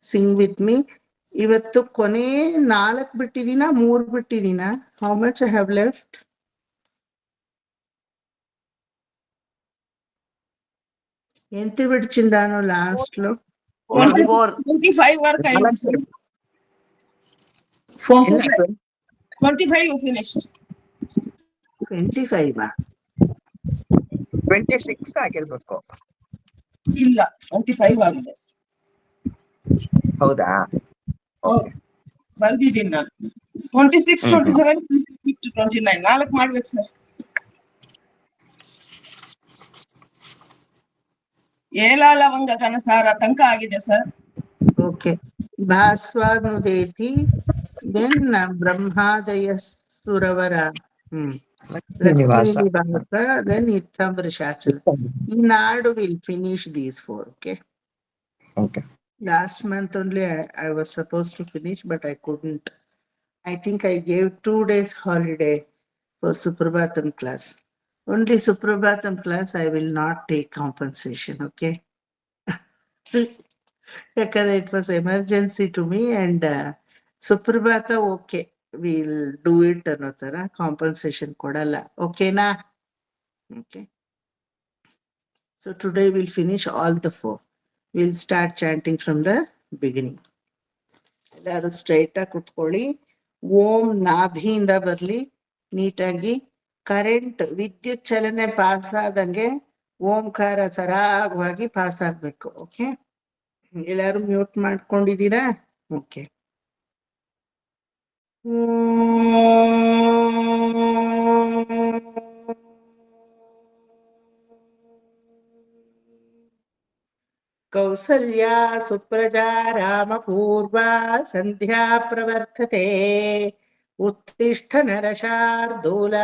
Sing with me. ಇವತ್ತು ಕೊನೆ 4 ಬಿಟ್ಟಿದೀನಾ 3 ಬಿಟ್ಟಿದೀನಾ? How much I have left? ఎంత విడిచిండాను లాస్ట్ లో? 25 వరకు అయింది సార్. 25 you finished. 25 26 ಆಗಿರ್ಬೇಕು. ಇಲ್ಲ 25 ಆಗಿದೆ. ಹೌದಾ? ಬರ್ದಿದ್ದೀನಿ ನಾನು. 26, 27, 29 4 ಮಾಡ್ಬೇಕು ಸರ್. ಏಲ ಲವಂಗ ಕನಸಾರ ತನಕ ಆಗಿದೆ ಸರ್. ಓಕೆ. ಭಾಸ್ವಾನುದೇತಿ ದೆನ್ ಬ್ರಹ್ಮಾದಯ ಸುರವರ ಲಕ್ಷ್ಮೀ ವಿಭಾಗ ದೆನ್ ಇತ್ತಂ ವೃಷಾಚಲ. ಈ ನಾಡು will finish these 4. Okay. Last month only I was supposed to finish, but I couldn't. I think I gave 2 days holiday for Suprabhatam class. Only Suprabhatam class I will not take compensation, okay? Because it was emergency to me, and Suprabhata, okay, we'll do it another compensation kodalla. Okay na? Okay. So today we'll finish all the 4. We'll start chanting from the beginning. ಎಲ್ಲರೂ straight ಆಗಿ ಕುತ್ಕೊಳ್ಳಿ. ಓಂ ನಾಭಿಯಿಂದ ಬರ್ಲಿ ನೀಟಾಗಿ. Current ವಿದ್ಯುತ್ ಚಲನೆ pass ಆದಂಗೆ ಓಂಕಾರ ಸರಾಗವಾಗಿ pass ಆಗ್ಬೇಕು. ಓಕೆ, ಎಲ್ಲಾರು ಮ್ಯೂಟ್ ಮಾಡ್ಕೊಂಡಿದ್ದೀರಾ? ಓಕೆ. ಕೌಸಲ್ಯಾ ಸುಪ್ರಜಾ ರಾಮಪೂರ್ವಾ ಸಂಧ್ಯಾ ಪ್ರವರ್ತತೆ. ಉತ್ತಿಷ್ಠ ನರಶಾರ್ದೂಲ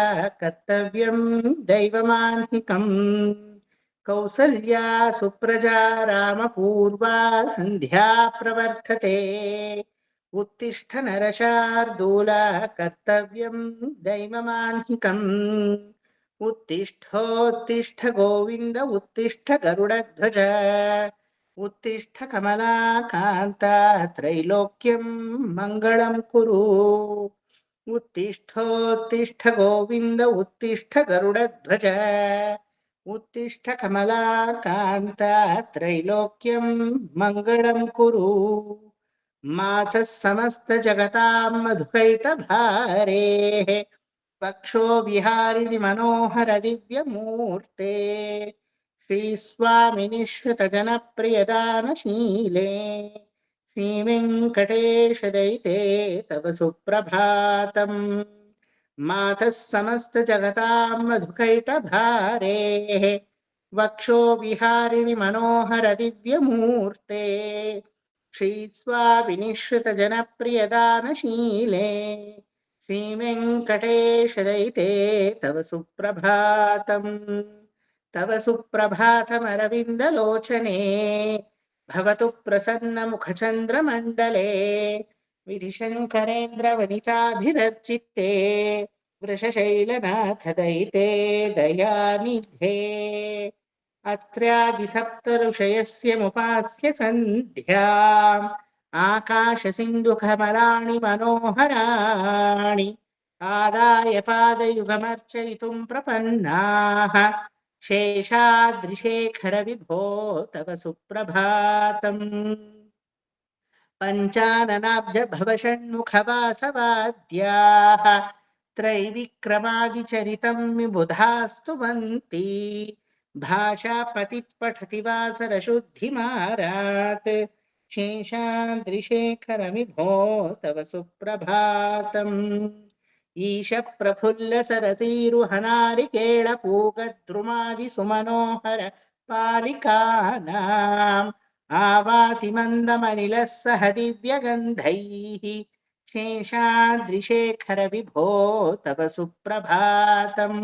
ಕರ್ತವ್ಯಂ ದೈವಮಾನ್ಹಿಕಂ. ಕೌಸಲ್ಯಾ ಸುಪ್ರಜಾ ರಾಮಪೂರ್ವಾ ಸಂಧ್ಯಾ ಪ್ರವರ್ತತೆ. ಉತ್ತಿಷ್ಠ ನರಶಾರ್ದೂಲ ಕರ್ತವ್ಯಂ ದೈವಮಾನ್ಹಿಕಂ. ಉತ್ತಿಷ್ಠೋತ್ತಿಷ್ಠ ಗೋವಿಂದ ಉತ್ತಿಷ್ಠ ಗರುಡಧ್ವಜ. ಉತ್ತಿಷ್ಠ ಕಮಲಾಕಾಂತ ತ್ರೈಲೋಕ್ಯಂ ಮಂಗಳಂ ಕುರು. ಉತ್ತಿಷ್ಠೋತ್ತಿಷ್ಠ ಗೋವಿಂದ ಉತ್ತಿಷ್ಠ ಗರುಡಧ್ವಜ. ಉತ್ತಿಷ್ಠ ಕಮಲಾಕಾಂತ ತ್ರೈಲೋಕ್ಯಂ ಮಂಗಳಂ ಕುರು. ಮಾತಃ ಸಮಸ್ತ ಜಗತಾಂ ಮಧುಕೈಟಭಾರೇಃ. ಪಕ್ಷೋ ವಿಹಾರಿಣಿ ಮನೋಹರ ದಿವ್ಯ ಮೂರ್ತೆ. ಶ್ರೀ ಸ್ವಾಮಿನಿ ಶ್ರುತ ಜನಪ್ರಿಯದಾನಶೀಲೆ. ಶ್ರೀ ವೆಂಕಟೇಶ ದಯಿತೆ ತವ ಸುಪ್ರಭಾತಂ. ಮಾತಃ ಸಮಸ್ತ ಜಗತಾಂ ಮಧುಕೈಟಭಾರೇಃ. ವಕ್ಷೋ ವಿಹಾರಿಣಿ ಮನೋಹರ ದಿವ್ಯ ಮೂರ್ತೆ. ಶ್ರೀ ಸ್ವಾಮಿನಿ ಶ್ರುತ ಜನಪ್ರಿಯದಾನಶೀಲೆ. ಶ್ರೀ ವೆಂಕಟೇಶ ದಯಿತೆ ತವ ಸುಪ್ರಭಾತಂ. ತವ ಸುಪ್ರಭಾತಮರವಿಂದ ಲೋಚನೆ. ಭವತು ಪ್ರಸನ್ನ ಮುಖಚಂದ್ರಮಂಡಲೆ. ವಿಧಿಶಂಕರೇಂದ್ರ ವನಿತಾಭಿರರ್ಚಿತೆ. ವೃಷಶೈಲನಾಥ ದಯಿತೆ ದಯಾನಿಧೇ. ಅತ್ರ್ಯಾದಿ ಸಪ್ತ ಋಷಯಸ್ಯ ಮುಪಾಸ್ಯ ಸಂಧ್ಯಾಂ. ಆಕಾಶ ಸಿಂಧು ಕಮಲಾನಿ ಮನೋಹರಾಣಿ. ಆದಾಯ ಪಾದಯುಗಮರ್ಚಯಿತುಂ ಪ್ರಪನ್ನಾಃ. ಶೇಷಾದ್ರಿಶೇಖರ ವಿಭೋ ತವ ಸುಪ್ರಭಾತಂ. ಪಂಚಾನನಾಬ್ಜ ಭವ ಷಣ್ಮುಖ ವಾಸವಾದ್ಯಾಃ. ತ್ರೈವಿಕ್ರಮಾದಿಚರಿತಂ ವಿಬುಧಾಸ್ತುವಂತಿ. ಭಾಷಾ ಪತಿ ಪಠತಿ ವಾಸರ ಶುದ್ಧಿಮಾರಾತ್. ಶೇಷಾದ್ರಿಶೇಖರ ವಿಭೋ ತವ ಸುಪ್ರಭಾತಂ. ಈಶ ಪ್ರಫುಲ್ಲ ಸರಸೀರುಹನಾರಿಕೇಳ ಪೂಗದ್ರುಮಾದಿ ಸುಮನೋಹರ ಪಾಲಿಕಾನಾಂ. ಆವಾತಿ ಮಂದಮನಿಲಃ ಸಹ ದಿವ್ಯಗಂಧೈಃ. ಶೇಷಾದ್ರಿಶೇಖರ ವಿಭೋ ತವ ಸುಪ್ರಭಾತಂ.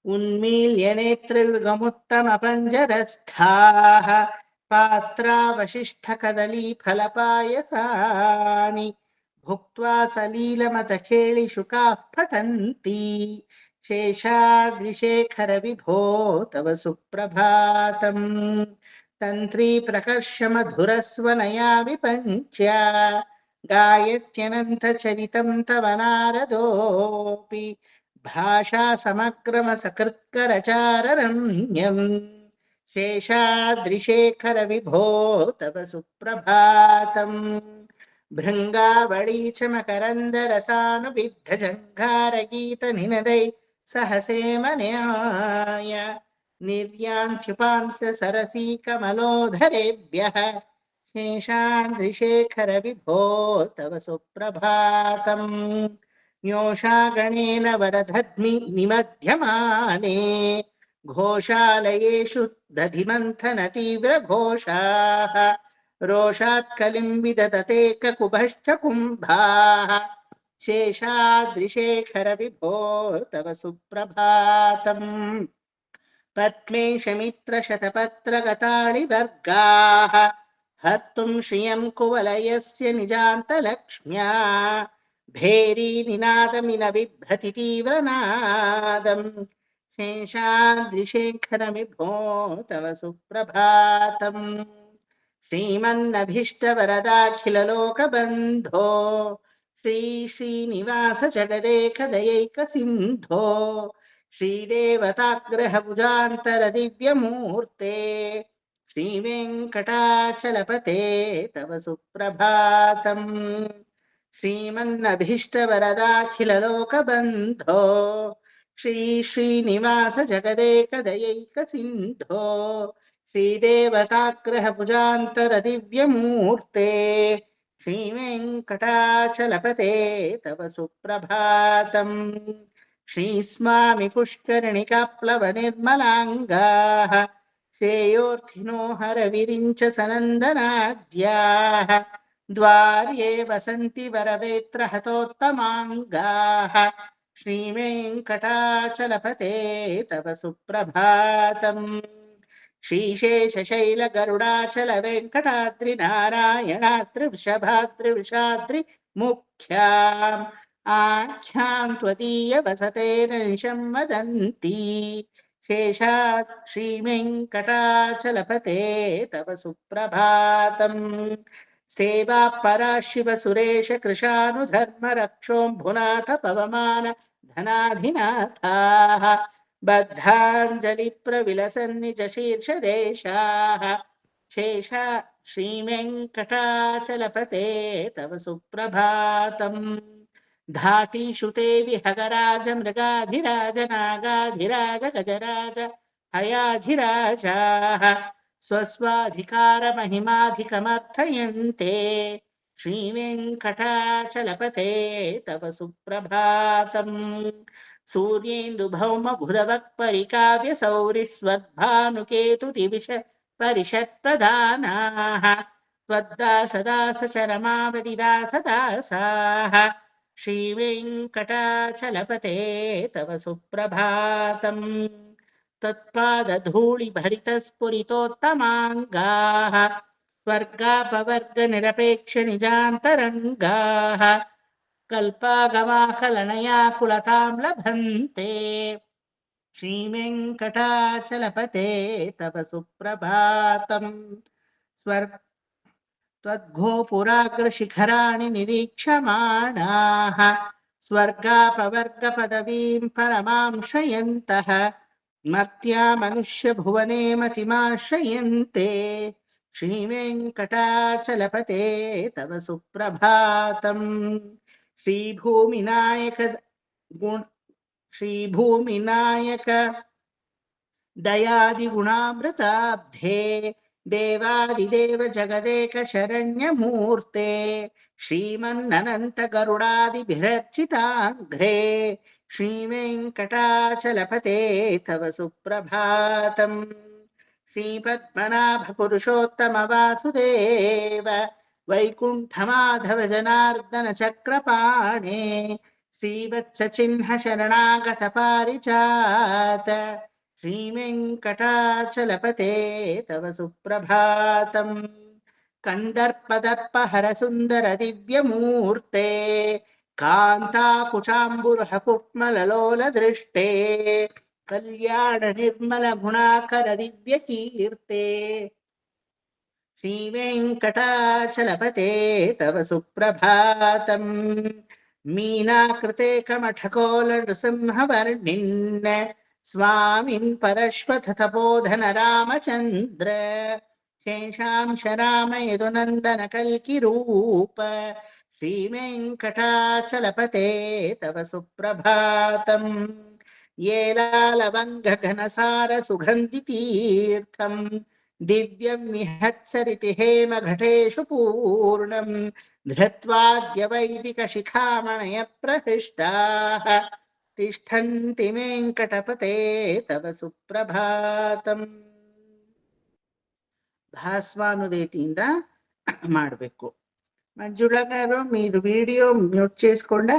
ಉನ್ಮೀಲ್ಯ ನೇತ್ರಯುಗಮುತ್ತಮ ಪಂಜರಸ್ಥಾಃ. ಪಾತ್ರಾವಶಿಷ್ಠ ಕದಲೀ ಫಲಪಾಯಸಾನಿ. ಭುಕ್ತ್ವಾ ಸಲೀಲಮತ ಕೇಳಿ ಶುಕಾಃ ಪಠಂತಿ. ಶೇಷಾದ್ರಿಶೇಖರ ವಿಭೋ ತವ ಸುಪ್ರಭಾತಂ. तन्त्री प्रकर्षमधुरस्वनया विपञ्च्या गायत्यनन्तचरितं तव नारदोऽपि भाषा समग्रमसकृत्करचाररम्यम् शेषाद्रिशेखर विभो तव सुप्रभातम् भृङ्गावळी च मकरन्दरसानुविद्धजङ्घारगीतनिनदै सहसेमन्याय निर्यान्त्युपान्तसरसीकमलोधरेभ्यः शेषाद्रिशेखर विभो तव सुप्रभातम् न्योषागणेन वरदध्मि निमध्यमाने घोषालयेषु दधिमन्थन तीव्रघोषाः रोषात् कलिं विदधते ककुभश्च कुम्भाः शेषाद्रिशेखर विभो तव सुप्रभातम् पद्मेशमित्रशतपत्रगताळिवर्गाः हर्तुं श्रियं कुवलयस्य निजान्तलक्ष्म्या भेरीनिनादमिन बिभ्रति तीव्रनादम् शेषाद्रिशेखर विभो तव सुप्रभातम् श्रीमन्नभीष्टवरदाखिललोकबन्धो श्रीनिवास जगदेकदयैकसिन्धो श्रीदेवताग्रहभुजान्तर दिव्यमूर्ते श्रीवेङ्कटाचलपते तव सुप्रभातम् श्रीमन्नभीष्टवरदाखिललोकबन्धो श्रीनिवास जगदेकदयैकसिन्धो श्रीदेवताग्रहभुजान्तर दिव्यमूर्ते श्रीवेङ्कटाचलपते तव सुप्रभातम् श्रीस्वामि पुष्करणिकाप्लवनिर्मलाङ्गाः श्रेयोर्थिनो हरविरिञ्च सनन्दनाद्याः द्वार्ये वसन्ति वरवेत्रहतोत्तमाङ्गाः श्रीवेङ्कटाचलपते तव सुप्रभातम् श्रीशेषशैलगरुडाचलवेङ्कटाद्रिनारायणाद्रिवृषभाद्रिविषाद्रि मुख्याम् आख्यां त्वदीयवसतेन निशं वदन्ति शेषात् श्रीवेङ्कटाचलपते तव सुप्रभातम् सेवा परा शिव सुरेश कृशानुधर्मरक्षोऽम्भुनाथ पवमान धनाधिनाथाः बद्धाञ्जलि प्रविलसन्निज शीर्षदेशाः शेषा श्रीवेङ्कटाचलपते तव सुप्रभातम् धाटीषु ते विहगराज मृगाधिराज नागाधिराज गजराज हयाधिराजाः स्वस्वाधिकारमहिमाधिकमर्थयन्ते श्रीवेङ्कटाचलपते तव सुप्रभातम् सूर्येन्दुभौमबुधवक्परिकाव्यसौरिस्वद्भानुकेतुदिविष परिषत्प्रधानाः त्वद्दासदासचरमावधिदासदासाः श्रीवेङ्कटाचलपते तव सुप्रभातम् तत्पादधूलिभरितस्फुरितोत्तमाङ्गाः स्वर्गापवर्गनिरपेक्षनिजान्तरङ्गाः कल्पागमाकलनया लभन्ते श्रीवेङ्कटाचलपते तव सुप्रभातम् त्वद्गोपुराग्रशिखराणि निरीक्षमाणाः स्वर्गापवर्गपदवीं परमां शयन्तः मर्त्या मनुष्यभुवने मतिमाश्रयन्ते श्रीवेङ्कटाचलपते तव सुप्रभातम् श्रीभूमिनायक दयादिगुणामृताब्धे देवादिदेव जगदेक शरण्यमूर्ते श्रीमन्ननन्त गरुडादिभिरर्चिताङ्घ्रे श्रीवेङ्कटाचलपते तव सुप्रभातम् श्रीपद्मनाभ पुरुषोत्तम वासुदेव वैकुण्ठमाधव जनार्दन चक्रपाणे श्रीवत्सचिह्न शरणागत पारिजात श्रीवेङ्कटाचलपते तव सुप्रभातम् कन्दर्पदर्पहर सुन्दर दिव्यमूर्ते कान्ताकुचाम्बुरः कुट्मललोल दृष्टे कल्याण निर्मल गुणाकर दिव्यकीर्ते श्रीवेङ्कटाचलपते तव सुप्रभातम् मीनाकृते कमठकोलनृसिंहवर्णिन् स्वामिन् परश्वथतपोधन रामचन्द्र शेषांश राम यदुनन्दन कल्किरूप श्रीवेङ्कटाचलपते तव सुप्रभातम् येलालवङ्गघनसार सुगन्धितीर्थम् दिव्यं विहत्सरिति हेम घटेषु पूर्णम् धृत्वाद्य वैदिकशिखामणय प्रहृष्टाः तिष्ठन्ति वेङ्कटपते तव सुप्रभातम् ಭಾಸ್ವಾನುದೇತಿಯಿಂದ ಮಾಡಬೇಕು. ಮಂಜುಳಾ గారు మీరు వీడియో మ్యూట్ చేసుకోండి.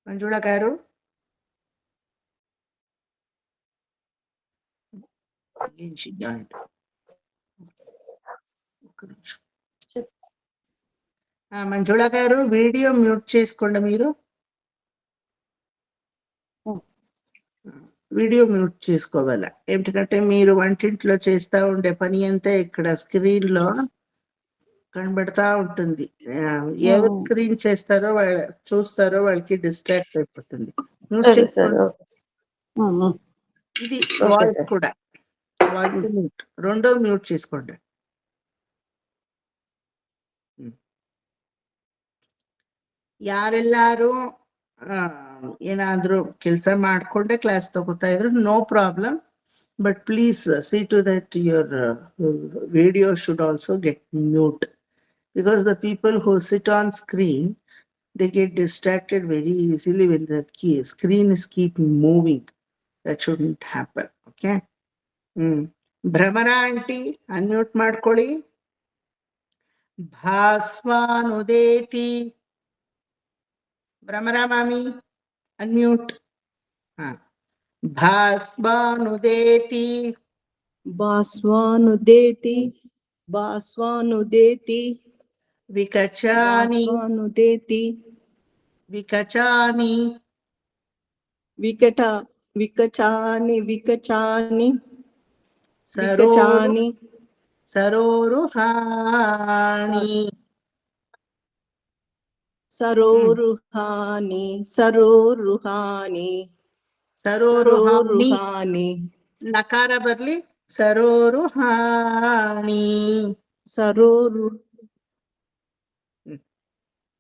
మంజుళా గారు మంజుళా గారు వీడియో మ్యూట్ చేసుకోండి. మీరు వీడియో మ్యూట్ చేసుకోవాలా, ఏమిటంటే మీరు వంటింట్లో చేస్తా ఉండే పని అంతా ఇక్కడ స్క్రీన్ లో కనబడతా ఉంటుంది. ఎవరు స్క్రీన్ చేస్తారో చూస్తారో వాళ్ళకి డిస్ట్రాక్ట్ అయిపోతుంది. మ్యూట్ చేసుకోండి. ఇది వాయిస్ కూడా, వాయిస్ మ్యూట్, రెండో మ్యూట్ చేసుకోండి. ಯಾರೆಲ್ಲಾರು ಏನಾದ್ರೂ ಕೆಲಸ ಮಾಡ್ಕೊಂಡೆ ಕ್ಲಾಸ್ ತಗೋತಾ ಇದ್ರು, no problem, but please see to that your video should also get mute, because the people who sit on screen, they get distracted very easily when the screen is keep moving. That shouldn't happen. Okay. Bhramara aunty unmute ಮಾಡ್ಕೊಳ್ಳಿ. ಭಾಸ್ವಾನುದೇತಿ. ಭ್ರಮರ ಮಾಮಿ unmute. ಭಾಸ್ವಾನುದೇತಿ. ಭಾಸ್ವಾನುದೇತಿ. ಭಾಸ್ವಾನುದೇತಿ. ವಿಕಚಾನಿ. ಭಾಸ್ವಾನುದೇತಿ. ವಿಕಚಾನಿ. ವಿಕಚಾನಿ. ವಿಕಚಾನಿ. ಸರೋರು. ಸರೋರುಹಾಣಿ. ಸರೋರುಹಾನಿ. ಸರೋರುಹಾನಿ. ಸರೋರುಹಾನಿ. ನಕಾರ ಬರ್ಲಿ. ಸರೋರುಹಾಣಿ. ಸರೋರು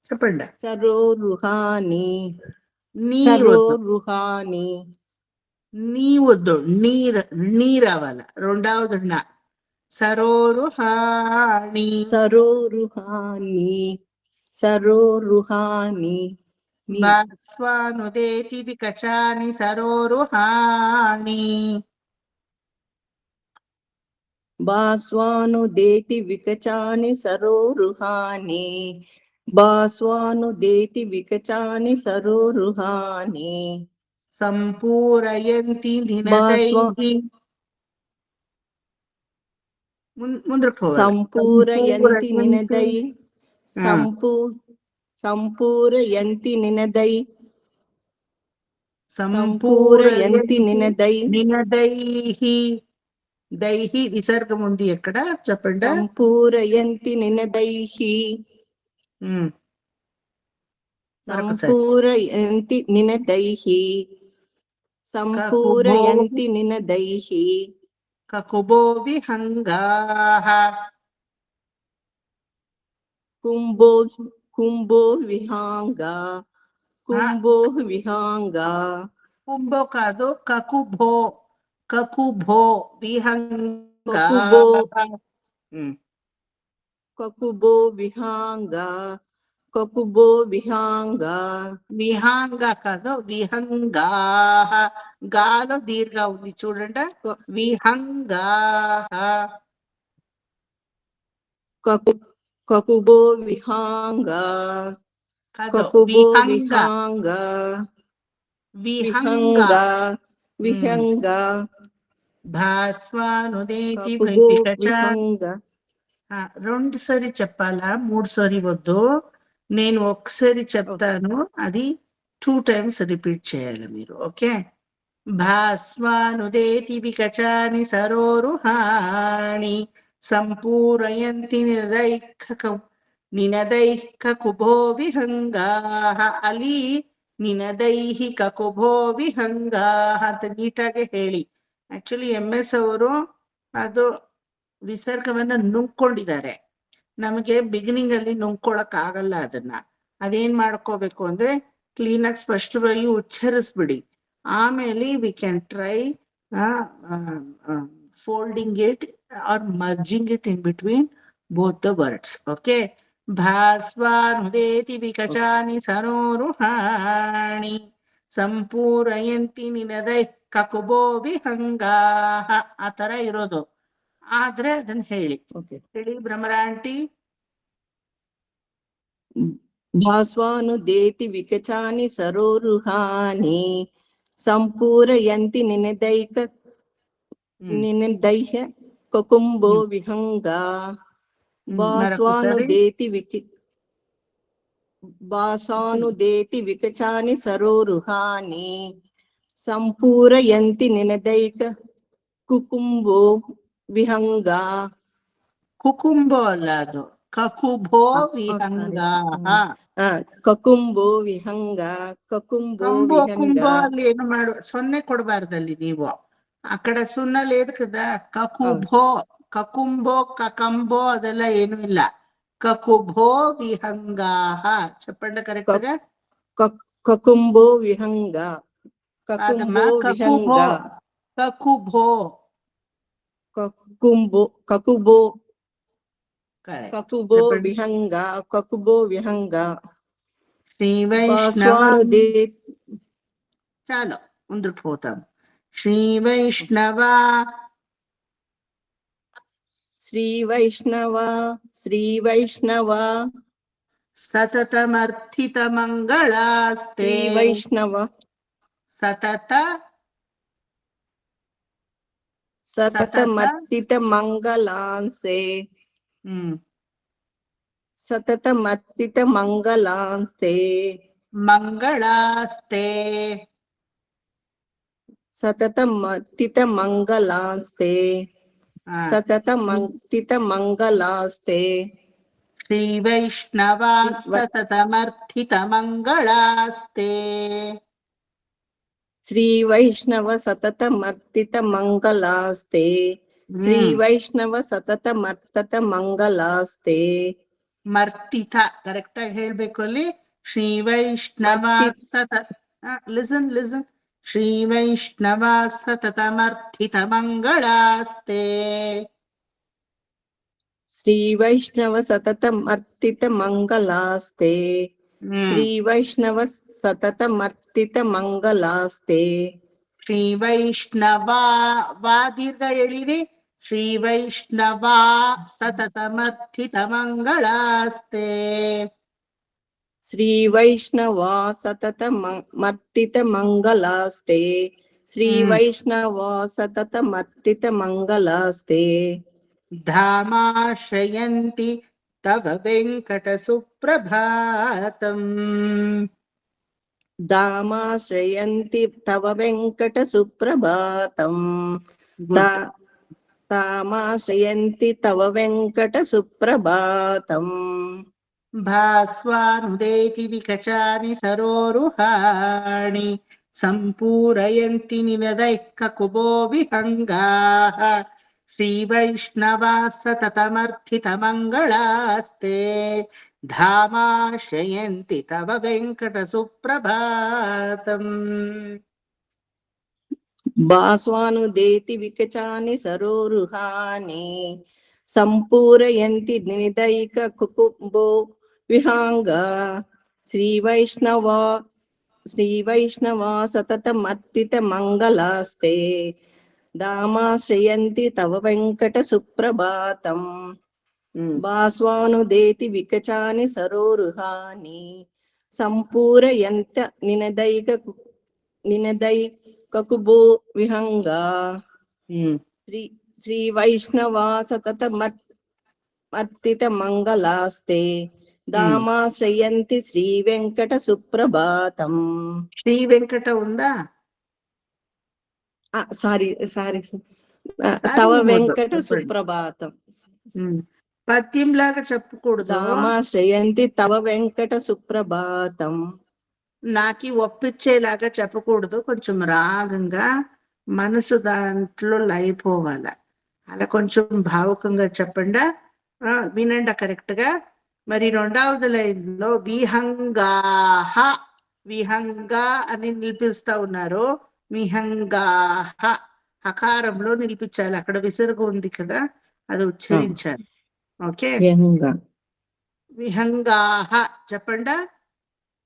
చెప్పండి. సరోరుహాని. సరోరుహాని. నీ వద్దు, నీ రావాల. రెండవది నా. సరోరుహాని. సరోరుహాని. సరోరుహాని. భాస్వానుదేతి వికచాని సరోరుహాని. భాస్వానుదేతి వికచాని సరోరుహాని. భాస్వానుదేతి వికచాని సరోరుహాని. సంపూరయంతి నినదైః. ముందుకు పోవాలి. సంపూరయంతి నినదై. సంపూరయంతి నినదై. సంపూరయంతి నినదై. నినదైః. దైహి విసర్గం ఉంది ఎక్కడ చెప్పండి. సంపూరయంతి నినదైః. సంపూరయంతి నినదైః. సంపూరయంతి నినదైః. కకుబో విహంగాః. కుంభో విహాంగా. కుంభో విహాంగా. కుంభో కాదు, కకుభో. కకుభో విహంగా. కకుబో విహాంగా. కకుబో విహాంగా. విహాంగ కాదు, విహంగా. గాలో దీర్ఘ ఉంది చూడండి. విహంగా. కకుబో విహాంగా. కకుబో విహాంగా. విహంగా. విహంగా. భాస్వానుదేతి విహంగా. రెండు సారి చెప్పాలా, మూడు సారి వద్దు. నేను ఒకసారి చెప్తాను, అది 2 times రిపీట్ చేయాలి మీరు. ఓకే. భాస్వానుదేతి వికచాని సరోరుహాణి. ಸಂಪೂರಯಂತಿ ನಿನದೈಕ ಕುಭೋ ವಿಹಂಗಾಹ. ಅಲ್ಲಿ ನಿನದೈಹಿಕ ಕುಭೋ ವಿಹಂಗಾಹ ಅಂತ ನೀಟಾಗಿ ಹೇಳಿ. ಆಕ್ಚುಲಿ MS ಅವರು ಅದು ವಿಸರ್ಗವನ್ನ ನುಂಗ್ಕೊಂಡಿದ್ದಾರೆ. ನಮಗೆ ಬಿಗಿನಿಂಗ್ ಅಲ್ಲಿ ನುಂಗ್ಕೊಳಕ್ ಆಗಲ್ಲ ಅದನ್ನ. ಅದೇನ್ ಮಾಡ್ಕೋಬೇಕು ಅಂದ್ರೆ ಕ್ಲೀನ್ ಆಗಿ ಸ್ಪಷ್ಟವಾಗಿ ಉಚ್ಚರಿಸ್ಬಿಡಿ. ಆಮೇಲೆ we can try folding it or merging it in between both the words. Okay. ಭಾಸ್ವಾನುದೇತಿ ವಿಕಚಾನಿ ಸರೋರುಹಾಣಿ ಸಂಪೂರಯಂತಿ ನಿನದೈ ಕಕುಬೋ ವಿಹಂಗಾಹ. ಆ ತರ ಇರೋದು. ಆದ್ರೆ ಅದನ್ನ ಹೇಳಿ Okay. ಹೇಳಿ ಭ್ರಮರ ಆಂಟಿ. ಭಾಸ್ವಾನುದೇತಿ ವಿಕಚಾನಿ ಸರೋರುಹಾನಿ ಸಂಪೂರಯಂತಿ ನಿನದೈಹ ಕಕುಂಬೋ ವಿಹಂಗಾ. ಭಾಸ್ವಾನುದೇತಿ ವಿಕಚಾನಿ ಸರೋರುಹಾನಿ ಸಂಪೂರಯಂತಿ ನಿನದೈಕ ಕುಕುಂಬೋ ವಿಹಂಗಾ. ಕುಕುಂಬೋ ಅಲ್ಲ ಅದು, ಕಕುಭೋ sorry, ವಿಹಂಗಾಹ. ಕಕುಂಬೋ ವಿಹಂಗ ಕಕುಂಬೋ ಕಂಬೋ ವಿಹಂಗ. ಕುಂಬೋ ಅಲ್ಲಿ ಏನು ಮಾಡು, ಸೊನ್ನೆ ಕೊಡಬಾರ್ದಲ್ಲಿ ನೀವು. ಆ ಕಡೆ ಸುನ್ನಲ್ಲಿ ಎದಕ್ಕದ ಕಕುಭೋ ಕಕುಂಬೋ ಕಕಂಬೋ ಅದೆಲ್ಲ ಏನು ಇಲ್ಲ. ಕಕುಭೋ ವಿಹಂಗಾಹ. ಚಪ್ಪಂಡ ಕರೆಕ್ಟ್ ಆಗ ಕಕುಂಬೋ ವಿಹಂಗ ಅದಮ್ಮ ಕಕುಂಬೋ ವಿಹಂಗ ಕಕುಭೋ ಕಕುಂಬೋ ಕಕುಬೋ ಕರೆಕ್ಟ್. ಕಕುಬೋ ವಿಹಂಗ ಕಕುಬೋ ವಿಹಂಗ. ಶ್ರೀ ವೈಷ್ಣವ ಭಾಸ್ವಾನುದೇತಿ చాలు ముందుకు పోతాం. శ్రీ వైష్ణవ శ్రీ వైష్ణవ సతతమర్థిత మంగళాస్తే. శ్రీ వైష్ణవ సతతమర్తిత మంగళాంసే. సతతమర్తిత మంగళాంసే. మంగళాస్తే సతతమర్తిత మంగళాంస్తే. సతతమర్తిత మంగళాస్తే. శ్రీ వైష్ణవ సతతమర్థిత మంగళాస్తే. శ్రీ వైష్ణవ సతతమర్తిత మంగళాస్తే. శ్రీ వైష్ణవ సతతమర్తత మంగళాస్తే. ಮರ್ತಿತ ಕರೆಕ್ಟ್ ಆಗಿ ಹೇಳ್ಬೇಕು ಅಲ್ಲಿ. ಶ್ರೀ ವೈಷ್ಣವ ಲಿಸನ್ ಶ್ರೀ ವೈಷ್ಣವ ಸತತಮರ್ಥಿತ ಮಂಗಳಾಸ್ತೆ. ಶ್ರೀ ವೈಷ್ಣವ ಸತತಮರ್ತಿತ ಮಂಗಲಾಸ್ತೆ. ಶ್ರೀ ವೈಷ್ಣವ ಸತತಮರ್ತಿತ ಮಂಗಲಾಸ್ತೆ. ಶ್ರೀ ವೈಷ್ಣವ ವಾ ದೀರ್ಘ ಎಳಿರಿ. ಶ್ರೀ ವೈಷ್ಣವ ಸತತಮರ್ಥಿತ ಮಂಗಳಾಸ್ತೆ. ಶ್ರೀ ವೈಷ್ಣವ ಸತತಮರ್ತಿತ ಮಂಗಲಾಸ್ತೆ. ಶ್ರೀ ವೈಷ್ಣವ ಸತತಮರ್ತಿತ ಮಂಗಲಾಸ್ತೆ. ಧಾಮಾಶ್ರಯಂತಿ ತವ ವೆಂಕಟ ಸುಪ್ರಭಾತಂ. ಧಾಮಾಶ್ರಯಂತಿ ತವ ವೆಂಕಟ ಸುಪ್ರಭಾತಂ. ಧಾಮಾಶ್ರಯಂತಿ ತವ ವೆಂಕಟ ಸುಪ್ರಭಾತಂ. ಭಾಸ್ವಾನುದೇತಿ ವಿಕಚಾನಿ ಸರೋರುಹಾಣಿ ಸಂಪೂರಯಂತಿ ನಿನದೈಕ ಕುಬೋ ವಿಹಂಗಾಹ. ಶ್ರೀ ವೈಷ್ಣವ ಸತತಮರ್ಥಿತ ಮಂಗಳಾಸ್ತೆ. ಧಾಮಾಶ್ರಯಂತಿ ತವ ವೆಂಕಟ ಸುಪ್ರಭಾತಂ. ಭಾಸ್ವಾನುದೇತಿ ವಿಕಚಾನಿ ಸರೋರುಹಾನಿ ಸಂಪೂರಯಂತಿ ನಿನದೈಕ ಕುಕುಂಬೋ ವಿಹಾಂಗ. ಶ್ರೀ ವೈಷ್ಣವ ಸತತಮರ್ತಿತ ಮಂಗಲಾಸ್ತೆ. ಧಾಮಾಶ್ರಯಂತಿ ತವ ವೆಂಕಟ ಸುಪ್ರಭಾತಂ. ಭಾಸ್ವಾನುದೇತಿ ವಿಕಚಾನಿ ಸರೋರುಹಾನಿ ಸಂಪೂರಯಂತ ನಿನದೈ ಕಕುಬೋ ವಿಹಂಗ. ಶ್ರೀ ವೈಷ್ಣವ ಸತತಮರ್ತಿತ ಮಂಗಲಾಸ್ತೆ. ಧಾಮಾಶ್ರಯಂತಿ ಶ್ರೀ ವೆಂಕಟ ಸುಪ್ರಭಾತಂ. ಶ್ರೀ ವೆಂಕಟ ఉందా? సారీ తవ అది వెంకట చెప్పండి. సుప్రభాతం. పద్యం లాగా చెప్పకూడదు. దామాశ్రయంతి తవ వెంకట సుప్రభాతం. నాకి ఒప్పించేలాగా చెప్పకూడదు, కొంచెం రాగంగా మనసు దాంట్లో లయిపోవాల, అలా కొంచెం భావుకంగా చెప్పండా. వినండి కరెక్ట్ గా. మరి రెండవది లైన్ లో విహంగాహ, విహంగా అని నిలిపిస్తా ఉన్నారు. విహంగాహ హకారంలో నిలిపించాలి, అక్కడ విసురుగు ఉంది కదా, అది ఉచ్చరించాలి. ఓకే, విహంగాహ చెప్పండా.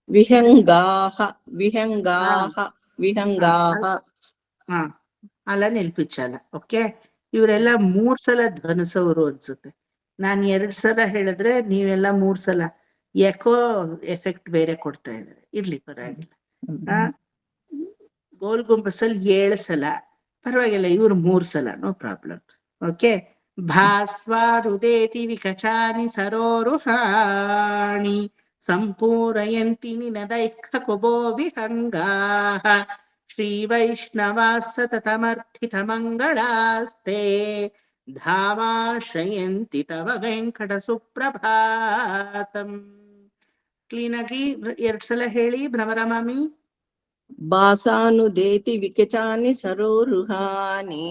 విహంగాహ విహంగాహ ವಿಹಂಗಾಹ. ಅಲ್ಲ ನಿಲ್ಪಿಚ್ಚಲ್ಲ. ಓಕೆ, ಇವರೆಲ್ಲ 3 ಸಲ ಧ್ವನಿಸೋರು ಅನ್ಸುತ್ತೆ. ನಾನು 2 ಸಲ ಹೇಳಿದ್ರೆ ನೀವೆಲ್ಲ 3 ಸಲ ಯಾಕೋ ಎಫೆಕ್ಟ್ ಬೇರೆ ಕೊಡ್ತಾ ಇದ್ದಾರೆ. ಇರ್ಲಿ ಪರವಾಗಿಲ್ಲ. ಗೋಲ್ ಗುಂಬಸಲ್ಲಿ 7 ಸಲ ಪರವಾಗಿಲ್ಲ, ಇವ್ರು 3 ಸಲ, ನೋ ಪ್ರಾಬ್ಲಮ್. ಓಕೆ, ಭಾಸ್ವಾರುದೇತಿ ವಿಕಚಾನಿ ಸರೋರುಹಾಣಿ ಸಂಪೂರಯಂತಿ ನಿನದೈಕ ಕುಬೋ ವಿಹಂಗಾಹ ಶ್ರೀ ವೈಷ್ಣವಾ ಸತತಮರ್ಥಿತ ಮಂಗಳಾಸ್ತೆ ಧಾಮಾಶ್ರಯಂತಿ ತವ ವೆಂಕಟ ಸುಪ್ರಭಾತಂ. ಕ್ಲೀನ್ ಆಗಿ 2 ಸಲ ಹೇಳಿ ಭ್ರಮರಮಾಮಿ. ಭಾಸಾನುದೇತಿ ವಿಕಚಾನಿ ಸರೋರುಹಾನಿ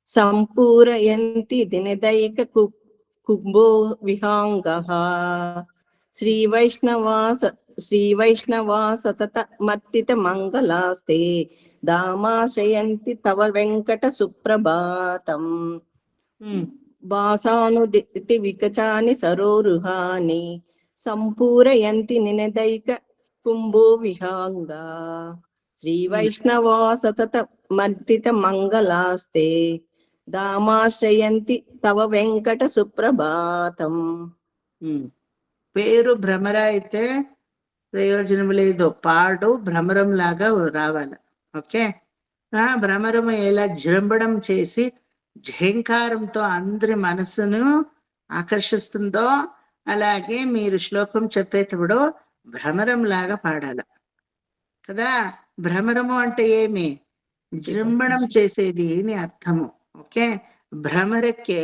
ಸಂಪೂರಯಂತಿ ದಿನದೈಕ ಕುಂಭೋ ವಿಹಾಂಗಃ ಶ್ರೀ ವೈಷ್ಣವಾ ಸತತ ಮತ್ತಿತ ಮಂಗಲಾಸ್ತೆ ದಾಮಾಶ್ರಯಂತಿ ತವ ವೆಂಕಟ ಸುಪ್ರಭಾತಂ. ಭಾಸಾನುದೇತಿ ವಿಕಚಾನಿ ಸರೋರುಹಾನಿ ಸಂಪೂರಯಂತಿ ನಿನದೈಕ ಕುಂಭೋ ವಿಹಾಂಗ ಶ್ರೀ ವೈಷ್ಣವಾ ಸತತ ಮರ್ದಿತ ಮಂಗಲಾಸ್ತೆ దామాశ్రయంతి తవ వెంకట సుప్రభాతం. పేరు భ్రమర అయితే ప్రయోజనం లేదు, పాడు భ్రమరం లాగా రావాలి. ఓకే, భ్రమరం ఎలా జృంభడం చేసి ఝేంకారంతో అందరి మనసును ఆకర్షిస్తుందో అలాగే మీరు శ్లోకం చెప్పేటప్పుడు భ్రమరం లాగా పాడాల కదా. భ్రమరము అంటే ఏమి? జృంభణం చేసేది అని అర్థము. ಓಕೆ, ಭ್ರಮರಕ್ಕೆ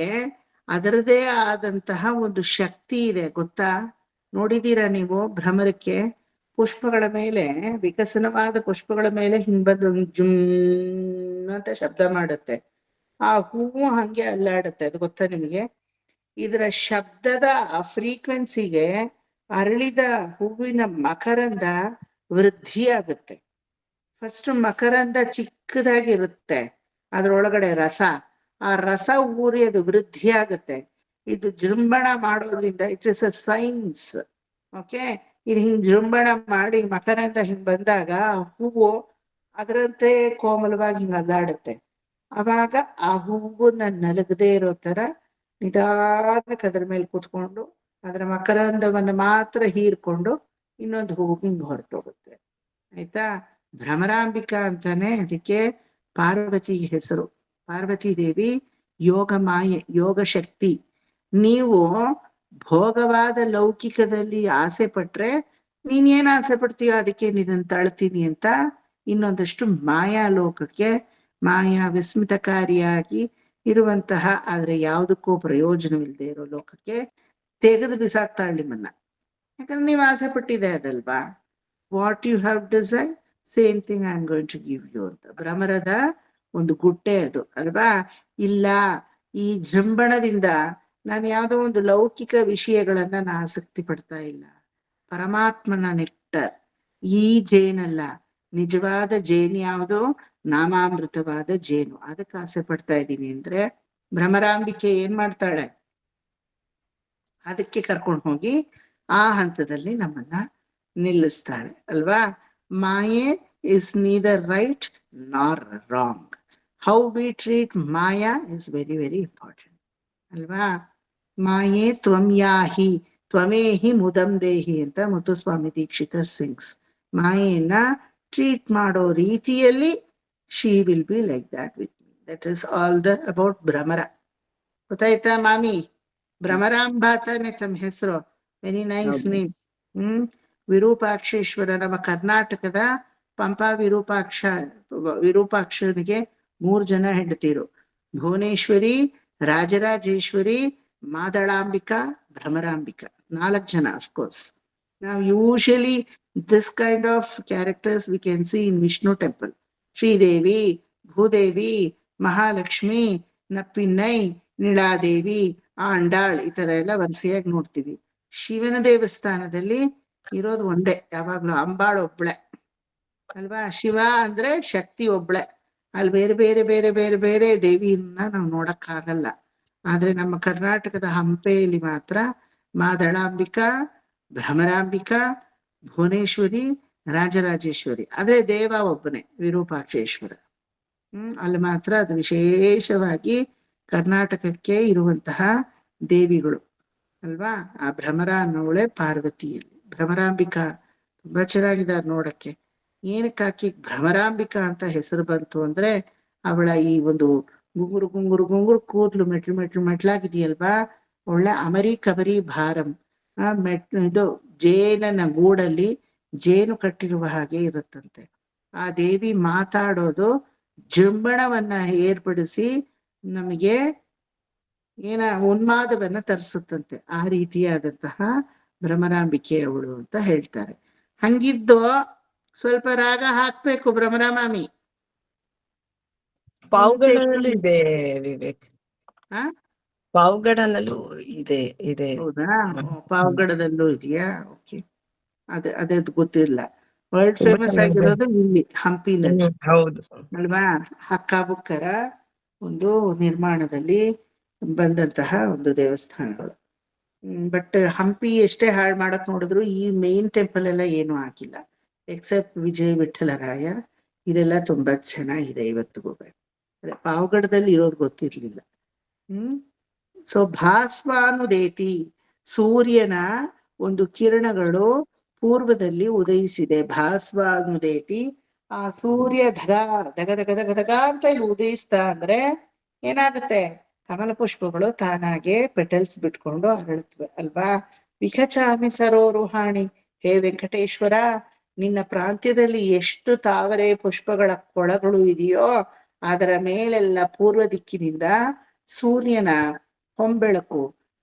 ಅದರದೇ ಆದಂತಹ ಒಂದು ಶಕ್ತಿ ಇದೆ, ಗೊತ್ತಾ? ನೋಡಿದೀರಾ ನೀವು? ಭ್ರಮರಕ್ಕೆ ಪುಷ್ಪಗಳ ಮೇಲೆ, ವಿಕಸನವಾದ ಪುಷ್ಪಗಳ ಮೇಲೆ ಹಿಂಬಂದು ಜುಮ್ ಅಂತ ಶಬ್ದ ಮಾಡುತ್ತೆ. ಆ ಹೂವು ಹಂಗೆ ಅಲ್ಲಾಡುತ್ತೆ, ಅದು ಗೊತ್ತಾ ನಿಮಗೆ? ಇದರ ಶಬ್ದದ ಆ ಫ್ರೀಕ್ವೆನ್ಸಿಗೆ ಅರಳಿದ ಹೂವಿನ ಮಕರಂದ ವೃದ್ಧಿ ಆಗುತ್ತೆ. ಫಸ್ಟ್ ಮಕರಂದ ಚಿಕ್ಕದಾಗಿರುತ್ತೆ, ಅದ್ರೊಳಗಡೆ ರಸ, ಆ ರಸ ಊರಿ ಅದು ವೃದ್ಧಿ ಆಗುತ್ತೆ. ಇದು ಜೃಂಭಣ ಮಾಡೋದ್ರಿಂದ it is a science. Okay, ಇದು ಹಿಂಗ್ ಜೃಂಭಣ ಮಾಡಿ ಮಕರಂದ ಹಿಂಗ್ ಬಂದಾಗ ಹೂವು ಅದರಂತೆ ಕೋಮಲವಾಗಿ ಹಿಂಗ್ ಅಲ್ಲಾಡುತ್ತೆ. ಅವಾಗ ಆ ಹೂವನ್ನ ನಲಗದೆ ಇರೋ ತರ ನಿಧಾನಕ್ಕೆ ಅದ್ರ ಮೇಲೆ ಕೂತ್ಕೊಂಡು ಅದರ ಮಕರಂದವನ್ನ ಮಾತ್ರ ಹೀರ್ಕೊಂಡು ಇನ್ನೊಂದು ಹೂವು ಹಿಂಗ್ ಹೊರಟೋಗುತ್ತೆ. ಆಯ್ತಾ? ಭ್ರಮರಾಂಬಿಕಾ ಅಂತಾನೆ ಅದಕ್ಕೆ ಪಾರ್ವತಿಗೆ ಹೆಸರು. ಪಾರ್ವತಿ ದೇವಿ ಯೋಗ ಮಾಯೆ, ಯೋಗ ಶಕ್ತಿ. ನೀವು ಭೋಗವಾದ ಲೌಕಿಕದಲ್ಲಿ ಆಸೆ ಪಟ್ರೆ ನೀನ್ ಏನ್ ಆಸೆ ಪಡ್ತೀಯೋ ಅದಕ್ಕೆ ನೀನನ್ನು ತಳ್ತೀನಿ ಅಂತ ಇನ್ನೊಂದಷ್ಟು ಮಾಯಾ ಲೋಕಕ್ಕೆ, ಮಾಯಾ ವಿಸ್ಮಿತಕಾರಿಯಾಗಿ ಇರುವಂತಹ ಆದ್ರೆ ಯಾವುದಕ್ಕೂ ಪ್ರಯೋಜನವಿಲ್ಲದೆ ಇರೋ ಲೋಕಕ್ಕೆ ತೆಗೆದು ಬಿಸಾಕ್ತಾಳೆ ನಿಮ್ಮನ್ನ. ಯಾಕಂದ್ರೆ ನೀವು ಆಸೆ ಪಟ್ಟಿದೆ ಅದಲ್ವಾ. What you have desire same thing I am going to give you ಅಂತ ಭ್ರಮರದ ಒಂದು ಗುಟ್ಟೆ ಅದು ಅಲ್ವಾ. ಇಲ್ಲ, ಈ ಜೃಂಭಣದಿಂದ ನಾನು ಯಾವುದೋ ಒಂದು ಲೌಕಿಕ ವಿಷಯಗಳನ್ನ ನಾ ಆಸಕ್ತಿ ಪಡ್ತಾ ಇಲ್ಲ. ಪರಮಾತ್ಮನ ನೆಕ್ಟರ್, ಈ ಜೇನಲ್ಲ, ನಿಜವಾದ ಜೇನು ಯಾವುದು? ನಾಮಾಮೃತವಾದ ಜೇನು. ಅದಕ್ಕೆ ಆಸೆ ಪಡ್ತಾ ಇದ್ದೀನಿ ಅಂದ್ರೆ ಭ್ರಮರಾಂಬಿಕೆ ಏನ್ ಮಾಡ್ತಾಳೆ? ಅದಕ್ಕೆ ಕರ್ಕೊಂಡು ಹೋಗಿ ಆ ಹಂತದಲ್ಲಿ ನಮ್ಮನ್ನ ನಿಲ್ಲಿಸ್ತಾಳೆ ಅಲ್ವಾ. ಮಾಯೆ is neither right nor wrong. How we treat maya is very very important ಅಲ್ವಾ. ಮಾಯೆ ತ್ವಂ ಯಾಹಿ ತ್ವಮೇಹಿ ಮುದಂ ದೇಹಿ ಅಂತ ಮುತ್ತುಸ್ವಾಮಿ ದೀಕ್ಷಿತರ್ ಸಿಂಗ್ಸ್. ಮಾಯೆಯನ್ನ ಟ್ರೀಟ್ ಮಾಡೋ ರೀತಿಯಲ್ಲಿ she will be like that with me. That is all the about Bhramara. ಗೊತ್ತಾಯ್ತಾ ಮಾಮಿ? ಭ್ರಮರಾಂಬಾ ತಾನೆ ತಮ್ಮ ಹೆಸರು? Very nice name. ವಿರೂಪಾಕ್ಷೇಶ್ವರ ನಮ್ಮ ಕರ್ನಾಟಕದ ಪಂಪಾ ವಿರೂಪಾಕ್ಷನಿಗೆ 3 ಜನ ಹೆಂಡತಿರು. ಭುವನೇಶ್ವರಿ, ರಾಜರಾಜೇಶ್ವರಿ, ಮಾದಳಾಂಬಿಕಾ, ಭ್ರಮರಾಂಬಿಕಾ. 4 ಜನ of course. Now usually this kind of characters we can see in Vishnu temple. Sridevi, Bhudevi, Mahalakshmi, Nappinai, Niladevi, Andal ಈ ತರ ಎಲ್ಲ ವರಿಸೆಯಾಗಿ ನೋಡ್ತೀವಿ. ಶಿವನ ದೇವಸ್ಥಾನದಲ್ಲಿ ಇರೋದು ಒಂದೇ, ಯಾವಾಗ್ಲೂ ಅಂಬಾಳ್ ಒಬ್ಳೆ ಅಲ್ವಾ. ಶಿವ ಅಂದ್ರೆ ಶಕ್ತಿ ಒಬ್ಳೆ, ಅಲ್ಲಿ ಬೇರೆ ಬೇರೆ ಬೇರೆ ಬೇರೆ ಬೇರೆ ದೇವಿಯನ್ನ ನಾವು ನೋಡಕ್ಕಾಗಲ್ಲ. ಆದ್ರೆ ನಮ್ಮ ಕರ್ನಾಟಕದ ಹಂಪೆಯಲ್ಲಿ ಮಾತ್ರ ಮಾದಳಾಂಬಿಕಾ, ಭ್ರಮರಾಂಬಿಕಾ, ಭುವನೇಶ್ವರಿ, ರಾಜರಾಜೇಶ್ವರಿ. ಆದ್ರೆ ದೇವ ಒಬ್ಬನೇ, ವಿರೂಪಾಕ್ಷೇಶ್ವರ. ಅಲ್ಲಿ ಮಾತ್ರ ಅದು ವಿಶೇಷವಾಗಿ ಕರ್ನಾಟಕಕ್ಕೆ ಇರುವಂತಹ ದೇವಿಗಳು ಅಲ್ವಾ. ಆ ಭ್ರಮರ ಅನ್ನೋಳೆ ಪಾರ್ವತಿಯಲ್ಲಿ. ಭ್ರಮರಾಂಬಿಕಾ ತುಂಬಾ ಚೆನ್ನಾಗಿದ್ದಾರೆ ನೋಡಕ್ಕೆ. ಏನಕ್ಕಾಕಿ ಭ್ರಮರಾಂಬಿಕಾ ಅಂತ ಹೆಸರು ಬಂತು ಅಂದ್ರೆ, ಅವಳ ಈ ಒಂದು ಗುಂಗುರು ಗುಂಗುರು ಗುಂಗುರು ಕೂದ್ಲು ಮೆಟ್ಲು ಮೆಟ್ಲು ಮೆಟ್ಲಾಗಿದೆಯಲ್ವಾ, ಒಳ್ಳೆ ಅಮರಿ ಕಬರಿ ಭಾರಂ. ಇದು ಜೇನನ ಗೂಡಲ್ಲಿ ಜೇನು ಕಟ್ಟಿರುವ ಹಾಗೆ ಇರುತ್ತಂತೆ. ಆ ದೇವಿ ಮಾತಾಡೋದು ಜೃಂಭಣವನ್ನ ಏರ್ಪಡಿಸಿ ನಮಗೆ ಉನ್ಮಾದವನ್ನ ತರಿಸುತ್ತಂತೆ. ಆ ರೀತಿಯಾದಂತಹ ಭ್ರಮರಾಂಬಿಕೆ ಅವಳು ಅಂತ ಹೇಳ್ತಾರೆ. ಹಂಗಿದ್ದು ಸ್ವಲ್ಪ ರಾಗ ಹಾಕ್ಬೇಕು ಭ್ರಮರಾಮಾಮಿ. ಪಾವಗಡದಲ್ಲೂ ಇದೆ ವಿವೇಕ್. ಹಾ, ಪಾವಗಡನಲ್ಲೂ ಇದೆ ಇದೆ. ಹೌದಾ? ಪಾವಗಡದಲ್ಲೂ ಇದೆಯಾ? ಓಕೆ, ಅದೇದು ಗೊತ್ತಿಲ್ಲ. ವರ್ಲ್ಡ್ ಫೇಮಸ್ ಆಗಿರೋದು ಇಲ್ಲಿ ಹಂಪಿನಲ್ಲಿ ಹೌದು ಅಲ್ವಾ. ಹಕ್ಕಾಬುಕ್ಕರ ಒಂದು ನಿರ್ಮಾಣದಲ್ಲಿ ಬಂದಂತಹ ಒಂದು ದೇವಸ್ಥಾನಗಳು. ಬಟ್ ಹಂಪಿ ಎಷ್ಟೇ ಹಾಳು ಮಾಡಕ್ ನೋಡಿದ್ರು ಈ ಮೇನ್ ಟೆಂಪಲ್ ಎಲ್ಲ ಏನು ಆಗಿಲ್ಲ, ಎಕ್ಸೆಪ್ಟ್ ವಿಜಯ ವಿಠಲರಾಯ. ಇದೆಲ್ಲ ತುಂಬಾ ಚೆನ್ನಾಗಿದೆ ಇವತ್ತಿಗೂ. ಅದೇ ಪಾವಗಡದಲ್ಲಿ ಇರೋದು ಗೊತ್ತಿರ್ಲಿಲ್ಲ. ಸೊ ಭಾಸ್ವಾನುದೇತಿ, ಸೂರ್ಯನ ಒಂದು ಕಿರಣಗಳು ಪೂರ್ವದಲ್ಲಿ ಉದಯಿಸಿದೆ. ಭಾಸ್ವಾನುದೇತಿ, ಆ ಸೂರ್ಯ ಧಗ ಧಗ ಧಗ ಧಗ ಧಗ ಅಂತ ಇಲ್ಲಿ ಉದಯಿಸ್ತಾ ಅಂದ್ರೆ ಏನಾಗುತ್ತೆ, ಕಮಲ ಪುಷ್ಪಗಳು ತಾನಾಗೆ ಪೆಟಲ್ಸ್ ಬಿಟ್ಕೊಂಡು ಅರಳುತ್ತವೆ ಅಲ್ವಾ. ವಿಕಚಾಮಿ ಸರೋರುಹಾಣಿ, ಹೇ ವೆಂಕಟೇಶ್ವರ, ನಿನ್ನ ಪ್ರಾಂತ್ಯದಲ್ಲಿ ಎಷ್ಟು ತಾವರೆ ಪುಷ್ಪಗಳ ಕೊಳಗಳು ಇದೆಯೋ ಅದರ ಮೇಲೆಲ್ಲ ಪೂರ್ವ ದಿಕ್ಕಿನಿಂದ ಸೂರ್ಯನ ಹೊಂಬೆಳಕು.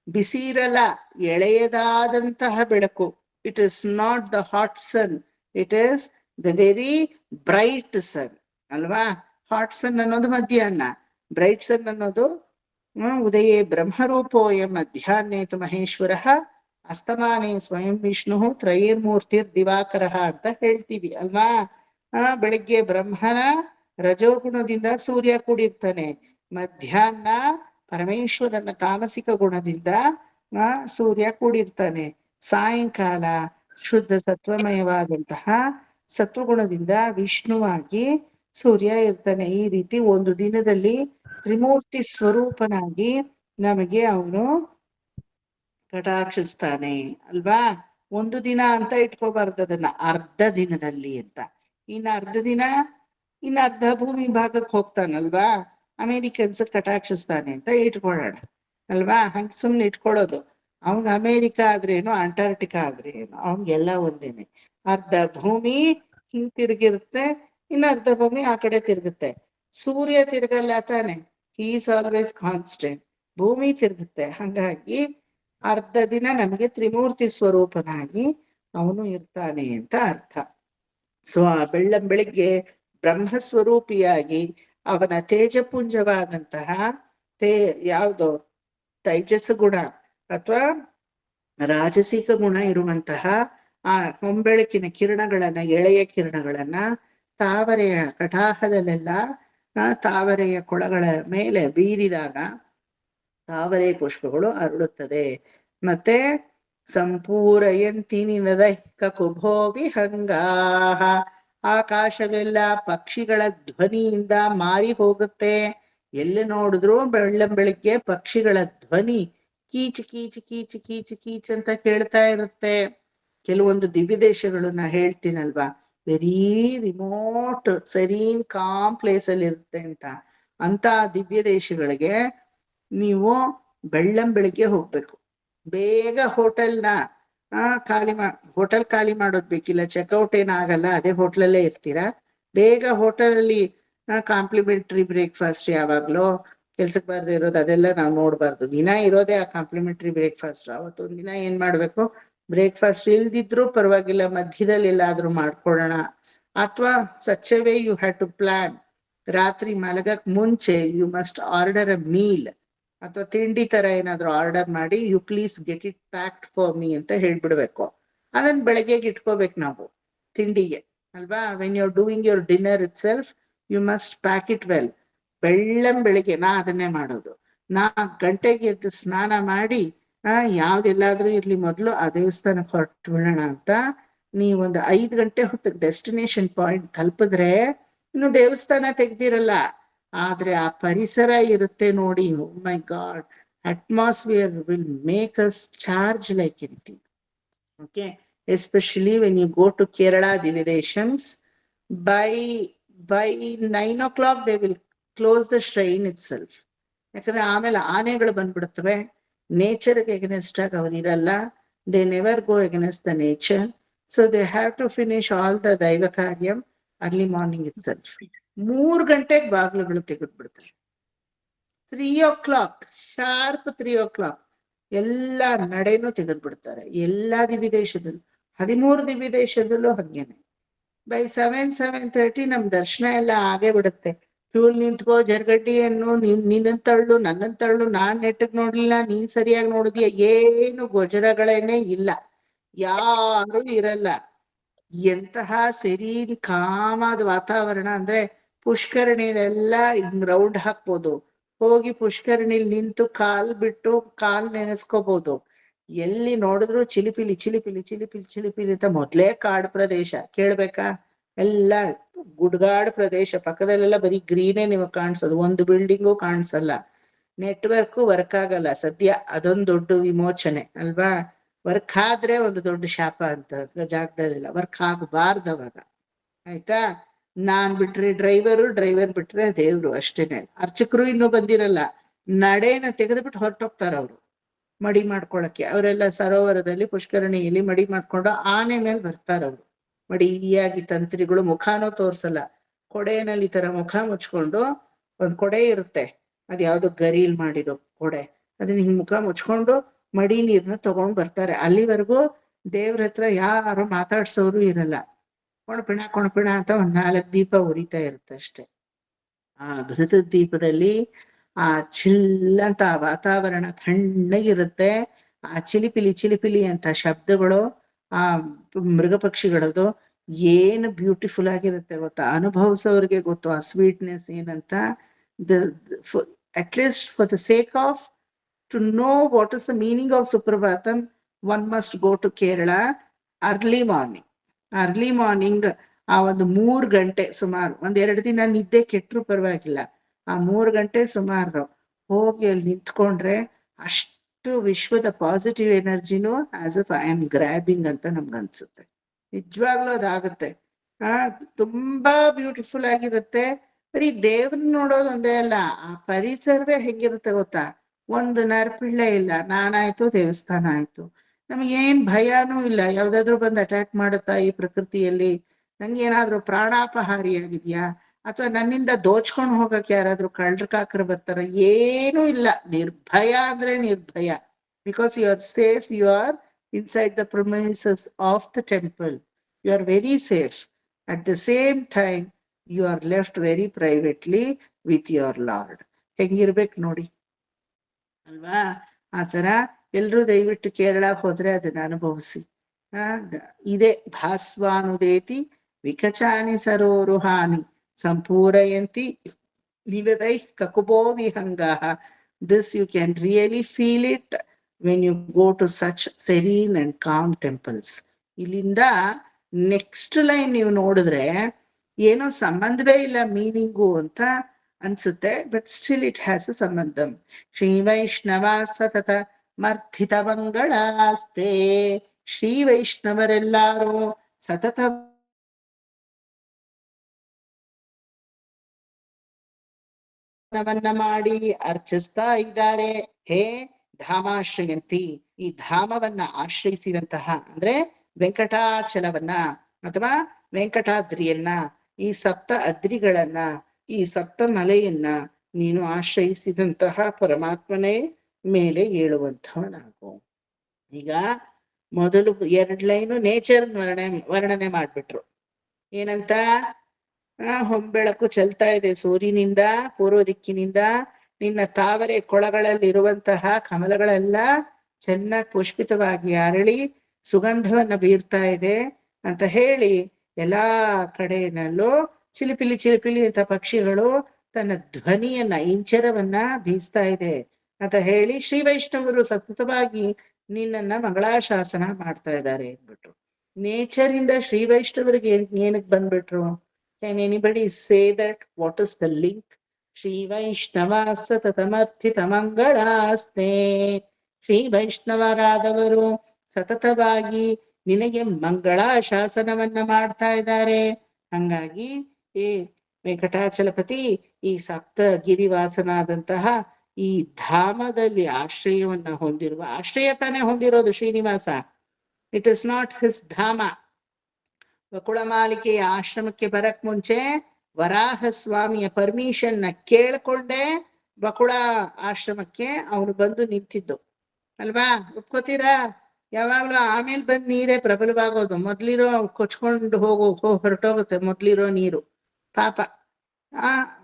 ಬಿಸಿ ಇರಲ್ಲ, ಎಳೆಯದಾದಂತಹ ಬೆಳಕು. It is not the hot sun, it is the very bright sun ಅಲ್ವಾ. ಹಾಟ್ ಸನ್ ಅನ್ನೋದು ಮಧ್ಯಾಹ್ನ, ಬ್ರೈಟ್ ಸನ್ ಅನ್ನೋದು ಉದಯೇ ಬ್ರಹ್ಮರೂಪೋಯಂ ಮಧ್ಯಾಹ್ನೇತು ಮಹೇಶ್ವರ ಅಸ್ತಮಾನೇ ಸ್ವಯಂ ವಿಷ್ಣು ತ್ರಯೀರ್ಮೂರ್ತಿರ್ ದಿವಾಕರ ಅಂತ ಹೇಳ್ತೀವಿ ಅಲ್ವಾ. ಬೆಳಿಗ್ಗೆ ಬ್ರಹ್ಮನ ರಜೋಗುಣದಿಂದ ಸೂರ್ಯ ಕೂಡಿರ್ತಾನೆ, ಮಧ್ಯಾಹ್ನ ಪರಮೇಶ್ವರನ ತಾಮಸಿಕ ಗುಣದಿಂದ ಸೂರ್ಯ ಕೂಡಿರ್ತಾನೆ, ಸಾಯಂಕಾಲ ಶುದ್ಧ ಸತ್ವಮಯವಾದಂತಹ ಸತ್ವಗುಣದಿಂದ ವಿಷ್ಣುವಾಗಿ ಸೂರ್ಯ ಇರ್ತಾನೆ. ಈ ರೀತಿ ಒಂದು ದಿನದಲ್ಲಿ ತ್ರಿಮೂರ್ತಿ ಸ್ವರೂಪನಾಗಿ ನಮಗೆ ಅವನು ಕಟಾಕ್ಷಿಸ್ತಾನೆ ಅಲ್ವಾ. ಒಂದು ದಿನ ಅಂತ ಇಟ್ಕೋಬಾರ್ದು ಅದನ್ನ, ಅರ್ಧ ದಿನದಲ್ಲಿ ಅಂತ. ಇನ್ನು ಅರ್ಧ ದಿನ, ಇನ್ನು ಅರ್ಧ ಭೂಮಿ ಭಾಗಕ್ಕೆ ಹೋಗ್ತಾನಲ್ವಾ, ಅಮೇರಿಕನ್ಸ್ ಕಟಾಕ್ಷಿಸ್ತಾನೆ ಅಂತ ಇಟ್ಕೊಳ್ಳೋಣ ಅಲ್ವಾ. ಹಂಗ ಸುಮ್ನೆ ಇಟ್ಕೊಳ್ಳೋದು. ಅವ್ನ್ ಅಮೇರಿಕಾ ಆದ್ರೇನು, ಅಂಟಾರ್ಟಿಕಾ ಆದ್ರೇನು, ಅವ್ನ್ಗೆಲ್ಲ ಒಂದೇನೆ. ಅರ್ಧ ಭೂಮಿ ಹಿಂಗ್ ತಿರುಗಿರುತ್ತೆ, ಇನ್ನು ಅರ್ಧ ಭೂಮಿ ಆ ಕಡೆ ತಿರುಗುತ್ತೆ. ಸೂರ್ಯ ತಿರುಗಲ್ಲ ತಾನೆ, ಹಿ ಈಸ್ ಆಲ್ವೇಸ್ ಕಾನ್ಸ್ಟೆಂಟ್. ಭೂಮಿ ತಿರುಗುತ್ತೆ. ಹಂಗಾಗಿ ಅರ್ಧ ದಿನ ನಮಗೆ ತ್ರಿಮೂರ್ತಿ ಸ್ವರೂಪನಾಗಿ ಅವನು ಇರ್ತಾನೆ ಅಂತ ಅರ್ಥ. ಸೊ ಆ ಬೆಳಗ್ಗೆ ಬ್ರಹ್ಮಸ್ವರೂಪಿಯಾಗಿ ಅವನ ತೇಜಪುಂಜವಾದಂತಹ ಯಾವ್ದೋ ತೈಜಸ ಗುಣ ಅಥವಾ ರಾಜಸಿಕ ಗುಣ ಇರುವಂತಹ ಆ ಹೊಂಬೆಳಕಿನ ಕಿರಣಗಳನ್ನ, ಎಳೆಯ ಕಿರಣಗಳನ್ನ ತಾವರೆಯ ಕಟಾಹದಲ್ಲೆಲ್ಲ ತಾವರೆಯ ಕೊಳಗಳ ಮೇಲೆ ಬೀರಿದಾಗ ತಾವರೆ ಪುಷ್ಪಗಳು ಅರಳುತ್ತದೆ. ಮತ್ತೆ ಸಂಪೂರಯಂತಿ ನಿನದೈಕ ಕುಭೋ ವಿಹಂಗಾಹ, ಆಕಾಶವೆಲ್ಲ ಪಕ್ಷಿಗಳ ಧ್ವನಿಯಿಂದ ಮಾರಿ ಹೋಗುತ್ತೆ. ಎಲ್ಲಿ ನೋಡಿದ್ರು ಬೆಳಗ್ಗೆ ಪಕ್ಷಿಗಳ ಧ್ವನಿ Keech Keech Keech Keech Keech ಅಂತ ಕೇಳ್ತಾ ಇರುತ್ತೆ. ಕೆಲವೊಂದು ದಿವ್ಯ ದೇಶಗಳು ನಾ ಹೇಳ್ತೀನಲ್ವಾ, ವೆರಿ ರಿಮೋಟ್ ಸೆರೀನ್ ಕಾಮ್ ಪ್ಲೇಸ್ ಅಲ್ಲಿ ಇರುತ್ತೆ ಅಂತ ದಿವ್ಯ ದೇಶಗಳಿಗೆ ನೀವು ಬೆಳಗ್ಗೆ ಹೋಗ್ಬೇಕು. ಬೇಗ ಹೋಟೆಲ್ನ ಹೋಟೆಲ್ ಖಾಲಿ ಮಾಡೋದ್ ಬೇಕಿಲ್ಲ, ಚೆಕ್ಔಟ್ ಏನಾಗಲ್ಲ, ಅದೇ ಹೋಟ್ಲಲ್ಲೇ ಇರ್ತೀರಾ. ಬೇಗ ಹೋಟೆಲ್ ಅಲ್ಲಿ ಕಾಂಪ್ಲಿಮೆಂಟ್ರಿ ಬ್ರೇಕ್ಫಾಸ್ಟ್ ಯಾವಾಗ್ಲೋ, ಕೆಲ್ಸಕ್ಕೆ ಬಾರದೆ ಇರೋದು ಅದೆಲ್ಲ ನಾವು ನೋಡ್ಬಾರ್ದು. ದಿನ ಇರೋದೇ ಆ ಕಾಂಪ್ಲಿಮೆಂಟರಿ ಬ್ರೇಕ್ಫಾಸ್ಟ್. ಅವತ್ತೊಂದ್ ದಿನ ಏನ್ ಮಾಡ್ಬೇಕು, ಬ್ರೇಕ್ಫಾಸ್ಟ್ ಇಲ್ದಿದ್ರು ಪರವಾಗಿಲ್ಲ, ಮಧ್ಯದಲ್ಲಿ ಎಲ್ಲಾದ್ರೂ ಮಾಡ್ಕೊಳ್ಳೋಣ. ಅಥವಾ such a way you have to plan. ರಾತ್ರಿ ಮಲಗಕ್ ಮುಂಚೆ you must order a meal, ಅಥವಾ ತಿಂಡಿ ತರ ಏನಾದ್ರು ಆರ್ಡರ್ ಮಾಡಿ, you please get it packed for me ಅಂತ ಹೇಳ್ಬಿಡ್ಬೇಕು. ಅದನ್ನ ಬೆಳಗ್ಗೆಗೆ ಇಟ್ಕೋಬೇಕು ನಾವು ತಿಂಡಿಗೆ, ಅಲ್ವಾ? When you are doing your dinner itself you must pack it well. ಬೆಳಿಗ್ಗೆ ನಾ ಅದನ್ನೇ ಮಾಡೋದು. 4 ಗಂಟೆಗೆ ಎದ್ದು ಸ್ನಾನ ಮಾಡಿ ಯಾವ್ದೆಲ್ಲಾದ್ರೂ ಇರ್ಲಿ ಮೊದ್ಲು ಆ ದೇವಸ್ಥಾನಕ್ಕೆ ಹೊರಟು ಬಿಡೋಣ ಅಂತ. ನೀವೊಂದು 5 ಗಂಟೆ ಹೊತ್ತಿಗೆ ಡೆಸ್ಟಿನೇಷನ್ ಪಾಯಿಂಟ್ ತಲುಪಿದ್ರೆ ಇನ್ನು ದೇವಸ್ಥಾನ ತೆಗ್ದಿರಲ್ಲ, ಆದ್ರೆ ಆ ಪರಿಸರ ಇರುತ್ತೆ ನೋಡಿ. ಓ ಮೈ god, atmosphere will make us charge like anything. Okay, especially when you go to Kerala Divideshams, by 9 o'clock they will close the shrine itself. ಯಾಕಂದ್ರೆ ಆಮೇಲೆ ಆನೆಗಳು ಬಂದ್ಬಿಡ್ತವೆ. ನೇಚರ್ಗೆ ಎಗನೆಸ್ಟ್ ಆಗಿ ಅವರಿರಲ್ಲ. They never go against the nature. So they have to finish all the ದೈವ ಕಾರ್ಯಂ early morning itself. 3 ಗಂಟೆಗೆ ಬಾಗಿಲುಗಳು ತೆಗೆದ್ಬಿಡ್ತಾರೆ. 3 o'clock ಶಾರ್ಪ್ 3 o'clock ಎಲ್ಲಾ ನಡೆನೂ ತೆಗೆದ್ಬಿಡ್ತಾರೆ. ಎಲ್ಲಾ ದಿವ್ಯದೇಶದಲ್ಲೂ 13 ದಿವ್ಯದೇಶದಲ್ಲೂ ಹಾಗೇನೆ. ಬೈ 7:30 ನಮ್ ದರ್ಶನ ಎಲ್ಲ ಆಗೇ ಬಿಡುತ್ತೆ. ಕ್ಯೂಲ್ ನಿಂತ್ಕೋ, ಜರ್ಗಡ್ಡಿಯನ್ನು ನಿನ್ನನ್ ತಳ್ಳು, ನನ್ನನ್ ತಳ್ಳು, ನಾನ್ ನೆಟ್ಟಗ್ ನೋಡ್ಲಿಲ್ಲ, ನೀನ್ ಸರಿಯಾಗಿ ನೋಡಿದ್ಯಾ, ಏನು ಗೊಜರಗಳೇನೆ ಇಲ್ಲ, ಯಾರು ಇರಲ್ಲ. ಎಂತಹ ಸೆರೀನ್ ಕಾಮಾದ ವಾತಾವರಣ ಅಂದ್ರೆ ಪುಷ್ಕರಣಿಲೆಲ್ಲ ಹಿಂಗ್ ರೌಂಡ್ ಹಾಕ್ಬೋದು. ಹೋಗಿ ಪುಷ್ಕರಣಿಲ್ ನಿಂತು ಕಾಲ್ ಬಿಟ್ಟು ಕಾಲ್ ನೆನೆಸ್ಕೋಬಹುದು. ಎಲ್ಲಿ ನೋಡಿದ್ರು ಚಿಲಿಪಿಲಿ ಚಿಲಿಪಿಲಿ ಚಿಲಿಪಿಲಿ ಚಿಲಿಪಿಲಿ ಅಂತ. ಮೊದ್ಲೇ ಕಾಡು ಪ್ರದೇಶ, ಕೇಳ್ಬೇಕಾ? ಎಲ್ಲ ಗುಡ್ಗಾಡು ಪ್ರದೇಶ, ಪಕ್ಕದಲ್ಲೆಲ್ಲ ಬರೀ ಗ್ರೀನೇ ನಿಮಗ್ ಕಾಣಿಸೋದು, ಒಂದು ಬಿಲ್ಡಿಂಗು ಕಾಣಿಸಲ್ಲ. ನೆಟ್ವರ್ಕ್ ವರ್ಕ್ ಆಗಲ್ಲ ಸದ್ಯ, ಅದೊಂದು ದೊಡ್ಡ ವಿಮೋಚನೆ ಅಲ್ವಾ? ವರ್ಕ್ ಆದ್ರೆ ಒಂದು ದೊಡ್ಡ ಶಾಪ ಅಂತ ಜಾಗದಲ್ಲೆಲ್ಲ ವರ್ಕ್ ಆಗಬಾರ್ದು ಅವಾಗ, ಆಯ್ತಾ? ನಾನ್ ಬಿಟ್ರೆ ಡ್ರೈವರ್ ಬಿಟ್ರೆ ದೇವ್ರು, ಅಷ್ಟೇನೆ. ಅರ್ಚಕರು ಇನ್ನೂ ಬಂದಿರಲ್ಲ, ನಡೆನ ತೆಗೆದ್ಬಿಟ್ಟು ಹೊರಟೋಗ್ತಾರ ಅವ್ರು ಮಡಿ ಮಾಡ್ಕೊಳಕ್ಕೆ. ಅವರೆಲ್ಲ ಸರೋವರದಲ್ಲಿ ಪುಷ್ಕರಣಿಯಲ್ಲಿ ಮಡಿ ಮಾಡ್ಕೊಂಡು ಆನೆ ಮೇಲೆ ಬರ್ತಾರವ್ರು. ಮಡಿಯಾಗಿ ತಂತ್ರಿಗಳು, ಮುಖಾನೂ ತೋರ್ಸಲ್ಲ, ಕೊಡೆನಲ್ಲಿ ತರ ಮುಖ ಮುಚ್ಕೊಂಡು, ಒಂದ್ ಕೊಡೆ ಇರುತ್ತೆ, ಅದ್ ಯಾವ್ದೋ ಗರಿಲ್ ಮಾಡಿರೋ ಕೊಡೆ, ಅದನ್ನ ಹಿಂಗ್ ಮುಖ ಮುಚ್ಕೊಂಡು ಮಡಿ ನೀರ್ನ ತಗೊಂಡ್ ಬರ್ತಾರೆ. ಅಲ್ಲಿವರೆಗೂ ದೇವ್ರ ಹತ್ರ ಯಾರು ಮಾತಾಡ್ಸೋರು ಇರಲ್ಲ. ಕೊಣಪಿಣ ಅಂತ 4 ದೀಪ ಉರಿತಾ ಇರುತ್ತೆ ಅಷ್ಟೆ. ಆ ಘೃತದ ದೀಪದಲ್ಲಿ ಆ ಚಿಲ್ಲಂತ ವಾತಾವರಣ ತಣ್ಣಗಿರುತ್ತೆ. ಆ ಚಿಲಿಪಿಲಿ ಅಂತ ಶಬ್ದಗಳು, ಆ ಮೃಗ ಪಕ್ಷಿಗಳದು ಏನು ಬ್ಯೂಟಿಫುಲ್ ಆಗಿರುತ್ತೆ ಗೊತ್ತಾ? ಅನುಭವಿಸೋರ್ಗೆ ಗೊತ್ತು ಆ ಸ್ವೀಟ್ನೆಸ್ ಏನಂತ. At least for the sake of to know what is the meaning of Suprabhatam, one must go to Kerala early morning. ಆ ಒಂದು 3 ಗಂಟೆ ಸುಮಾರು, 1-2 ದಿನ ನಿದ್ದೆ ಕೆಟ್ಟರು ಪರವಾಗಿಲ್ಲ, ಆ 3 ಗಂಟೆ ಸುಮಾರು ಹೋಗಿ ಅಲ್ಲಿ ನಿಂತ್ಕೊಂಡ್ರೆ ಅಷ್ಟು ವಿಶ್ವದ ಪಾಸಿಟಿವ್ ಎನರ್ಜಿನೂ as if I am grabbing ಅಂತ ನಮ್ಗನ್ಸುತ್ತೆ. ನಿಜವಾಗ್ಲೂ ಅದಾಗುತ್ತೆ. ತುಂಬಾ ಬ್ಯೂಟಿಫುಲ್ ಆಗಿರುತ್ತೆ. ಬರೀ ದೇವ್ರನ್ನ ನೋಡೋದು ಒಂದೇ ಅಲ್ಲ, ಆ ಪರಿಸರವೇ ಹೆಂಗಿರುತ್ತೆ ಗೊತ್ತಾ? ಒಂದು ನರ್ಪಿಳ್ಳೆ ಇಲ್ಲ, ನಾನಾಯ್ತು ದೇವಸ್ಥಾನ ಆಯ್ತು, ನಮಗೇನ್ ಭಯನೂ ಇಲ್ಲ. ಯಾವ್ದಾದ್ರು ಬಂದು ಅಟ್ಯಾಕ್ ಮಾಡುತ್ತಾ ಈ ಪ್ರಕೃತಿಯಲ್ಲಿ? ನಂಗೇನಾದ್ರೂ ಪ್ರಾಣಾಪಹಾರಿ ಆಗಿದ್ಯಾ? ಅಥವಾ ನನ್ನಿಂದ ದೋಚ್ಕೊಂಡು ಹೋಗಕ್ಕೆ ಯಾರಾದ್ರೂ ಕಳ್ಳರ ಕಾಕರು ಬರ್ತಾರ? ಏನೂ ಇಲ್ಲ. ನಿರ್ಭಯ ಅಂದ್ರೆ ನಿರ್ಭಯ. Because you are safe, you are inside the premises of the temple, you are very safe. At the same time you are left very privately with your lord. ಹೆಂಗಿರ್ಬೇಕು ನೋಡಿ ಅಲ್ವಾ? ಆ ತರ ಎಲ್ರೂ ದಯವಿಟ್ಟು ಕೇರಳಕ್ಕೆ ಹೋದ್ರೆ ಅದನ್ನ ಅನುಭವಿಸಿ. ಇದೇ ಭಾಸ್ವಾನುದೇತಿ ವಿಕಚಾನಿ ಸರೋರುಹಾನಿ ಸಂಪೂರಯಂತಿ ನಿವೇದೈ ಕಕುಬೋ ವಿಹಂಗಾಹ. This you can really feel it when you go to such serene and calm temples. ಇಲ್ಲಿಂದ ನೆಕ್ಸ್ಟ್ ಲೈನ್ ನೀವು ನೋಡಿದ್ರೆ ಏನೋ ಸಂಬಂಧವೇ ಇಲ್ಲ ಮೀನಿಂಗು ಅಂತ ಅನ್ಸುತ್ತೆ, but still it has a ಸಂಬಂಧಂ. ಶ್ರೀ ವೈಷ್ಣವ ಸತತ ಮರ್ಥಿತ ಮಂಗಳಾಸ್ತೆ. ಶ್ರೀ ವೈಷ್ಣವರೆಲ್ಲಾರು ಸತತ ಮಾಡಿ ಅರ್ಚಿಸ್ತಾ ಇದ್ದಾರೆ. ಹೇ ಧಾಮಾಶ್ರಯಂತಿ, ಈ ಧಾಮವನ್ನ ಆಶ್ರಯಿಸಿದಂತಹ ಅಂದ್ರೆ ವೆಂಕಟಾಚಲವನ್ನ ಅಥವಾ ವೆಂಕಟಾದ್ರಿಯನ್ನ, ಈ ಸಪ್ತ ಅದ್ರಿಗಳನ್ನ, ಈ ಸಪ್ತ ಮಲೆಯನ್ನ ನೀನು ಆಶ್ರಯಿಸಿದಂತಹ ಪರಮಾತ್ಮನೇ ಮೇಲೆ ಏಳುವಂಥವನಾಗು. ಈಗ ಮೊದಲು 2 ಲೈನು ನೇಚರ್ ವರ್ಣನೆ ಮಾಡ್ಬಿಟ್ರು. ಏನಂತ? ಹೊಂಬೆಳಕು ಚೆಲ್ತಾ ಇದೆ ಸೂರ್ಯನಿಂದ ಪೂರ್ವ ದಿಕ್ಕಿನಿಂದ, ನಿನ್ನ ತಾವರೆ ಕೊಳಗಳಲ್ಲಿರುವಂತಹ ಕಮಲಗಳೆಲ್ಲ ಚೆನ್ನಾಗಿ ಪುಷ್ಪಿತವಾಗಿ ಅರಳಿ ಸುಗಂಧವನ್ನ ಬೀರ್ತಾ ಇದೆ ಅಂತ ಹೇಳಿ ಎಲ್ಲಾ ಕಡೆನಲ್ಲೂ ಚಿಲಿಪಿಲಿ ಚಿಲಿಪಿಲಿ ಅಂತ ಪಕ್ಷಿಗಳು ತನ್ನ ಧ್ವನಿಯನ್ನ ಇಂಚರವನ್ನ ಬೀಸ್ತಾ ಇದೆ ಅಂತ ಹೇಳಿ ಶ್ರೀ ವೈಷ್ಣವರು ಸತತವಾಗಿ ನಿನ್ನನ್ನ ಮಂಗಳಾಶಾಸನ ಮಾಡ್ತಾ ಇದ್ದಾರೆ ಅಂದ್ಬಿಟ್ರು. ನೇಚರ್ ಇಂದ ಶ್ರೀ ವೈಷ್ಣವರಿಗೆ ಏನಕ್ಕೆ ಬಂದ್ಬಿಟ್ರು? Can anybody say that? What is the link? Shri ವೈಷ್ಣವ ಸತತಮರ್ಥಿತ ಮಂಗಳಾಸ್ತೆ. ಶ್ರೀ ವೈಷ್ಣವರಾದವರು ಸತತವಾಗಿ ನಿನಗೆ ಮಂಗಳಾಶಾಸನವನ್ನ ಮಾಡ್ತಾ ಇದ್ದಾರೆ. ಹಂಗಾಗಿ ಈ ವೆಂಕಟಾಚಲಪತಿ ಈ ಸಪ್ತಗಿರಿವಾಸನಾದಂತಹ ಈ ಧಾಮದಲ್ಲಿ ಆಶ್ರಯವನ್ನ ಹೊಂದಿರುವ, ಆಶ್ರಯ ತಾನೇ ಹೊಂದಿರೋದು Srinivasa. It is not his ಧಾಮ. ಬಕುಳಮಾಲಿಕೆಯ ಆಶ್ರಮಕ್ಕೆ ಬರಕ್ ಮುಂಚೆ ವರಾಹ ಸ್ವಾಮಿಯ ಪರ್ಮಿಷನ್ ನ ಕೇಳ್ಕೊಂಡೆ ಬಕುಳ ಆಶ್ರಮಕ್ಕೆ ಅವನು ಬಂದು ನಿಂತಿದ್ದು ಅಲ್ವಾ? ಒಪ್ಕೋತೀರಾ? ಯಾವಾಗ್ಲೂ ಆಮೇಲೆ ಬಂದ್ ನೀರೇ ಪ್ರಬಲವಾಗೋದು. ಮೊದ್ಲಿರೋ ಕೊಚ್ಕೊಂಡು ಹೊರಟೋಗುತ್ತೆ ಮೊದ್ಲಿರೋ ನೀರು. ಪಾಪ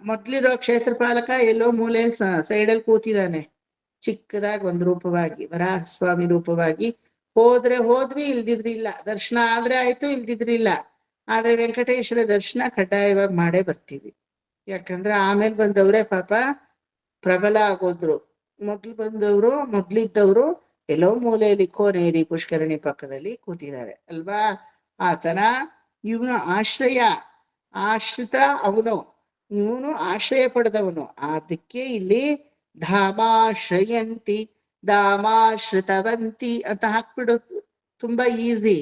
ಮೊದ್ಲಿರೋ ಕ್ಷೇತ್ರಪಾಲಕ ಎಲ್ಲೋ ಮೂಲೆ ಸೈಡಲ್ಲಿ ಕೂತಿದ್ದಾನೆ, ಚಿಕ್ಕದಾಗಿ ಒಂದು ರೂಪವಾಗಿ, ವರಾಹ ಸ್ವಾಮಿ ರೂಪವಾಗಿ. ಹೋದ್ರೆ ಹೋದ್ವಿ, ಇಲ್ದಿದ್ರಿ ಇಲ್ಲ. ದರ್ಶನ ಆದ್ರೆ ಆಯ್ತು, ಇಲ್ದಿದ್ರಿ ಇಲ್ಲ. ಆದ್ರೆ ವೆಂಕಟೇಶ್ವರ ದರ್ಶನ ಕಡ್ಡಾಯವಾಗಿ ಮಾಡೇ ಬರ್ತೀವಿ. ಯಾಕಂದ್ರೆ ಆಮೇಲೆ ಬಂದವ್ರೆ ಪಾಪ ಪ್ರಬಲ ಆಗೋದ್ರು. ಮೊದ್ಲಿದ್ದವ್ರು ಎಲ್ಲೋ ಮೂಲೆಯಲ್ಲಿ ಕೋನೇರಿ ಪುಷ್ಕರಣಿ ಪಕ್ಕದಲ್ಲಿ ಕೂತಿದ್ದಾರೆ ಅಲ್ವಾ? ಆತನ ಇವನು ಆಶ್ರಿತ ಅವನು, ಇವನು ಆಶ್ರಯ ಪಡೆದವನು. ಅದಕ್ಕೆ ಇಲ್ಲಿ ಧಾಮಾಶ್ರಯಂತಿ ಧಾಮಾಶ್ರಿತವಂತಿ ಅಂತ ಹಾಕ್ಬಿಡೋದು ತುಂಬಾ ಈಸಿ.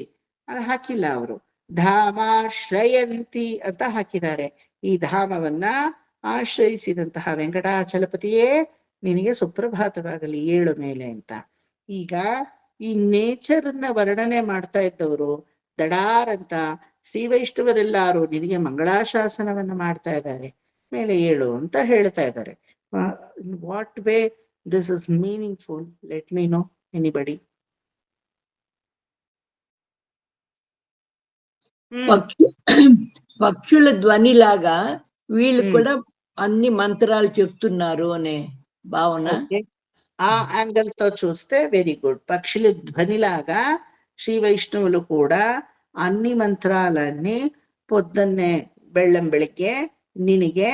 ಅದು ಹಾಕಿಲ್ಲ ಅವರು, ಧಾಮಾಶ್ರಯಂತಿ ಅಂತ ಹಾಕಿದ್ದಾರೆ. ಈ ಧಾಮವನ್ನ ಆಶ್ರಯಿಸಿದಂತಹ ವೆಂಕಟಾಚಲಪತಿಯೇ ನಿನಗೆ ಸುಪ್ರಭಾತವಾಗಲಿ, ಏಳು ಮೇಲೆ ಅಂತ. ಈಗ ಈ ನೇಚರ್ನ ವರ್ಣನೆ ಮಾಡ್ತಾ ಇದ್ದವರು ದಡಾರಂತ ಶ್ರೀ ವೈಷ್ಣವರೆಲ್ಲಾರು ನಿನಗೆ ಮಂಗಳಾಶಾಸನವನ್ನ ಮಾಡ್ತಾ ಇದ್ದಾರೆ, ಮೇಲೆ ಏಳು ಅಂತ ಹೇಳ್ತಾ ಇದ್ದಾರೆ. What way this is meaningful? Let me know, anybody. పక్షుల ధ్వనిలాగా వీళ్ళు కూడా అన్ని మంత్రాలు చెప్తున్నారు అనే భావన. ఆ యాంగిల్ తో చూస్తే వెరీ గుడ్. పక్షుల ధ్వనిలాగా శ్రీ వైష్ణవులు కూడా అన్ని మంత్రాలన్నీ పొద్దున్నే ಬೆಳಗ್ಗೆ ನಿನಗೆ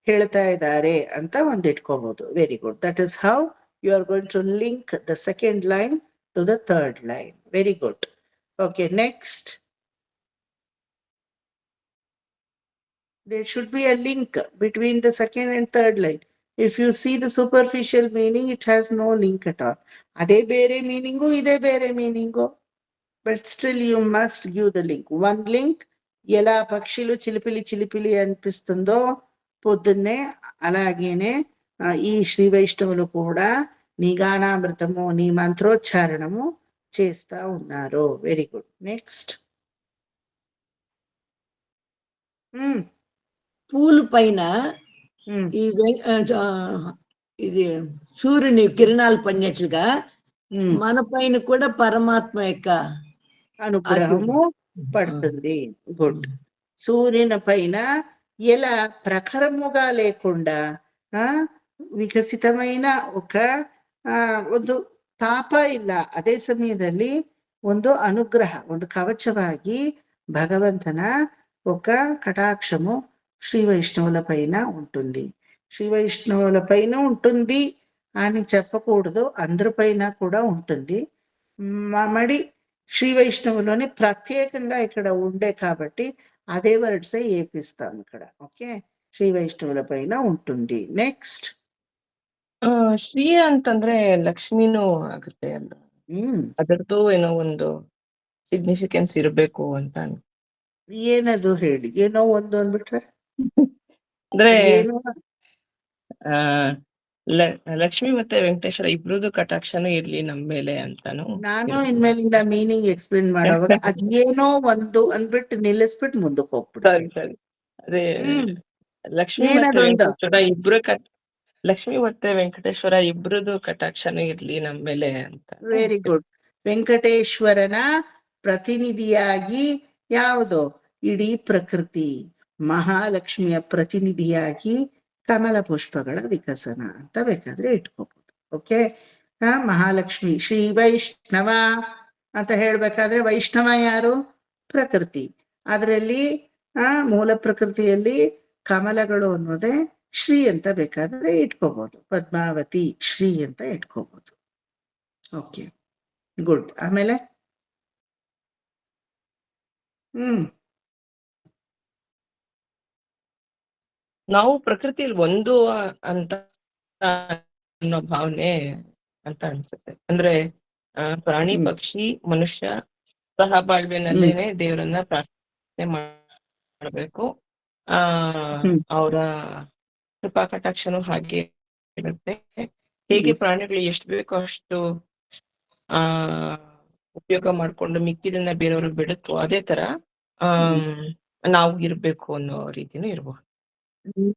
ಹೇಳ್ತಾ ಇದ್ದಾರೆ ಅಂತ ಒಂದಿಟ್ಕೋಬಹುದು. Very good. That is how you are going to link the second line to the third line. Very good. Okay, next. There should be a link between the second and third line. If you see the superficial meaning, it has no link at all. Ade bere meaningu, ide bere meaningu. But still you must give the link. One link, ఎలా పక్షులు చిలిపిలి చిలిపిలి అనిపిస్తుందో పొద్దున్నే అలాగేనే ఈ శ్రీ వైష్ణవులు కూడా నీ గానామృతము, నీ మంత్రోచ్చారణము చేస్తా ఉన్నారు. Very good. నెక్స్ట్. పూలు పైన ఈ ఇది సూర్యుని కిరణాలు పడినట్లుగా మన పైన కూడా పరమాత్మ యొక్క అనుగ్రహము పడుతుంది. గుడ్. సూర్యుని పైన ఎలా ప్రఖరముగా లేకుండా ವಿಕಸಿತమైన ಒಂದು ತಾಪ ಇಲ್ಲ, ಅದೇ ಸಮಯದಲ್ಲಿ ಒಂದು ಅನುಗ್ರಹ, ಒಂದು ಕವಚವಾಗಿ భగవంతన ఒక కటాక్షము శ్రీ వైష్ణవుల పైన ఉంటుంది. శ్రీ వైష్ణవుల పైన ఉంటుంది అని చెప్పకూడదు, అందరిపైన కూడా ఉంటుంది. మడి శ్రీ వైష్ణవులోని ప్రత్యేకంగా ఇక్కడ ఉండే కాబట్టి అదే వర్డ్సే ఏపిస్తాం ఇక్కడ. ఓకే, ಶ್ರೀ ವೈಷ್ಣವರ ಪೈನ ఉంటుంది. ನೆಕ್ಸ್ಟ್. ಶ್ರೀ ಅಂತಂದ್ರೆ ಲಕ್ಷ್ಮಿನೂ ಆಗುತ್ತೆ ಅಲ್ಲ, ಅದರದ್ದು ಏನೋ ಒಂದು ಸಿಗ್ನಿಫಿಕೆನ್ಸ್ ಇರಬೇಕು ಅಂತ. ಏನದು ಹೇಳಿ, ಏನೋ ಒಂದು ಅಂದ್ಬಿಟ್ರೆ ಅಂದ್ರೆ ಲಕ್ಷ್ಮಿ ಮತ್ತೆ ವೆಂಕಟೇಶ್ವರ ಇಬ್ರದ್ದು ಕಟಾಕ್ಷನೂ ಇರ್ಲಿ ನಮ್ ಮೇಲೆ ಅಂತಾನು. ನಾನು ಇನ್ಮೇಲಿಂದ ಮೀನಿಂಗ್ ಎಕ್ಸ್ಪ್ಲೇನ್ ಮಾಡೋವಾಗ ಅದೇನೋ ಒಂದು ಅಂದ್ಬಿಟ್ಟು ನಿಲ್ಲಿಸ್ಬಿಟ್ಟು ಮುಂದಕ್ಕೆ ಹೋಗ್ಬಿಡ್ತೀನಿ. ಸರಿ. ಅದೇ ಲಕ್ಷ್ಮಿ ಮತ್ತೆ ವೆಂಕಟೇಶ್ವರ ಇಬ್ರು ಲಕ್ಷ್ಮಿ ಮತ್ತೆ ವೆಂಕಟೇಶ್ವರ ಇಬ್ರದ್ದು ಕಟಾಕ್ಷನೂ ಇರ್ಲಿ ನಮ್ಮ ಮೇಲೆ ಅಂತ. Very good. ವೆಂಕಟೇಶ್ವರನ ಪ್ರತಿನಿಧಿಯಾಗಿ ಯಾವುದು? ಇಡೀ ಪ್ರಕೃತಿ. ಮಹಾಲಕ್ಷ್ಮಿಯ ಪ್ರತಿನಿಧಿಯಾಗಿ ಕಮಲ ಪುಷ್ಪಗಳ ವಿಕಸನ ಅಂತ ಬೇಕಾದ್ರೆ ಇಟ್ಕೋಬಹುದು. ಓಕೆ. ಮಹಾಲಕ್ಷ್ಮಿ ಶ್ರೀ ವೈಷ್ಣವ ಅಂತ ಹೇಳ್ಬೇಕಾದ್ರೆ ವೈಷ್ಣವ ಯಾರು? ಪ್ರಕೃತಿ. ಅದರಲ್ಲಿ ಮೂಲ ಪ್ರಕೃತಿಯಲ್ಲಿ ಕಮಲಗಳು ಅನ್ನೋದೇ ಶ್ರೀ ಅಂತ ಬೇಕಾದ್ರೆ ಇಟ್ಕೋಬಹುದು. ಪದ್ಮಾವತಿ ಶ್ರೀ ಅಂತ ಇಟ್ಕೋಬಹುದು. Okay, good. ಆಮೇಲೆ ನಾವು ಪ್ರಕೃತಿಯಲ್ಲಿ ಒಂದು ಅಂತ ಅನ್ನೋ ಭಾವನೆ ಅಂತ ಅನ್ಸುತ್ತೆ. ಅಂದ್ರೆ ಪ್ರಾಣಿ ಪಕ್ಷಿ ಮನುಷ್ಯ ಸಹಬಾಳ್ವೆನಲ್ಲೇನೆ ದೇವರನ್ನ ಪ್ರಾರ್ಥನೆ ಮಾಡಬೇಕು. ಅವರ ಕೃಪಾ ಕಟಾಕ್ಷನು ಹಾಗೆ ಇರುತ್ತೆ. ಹೇಗೆ ಪ್ರಾಣಿಗಳು ಎಷ್ಟು ಬೇಕೋ ಅಷ್ಟು ಉಪಯೋಗ ಮಾಡ್ಕೊಂಡು ಮಿಕ್ಕಿದನ್ನ ಬೇರೆಯವ್ರಿಗೆ ಬಿಡುತ್ತೋ ಅದೇ ತರ ನಾವು ಇರ್ಬೇಕು ಅನ್ನೋ ರೀತಿನೂ ಇರ್ಬಹುದು.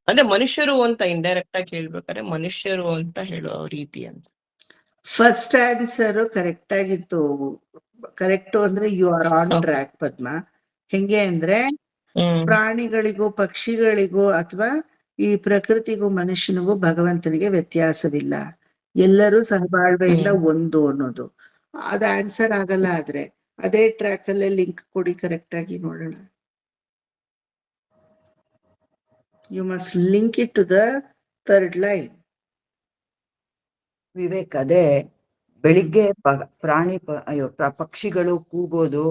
ಅಂದ್ರೆ ಮನುಷ್ಯರು ಅಂತ ಇಂಡೈರೆಕ್ಟ್ ಆಗಿ ಹೇಳ್ಬೇಕಾದ್ರೆ ಮನುಷ್ಯರು ಅಂತ ಹೇಳೋ ರೀತಿ ಅಂತ. ಫಸ್ಟ್ ಆನ್ಸರ್ ಕರೆಕ್ಟ್ ಆಗಿತ್ತು. ಕರೆಕ್ಟ್ ಅಂದ್ರೆ ಯು ಆರ್ ಆನ್ ಟ್ರ್ಯಾಕ್ ಪದ್ಮ. ಹೆಂಗೆ ಅಂದ್ರೆ ಪ್ರಾಣಿಗಳಿಗೂ ಪಕ್ಷಿಗಳಿಗೂ ಅಥವಾ ಈ ಪ್ರಕೃತಿಗೂ ಮನುಷ್ಯನಿಗೂ ಭಗವಂತನಿಗೆ ವ್ಯತ್ಯಾಸವಿಲ್ಲ, ಎಲ್ಲರೂ ಸಹಬಾಳ್ವೆಯಿಂದ ಒಂದು ಅನ್ನೋದು. ಅದ ಆನ್ಸರ್ ಆಗಲ್ಲ. ಆದ್ರೆ ಅದೇ ಟ್ರ್ಯಾಕ್ ಅಲ್ಲೇ ಲಿಂಕ್ ಕೊಡಿ ಕರೆಕ್ಟ್ ಆಗಿ ನೋಡೋಣ. You must link it to the third line. Vivek, ಅದೇ ಬೆಳಿಗ್ಗೆ ಪಕ್ಷಿಗಳು ಕೂಗೋದು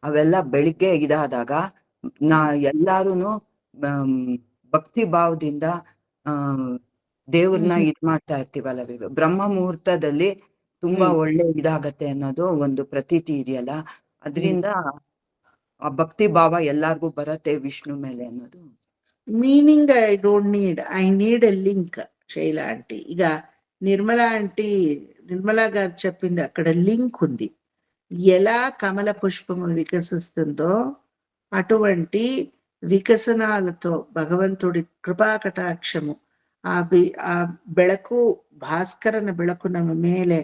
ಅವೆಲ್ಲ ಬೆಳಿಗ್ಗೆ ಇದಾದಾಗ ಎಲ್ಲಾರುನು ಭಕ್ತಿ ಭಾವದಿಂದ ದೇವ್ರನ್ನ ಇದ್ ಮಾಡ್ತಾ ಇರ್ತೀವಲ್ಲ. ಬ್ರಹ್ಮ ಮುಹೂರ್ತದಲ್ಲಿ ತುಂಬಾ ಒಳ್ಳೆ ಇದಾಗತ್ತೆ ಅನ್ನೋದು ಒಂದು ಪ್ರತೀತಿ ಇದೆಯಲ್ಲ, ಅದ್ರಿಂದ ಆ ಭಕ್ತಿ ಭಾವ ಎಲ್ಲಾರ್ಗೂ ಬರತ್ತೆ ವಿಷ್ಣು ಮೇಲೆ ಅನ್ನೋದು meaning. I don't need, I need a link. Shaila aunty, ಈಗ నిర్మలా గారు చెప్పింది అక్కడ లింక్ ఉంది. ఎలా కమల పుష్పము వికసిస్తుందో అటువంటి వికసనాలతో భగవంతుడి కృపా కటాక్షము ఆ ಬೆಳಕು, ಭಾಸ್ಕರನ ಬೆಳಕು ನಮ್ಮ ಮೇಲೆ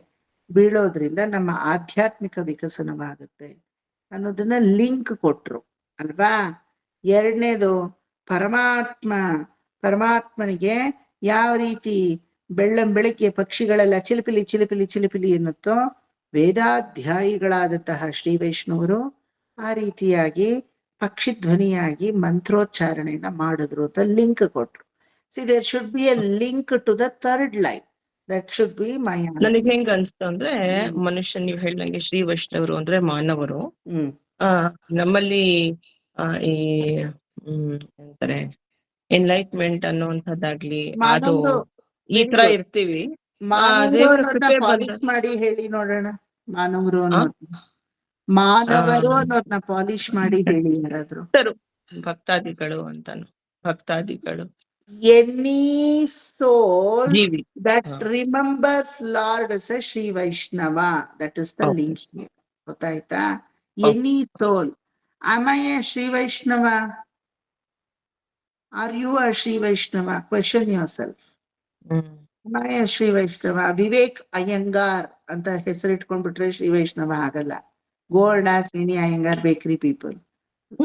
ಬೀಳೋದ್ರಿಂದ ನಮ್ಮ ಆಧ್ಯಾತ್ಮಿಕ ವಿಕಸನವಾಗುತ್ತೆ ಅನ್ನೋದನ್ನ ಲಿಂಕ್ ಕೊಟ್ರು ಅಲ್ವಾ. ಎರಡನೇದು ಪರಮಾತ್ಮನಿಗೆ ಯಾವ ರೀತಿ ಬೆಳಗ್ಗೆ ಪಕ್ಷಿಗಳೆಲ್ಲ ಚಿಲಿಪಿಲಿ ಚಿಲಿಪಿಲಿ ಚಿಲಿಪಿಲಿ ಎನ್ನುತ್ತೋ, ವೇದಾಧ್ಯಾಯಿಗಳಾದಂತಹ ಶ್ರೀ ವೈಷ್ಣವರು ಆ ರೀತಿಯಾಗಿ ಪಕ್ಷಿ ಧ್ವನಿಯಾಗಿ ಮಂತ್ರೋಚ್ಚಾರಣೆಯನ್ನ ಮಾಡಿದ್ರು ಅಂತ ಲಿಂಕ್ ಕೊಟ್ರು. See there should be a link to the third line. That should be my answer. ನನಗೆ ಹೆಂಗ ಅನ್ಸ್ತು ಅಂದ್ರೆ ಮನುಷ್ಯ, ನೀವು ಹೇಳ್ದಂಗೆ ಶ್ರೀ ವೈಷ್ಣವರು ಅಂದ್ರೆ ಮಾನವರು. ನಮ್ಮಲ್ಲಿ ಈ ಅಂತಾರೆ ಎನ್ಲೈಟ್ಮೆಂಟ್ ಅನ್ನುವಂಥದ್ದಾಗ್ಲಿ ಅದು ಈ ತರ ಇರ್ತೀವಿ. ಪಾಲಿಶ್ ಮಾಡಿ ಹೇಳಿ ನೋಡೋಣ. ಮಾನವರು ಅನ್ನೋದನ್ನ ಪಾಲಿಶ್ ಮಾಡಿ ಹೇಳಿ ಯಾರಾದ್ರು. ಭಕ್ತಾದಿಗಳು ಅಂತಾನು. ಭಕ್ತಾದಿಗಳು any soul that remembers Lord as a Sri Vaishnava, that is the link here. ಗೊತ್ತಾಯ್ತಾ? Any soul. Am I a Sri Vaishnava? Are you a Sri Vaishnava? Question yourself. Am I a Sri Vaishnava? Vivek Iyengar ಅಂತ ಹೆಸರಿಟ್ಕೊಂಡ್ಬಿಟ್ರೆ ಶ್ರೀ ವೈಷ್ಣವ ಆಗಲ್ಲ. Go and ask any Iyengar bakery people.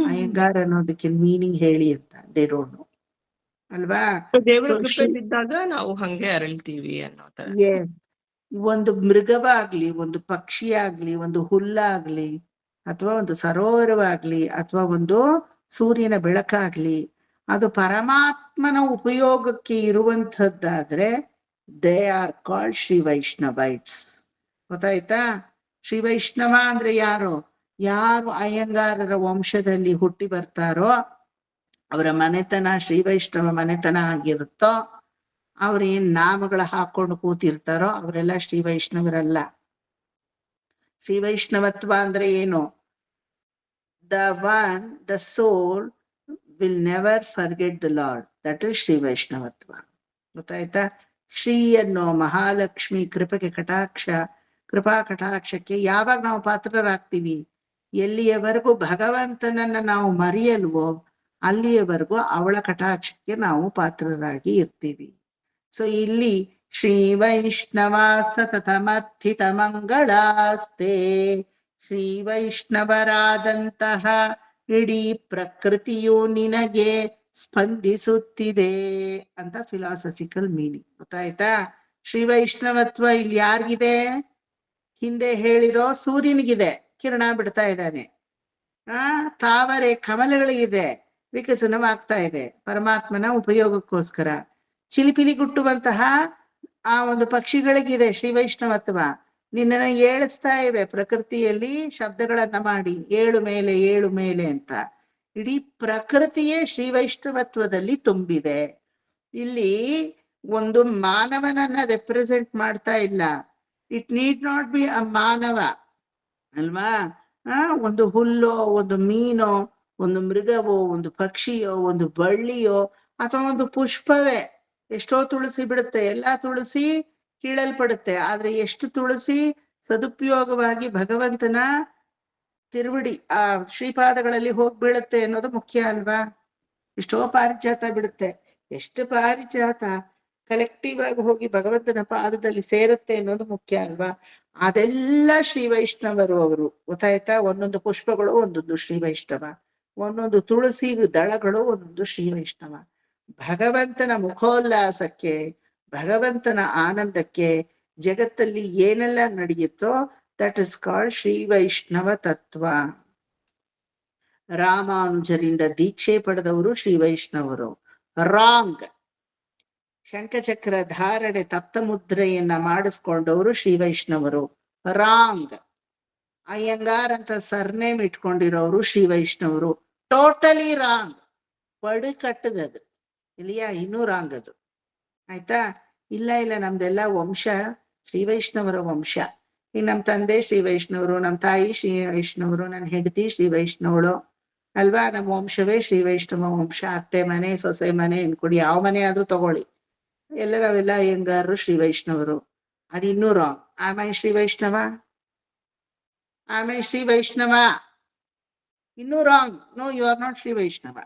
Iyengar ಅನ್ನೋದಕ್ಕೆ meaning ಹೇಳಿ ಅಂತ they don't know ಅಲ್ವಾ. ಇದ್ದಾಗ ನಾವು ಹಂಗೆ ಅರಳ್ತೀವಿ ಅನ್ನೋ ತರ. ಒಂದು ಮೃಗವಾಗ್ಲಿ, ಒಂದು ಪಕ್ಷಿಯಾಗ್ಲಿ, ಒಂದು ಹುಲ್ಲಾಗ್ಲಿ, ಅಥವಾ ಒಂದು ಸರೋವರವಾಗ್ಲಿ, ಅಥವಾ ಒಂದು ಸೂರ್ಯನ ಬೆಳಕಾಗ್ಲಿ, ಅದು ಪರಮಾತ್ಮನ ಉಪಯೋಗಕ್ಕೆ ಇರುವಂತದ್ದಾದ್ರೆ they are called Shri Vaishnavites. ಗೊತ್ತಾಯ್ತಾ? ಶ್ರೀ ವೈಷ್ಣವ ಅಂದ್ರೆ ಯಾರು ಅಯ್ಯಂಗಾರರ ವಂಶದಲ್ಲಿ ಹುಟ್ಟಿ ಬರ್ತಾರೋ, ಅವರ ಮನೆತನ ಶ್ರೀ ವೈಷ್ಣವ ಮನೆತನ ಆಗಿರುತ್ತೋ, ಅವ್ರ ಏನ್ ನಾಮಗಳ ಹಾಕೊಂಡು ಕೂತಿರ್ತಾರೋ ಅವರೆಲ್ಲ ಶ್ರೀ ವೈಷ್ಣವರಲ್ಲ. ಶ್ರೀ ವೈಷ್ಣವತ್ವ ಅಂದ್ರೆ ಏನು? the soul will never forget the Lord. That is Shri ವೈಷ್ಣವತ್ವ. ಗೊತ್ತಾಯ್ತಾ? ಶ್ರೀ ಅನ್ನೋ ಮಹಾಲಕ್ಷ್ಮಿ ಕೃಪಾ ಕಟಾಕ್ಷಕ್ಕೆ ಯಾವಾಗ ನಾವು ಪಾತ್ರರಾಗ್ತೀವಿ? ಎಲ್ಲಿಯವರೆಗೂ ಭಗವಂತನನ್ನ ನಾವು ಮರೆಯಲ್ವೋ ಅಲ್ಲಿಯವರೆಗೂ ಅವಳ ಕಟಾಕ್ಷಕ್ಕೆ ನಾವು ಪಾತ್ರರಾಗಿ ಇರ್ತೀವಿ. ಸೊ ಇಲ್ಲಿ ಶ್ರೀ ವೈಷ್ಣವ ಸತತಮರ್ಥಿತ ಮಂಗಳಾಸ್ತೆ, ಶ್ರೀ ವೈಷ್ಣವರಾದಂತಹ ಇಡೀ ಪ್ರಕೃತಿಯು ನಿನಗೆ ಸ್ಪಂದಿಸುತ್ತಿದೆ ಅಂತ ಫಿಲಾಸಫಿಕಲ್ ಮೀನಿಂಗ್. ಗೊತ್ತಾಯ್ತಾ? ಶ್ರೀ ವೈಷ್ಣವತ್ವ ಇಲ್ಲಿ ಯಾರಿಗಿದೆ? ಹಿಂದೆ ಹೇಳಿರೋ ಸೂರ್ಯನಿಗಿದೆ, ಕಿರಣ ಬಿಡ್ತಾ ಇದ್ದಾನೆ. ತಾವರೆ ಕಮಲಗಳಿಗಿದೆ, ವಿಕಸನವಾಗ್ತಾ ಇದೆ ಪರಮಾತ್ಮನ ಉಪಯೋಗಕ್ಕೋಸ್ಕರ. ಚಿಲಿಪಿಲಿ ಗುಟ್ಟುವಂತಹ ಆ ಒಂದು ಪಕ್ಷಿಗಳಿಗಿದೆ ಶ್ರೀ ವೈಷ್ಣವತ್ವ. ನಿನ್ನನ್ನ ಏಳಿಸ್ತಾ ಇವೆ ಪ್ರಕೃತಿಯಲ್ಲಿ ಶಬ್ದಗಳನ್ನ ಮಾಡಿ, ಏಳು ಮೇಲೆ ಏಳು ಮೇಲೆ ಅಂತ. ಇಡೀ ಪ್ರಕೃತಿಯೇ ಶ್ರೀ ವೈಷ್ಣವತ್ವದಲ್ಲಿ ತುಂಬಿದೆ. ಇಲ್ಲಿ ಒಂದು ಮಾನವನನ್ನ ರೆಪ್ರೆಸೆಂಟ್ ಮಾಡ್ತಾ ಇಲ್ಲ. It need not be a ಮಾನವ ಅಲ್ವಾ. ಒಂದು ಹುಲ್ಲೋ, ಒಂದು ಮೀನೋ, ಒಂದು ಮೃಗವೋ, ಒಂದು ಪಕ್ಷಿಯೋ, ಒಂದು ಬಳ್ಳಿಯೋ, ಅಥವಾ ಒಂದು ಪುಷ್ಪವೇ. ಎಷ್ಟೋ ತುಳಸಿ ಬಿಡುತ್ತೆ, ಎಲ್ಲಾ ತುಳಸಿ ಕೀಳಲ್ಪಡುತ್ತೆ, ಆದ್ರೆ ಎಷ್ಟು ತುಳಸಿ ಸದುಪಯೋಗವಾಗಿ ಭಗವಂತನ ತಿರುವಡಿ ಆ ಶ್ರೀಪಾದಗಳಲ್ಲಿ ಹೋಗಿ ಬೀಳುತ್ತೆ ಅನ್ನೋದು ಮುಖ್ಯ ಅಲ್ವಾ. ಎಷ್ಟೋ ಪಾರಿಜಾತ ಬಿಡುತ್ತೆ, ಎಷ್ಟು ಪಾರಿಜಾತ ಕಲೆಕ್ಟಿವ್ ಆಗಿ ಹೋಗಿ ಭಗವಂತನ ಪಾದದಲ್ಲಿ ಸೇರುತ್ತೆ ಅನ್ನೋದು ಮುಖ್ಯ ಅಲ್ವಾ. ಅದೆಲ್ಲ ಶ್ರೀ ವೈಷ್ಣವರು ಅವರು. ಗೊತ್ತಾಯ್ತಾ? ಒಂದೊಂದು ಪುಷ್ಪಗಳು ಒಂದೊಂದು ಶ್ರೀ ವೈಷ್ಣವ, ಒಂದೊಂದು ತುಳಸಿ ದಳಗಳು ಒಂದೊಂದು ಶ್ರೀ ವೈಷ್ಣವ. ಭಗವಂತನ ಮುಖೋಲ್ಲಾಸಕ್ಕೆ, ಭಗವಂತನ ಆನಂದಕ್ಕೆ ಜಗತ್ತಲ್ಲಿ ಏನೆಲ್ಲ ನಡೆಯುತ್ತೋ ದಟ್ ಇಸ್ ಕಾಲ್ಡ್ ಶ್ರೀ ವೈಷ್ಣವ ತತ್ವ. ರಾಮಾನುಜರಿಂದ ದೀಕ್ಷೆ ಪಡೆದವರು ಶ್ರೀ ವೈಷ್ಣವರು. ರಾಂಗ್ ಶಂಖಚಕ್ರ ಧಾರಣೆ ತಪ್ತ ಮುದ್ರೆಯನ್ನ ಮಾಡಿಸ್ಕೊಂಡವರು ಶ್ರೀ ವೈಷ್ಣವರು. ರಾಂಗ್ ಅಯ್ಯಂಗಾರ್ ಅಂತ ಸರ್ನೇಮ್ ಇಟ್ಕೊಂಡಿರೋರು ಶ್ರೀ ವೈಷ್ಣವರು. ಟೋಟಲಿ ರಾಂಗ್, ಪಡು ಕಟ್ಟದದು ಇಲ್ಲಿಯಾ, ಇನ್ನೂ ರಾಂಗ್ ಅದು. ಆಯ್ತಾ? ಇಲ್ಲ ಇಲ್ಲ, ನಮ್ದೆಲ್ಲ ವಂಶ ಶ್ರೀ ವೈಷ್ಣವರ ವಂಶ. ಈಗ ನಮ್ ತಂದೆ ಶ್ರೀ ವೈಷ್ಣವರು, ನಮ್ ತಾಯಿ ಶ್ರೀ ವೈಷ್ಣವರು, ನನ್ನ ಹೆಂಡತಿ ಶ್ರೀ ವೈಷ್ಣವಳು ಅಲ್ವಾ. ನಮ್ಮ ವಂಶವೇ ಶ್ರೀ ವೈಷ್ಣವ ವಂಶ. ಅತ್ತೆ ಮನೆ, ಸೊಸೆ ಮನೆ ಎನ್ಕೊಡಿ, ಯಾವ ಮನೆ ಆದ್ರೂ ತಗೊಳ್ಳಿ, ಎಲ್ಲ ನಾವೆಲ್ಲ ಅಯ್ಯಂಗಾರರು ಶ್ರೀ ವೈಷ್ಣವರು. ಅದು ಇನ್ನೂ ರಾಂಗ್. ಆಮೇಲೆ ಶ್ರೀ ವೈಷ್ಣವ, ಆಮೇಲೆ ಶ್ರೀ ವೈಷ್ಣವ ಇನ್ನೂ wrong. No, you are not Shri Vaishnava.